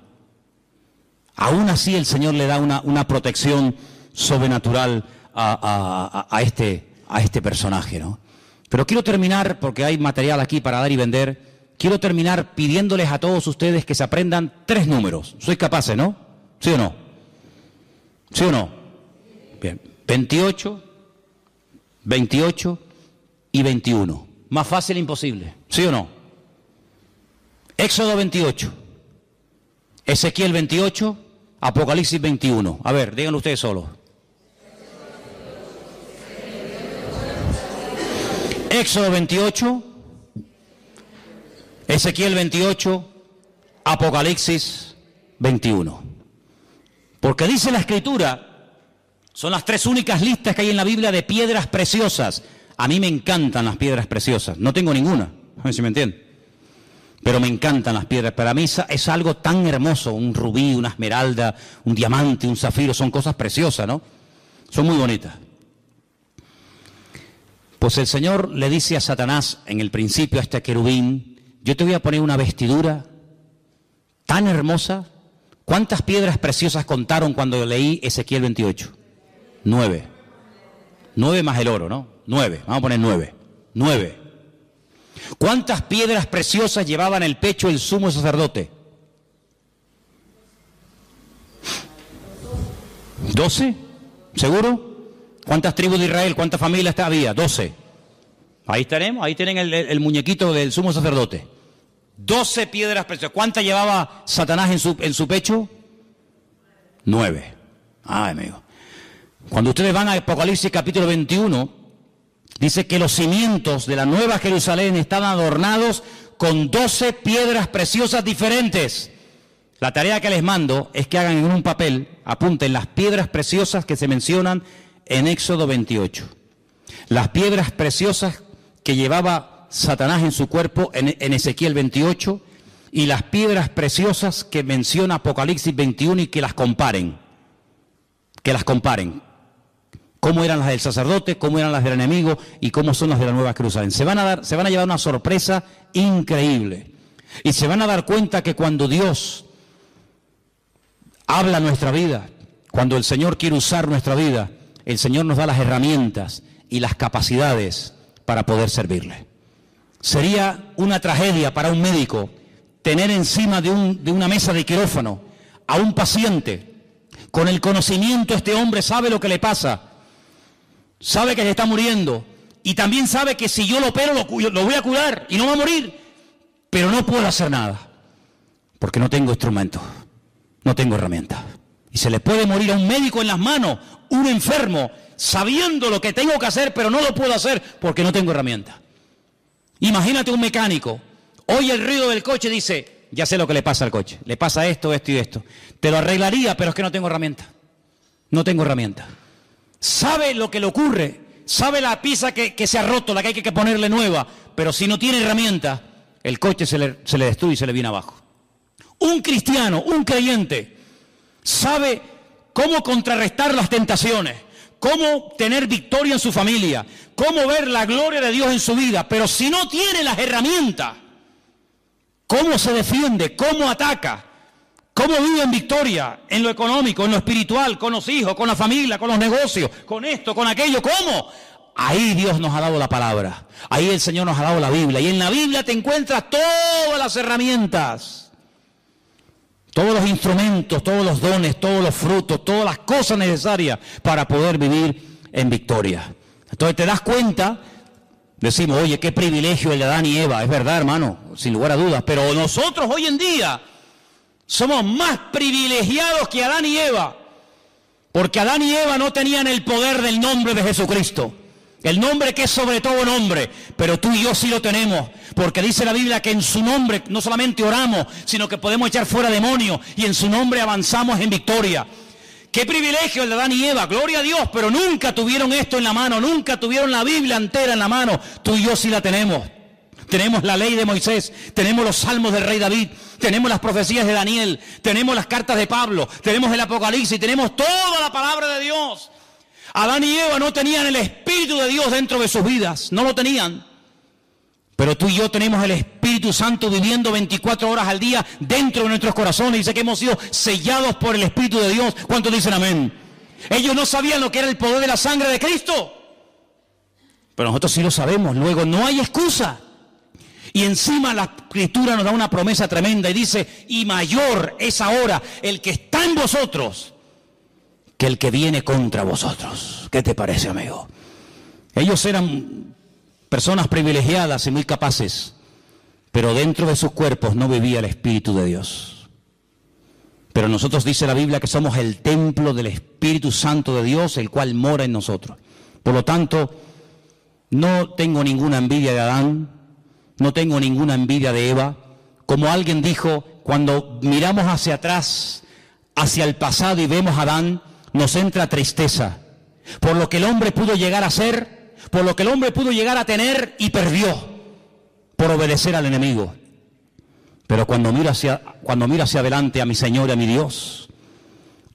Aún así el Señor le da una protección sobrenatural a este personaje, ¿no? Pero quiero terminar, porque hay material aquí para dar y vender, quiero terminar pidiéndoles a todos ustedes que se aprendan 3 números. ¿Sois capaces, no? ¿Sí o no? ¿Sí o no? Bien. 28, 28 y 21. Más fácil e imposible. ¿Sí o no? Éxodo 28, Ezequiel 28, Apocalipsis 21. A ver, díganlo ustedes solos. Éxodo 28, Ezequiel 28, Apocalipsis 21. Porque dice la Escritura, son las 3 únicas listas que hay en la Biblia de piedras preciosas. A mí me encantan las piedras preciosas, no tengo ninguna, a ver si me entienden. Pero me encantan las piedras, para mí es algo tan hermoso, un rubí, una esmeralda, un diamante, un zafiro, son cosas preciosas, ¿no? Son muy bonitas. Pues el Señor le dice a Satanás en el principio a este querubín, yo te voy a poner una vestidura tan hermosa. ¿Cuántas piedras preciosas contaron cuando leí Ezequiel 28? 9. 9 más el oro, ¿no? 9, vamos a poner 9. 9. ¿Cuántas piedras preciosas llevaba en el pecho el sumo sacerdote? 12, ¿seguro? ¿Cuántas tribus de Israel, cuántas familias había? 12. Ahí tenemos, ahí tienen el muñequito del sumo sacerdote. 12 piedras preciosas. ¿Cuántas llevaba Satanás en su pecho? 9. Ay, amigo. Cuando ustedes van a Apocalipsis capítulo 21, dice que los cimientos de la Nueva Jerusalén están adornados con 12 piedras preciosas diferentes. La tarea que les mando es que hagan en un papel, apunten las piedras preciosas que se mencionan en Éxodo 28. Las piedras preciosas que llevaba Satanás en su cuerpo en Ezequiel 28 y las piedras preciosas que menciona Apocalipsis 21 y que las comparen. Que las comparen. Cómo eran las del sacerdote, cómo eran las del enemigo y cómo son las de la Nueva Jerusalén. Se van a llevar una sorpresa increíble. Y se van a dar cuenta que cuando Dios habla nuestra vida, cuando el Señor quiere usar nuestra vida, el Señor nos da las herramientas y las capacidades para poder servirle. Sería una tragedia para un médico tener encima de una mesa de quirófano a un paciente. Con el conocimiento este hombre sabe lo que le pasa, sabe que se está muriendo y también sabe que si yo lo opero lo voy a curar y no va a morir, pero no puedo hacer nada porque no tengo instrumentos, no tengo herramientas. Y se le puede morir a un médico en las manos, un enfermo, sabiendo lo que tengo que hacer, pero no lo puedo hacer porque no tengo herramientas. Imagínate un mecánico, oye el ruido del coche y dice, ya sé lo que le pasa al coche, le pasa esto, esto y esto. Te lo arreglaría, pero es que no tengo herramientas. No tengo herramientas. Sabe lo que le ocurre, sabe la pieza que se ha roto, la que hay que ponerle nueva, pero si no tiene herramientas, el coche se le destruye y se le viene abajo. Un cristiano, un creyente, sabe cómo contrarrestar las tentaciones, cómo tener victoria en su familia, cómo ver la gloria de Dios en su vida, pero si no tiene las herramientas, cómo se defiende, cómo ataca, cómo vive en victoria, en lo económico, en lo espiritual, con los hijos, con la familia, con los negocios, con esto, con aquello, ¿cómo? Ahí Dios nos ha dado la palabra, ahí el Señor nos ha dado la Biblia, y en la Biblia te encuentras todas las herramientas, todos los instrumentos, todos los dones, todos los frutos, todas las cosas necesarias para poder vivir en victoria. Entonces te das cuenta, decimos, oye, qué privilegio el de Adán y Eva, es verdad, hermano, sin lugar a dudas, pero nosotros hoy en día somos más privilegiados que Adán y Eva, porque Adán y Eva no tenían el poder del nombre de Jesucristo. El nombre que es sobre todo nombre, pero tú y yo sí lo tenemos, porque dice la Biblia que en su nombre no solamente oramos, sino que podemos echar fuera demonios y en su nombre avanzamos en victoria. Qué privilegio el de Adán y Eva, gloria a Dios, pero nunca tuvieron esto en la mano, nunca tuvieron la Biblia entera en la mano. Tú y yo sí la tenemos. Tenemos la ley de Moisés, tenemos los salmos del rey David, tenemos las profecías de Daniel, tenemos las cartas de Pablo, tenemos el Apocalipsis, tenemos toda la palabra de Dios. Adán y Eva no tenían el Espíritu de Dios dentro de sus vidas, no lo tenían. Pero tú y yo tenemos el Espíritu Santo viviendo 24 horas al día dentro de nuestros corazones. Dice que hemos sido sellados por el Espíritu de Dios. ¿Cuántos dicen amén? Ellos no sabían lo que era el poder de la sangre de Cristo, pero nosotros sí lo sabemos. Luego no hay excusa. Y encima la Escritura nos da una promesa tremenda y dice, y mayor es ahora el que está en vosotros que el que viene contra vosotros. ¿Qué te parece, amigo? Ellos eran personas privilegiadas y muy capaces, pero dentro de sus cuerpos no vivía el Espíritu de Dios. Pero nosotros dice la Biblia que somos el templo del Espíritu Santo de Dios, el cual mora en nosotros. Por lo tanto, no tengo ninguna envidia de Adán, no tengo ninguna envidia de Eva. Como alguien dijo, cuando miramos hacia atrás, hacia el pasado y vemos a Adán, nos entra tristeza por lo que el hombre pudo llegar a ser, por lo que el hombre pudo llegar a tener y perdió por obedecer al enemigo. Pero cuando miro hacia adelante a mi Señor y a mi Dios,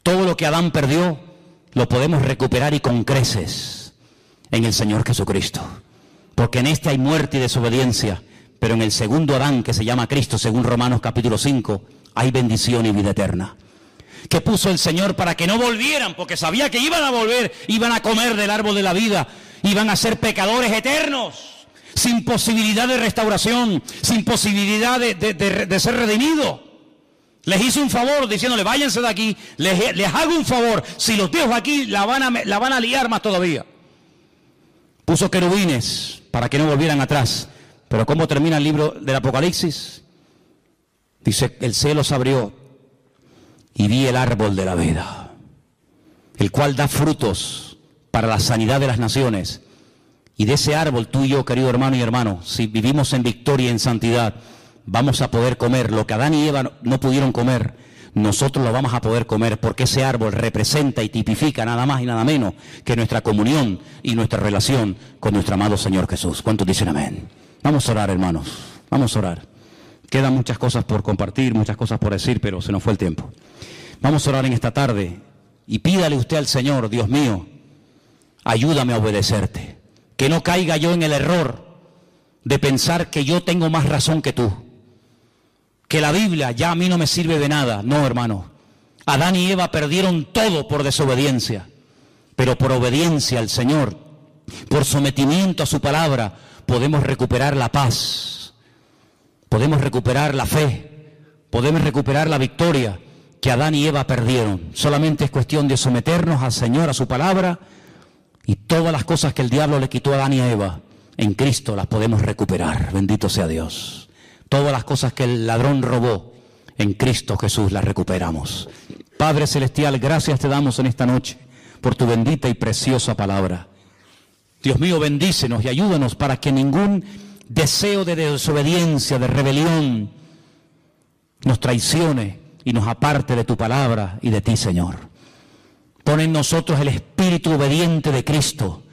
todo lo que Adán perdió lo podemos recuperar y con creces en el Señor Jesucristo. Porque en este hay muerte y desobediencia, pero en el segundo Adán, que se llama Cristo, según Romanos capítulo 5, hay bendición y vida eterna. Que puso el Señor para que no volvieran, porque sabía que iban a volver, iban a comer del árbol de la vida, iban a ser pecadores eternos, sin posibilidad de restauración, sin posibilidad de ser redimidos. Les hizo un favor diciéndole, váyanse de aquí, les hago un favor, si los dejo aquí la van a liar más todavía. Puso querubines para que no volvieran atrás. Pero ¿cómo termina el libro del Apocalipsis? Dice, el cielo se abrió y vi el árbol de la vida, el cual da frutos para la sanidad de las naciones. Y de ese árbol tú y yo, querido hermano y hermano, si vivimos en victoria y en santidad, vamos a poder comer lo que Adán y Eva no pudieron comer. Nosotros lo vamos a poder comer, porque ese árbol representa y tipifica nada más y nada menos que nuestra comunión y nuestra relación con nuestro amado Señor Jesús. ¿Cuántos dicen amén? Vamos a orar, hermanos, vamos a orar. Quedan muchas cosas por compartir, muchas cosas por decir, pero se nos fue el tiempo. Vamos a orar en esta tarde y pídale usted al Señor, Dios mío, ayúdame a obedecerte. Que no caiga yo en el error de pensar que yo tengo más razón que tú. Que la Biblia ya a mí no me sirve de nada. No, hermano. Adán y Eva perdieron todo por desobediencia. Pero por obediencia al Señor, por sometimiento a su palabra, podemos recuperar la paz. Podemos recuperar la fe. Podemos recuperar la victoria que Adán y Eva perdieron. Solamente es cuestión de someternos al Señor, a su palabra, y todas las cosas que el diablo le quitó a Adán y a Eva, en Cristo las podemos recuperar. Bendito sea Dios. Todas las cosas que el ladrón robó, en Cristo Jesús las recuperamos. Padre Celestial, gracias te damos en esta noche por tu bendita y preciosa palabra. Dios mío, bendícenos y ayúdanos para que ningún deseo de desobediencia, de rebelión, nos traicione y nos aparte de tu palabra y de ti, Señor. Pon en nosotros el espíritu obediente de Cristo.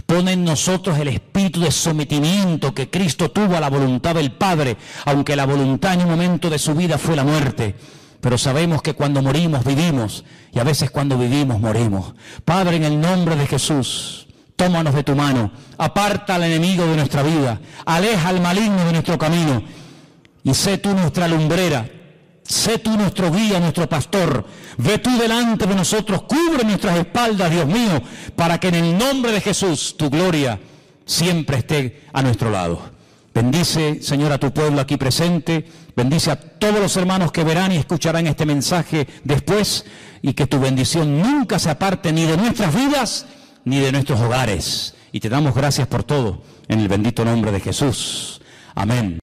Pon en nosotros el espíritu de sometimiento que Cristo tuvo a la voluntad del Padre, aunque la voluntad en un momento de su vida fue la muerte. Pero sabemos que cuando morimos, vivimos, y a veces cuando vivimos, morimos. Padre, en el nombre de Jesús, tómanos de tu mano, aparta al enemigo de nuestra vida, aleja al maligno de nuestro camino, y sé tú nuestra lumbrera. Sé tú nuestro guía, nuestro pastor. Ve tú delante de nosotros, cubre nuestras espaldas, Dios mío, para que en el nombre de Jesús tu gloria siempre esté a nuestro lado. Bendice, Señor, a tu pueblo aquí presente. Bendice a todos los hermanos que verán y escucharán este mensaje después, y que tu bendición nunca se aparte ni de nuestras vidas ni de nuestros hogares. Y te damos gracias por todo, en el bendito nombre de Jesús. Amén.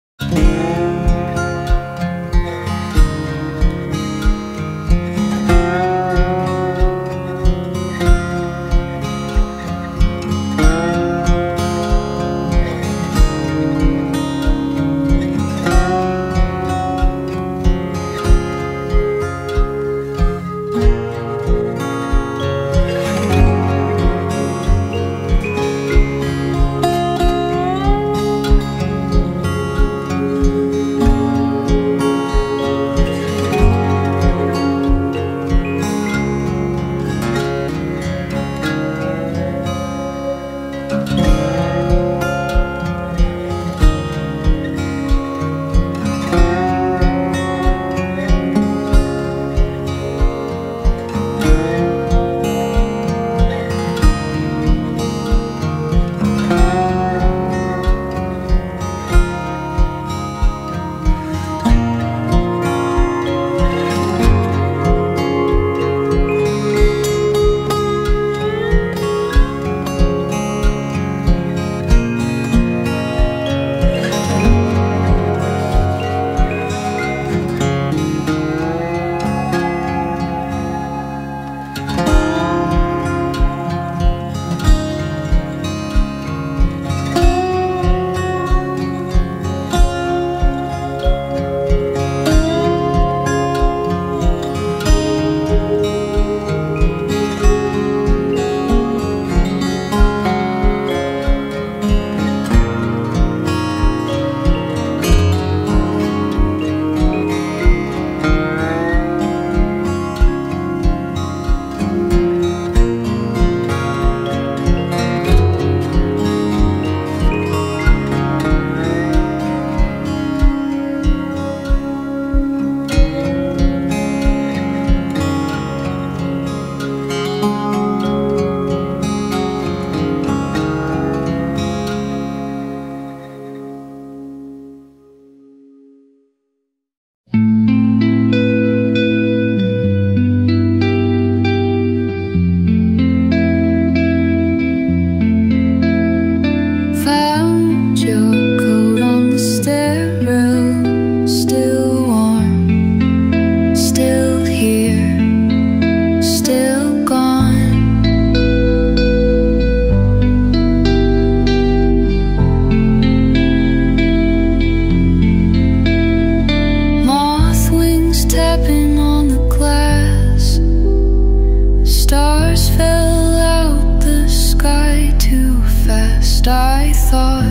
I thought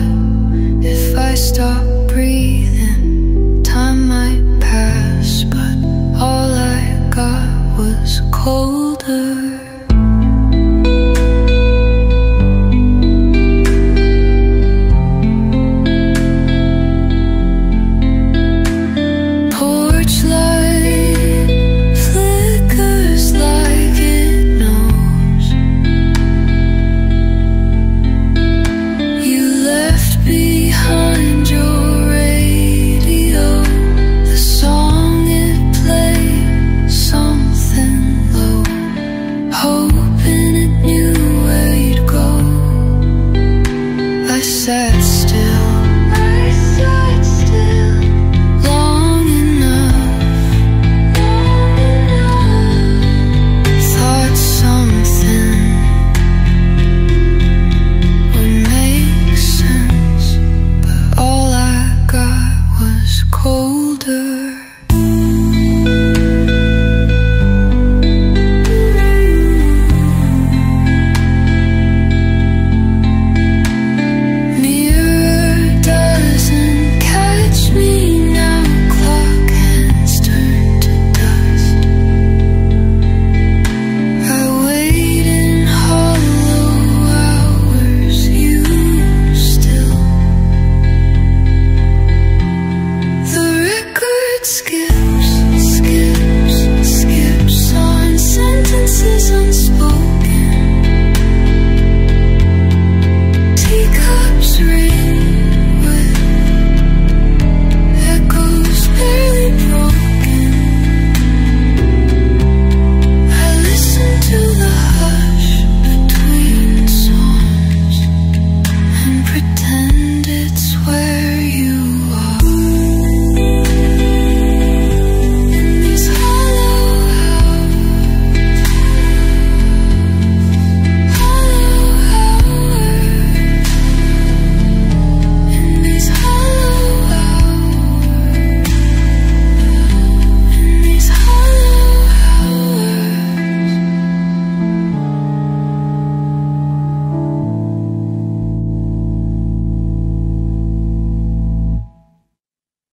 if I stop breathing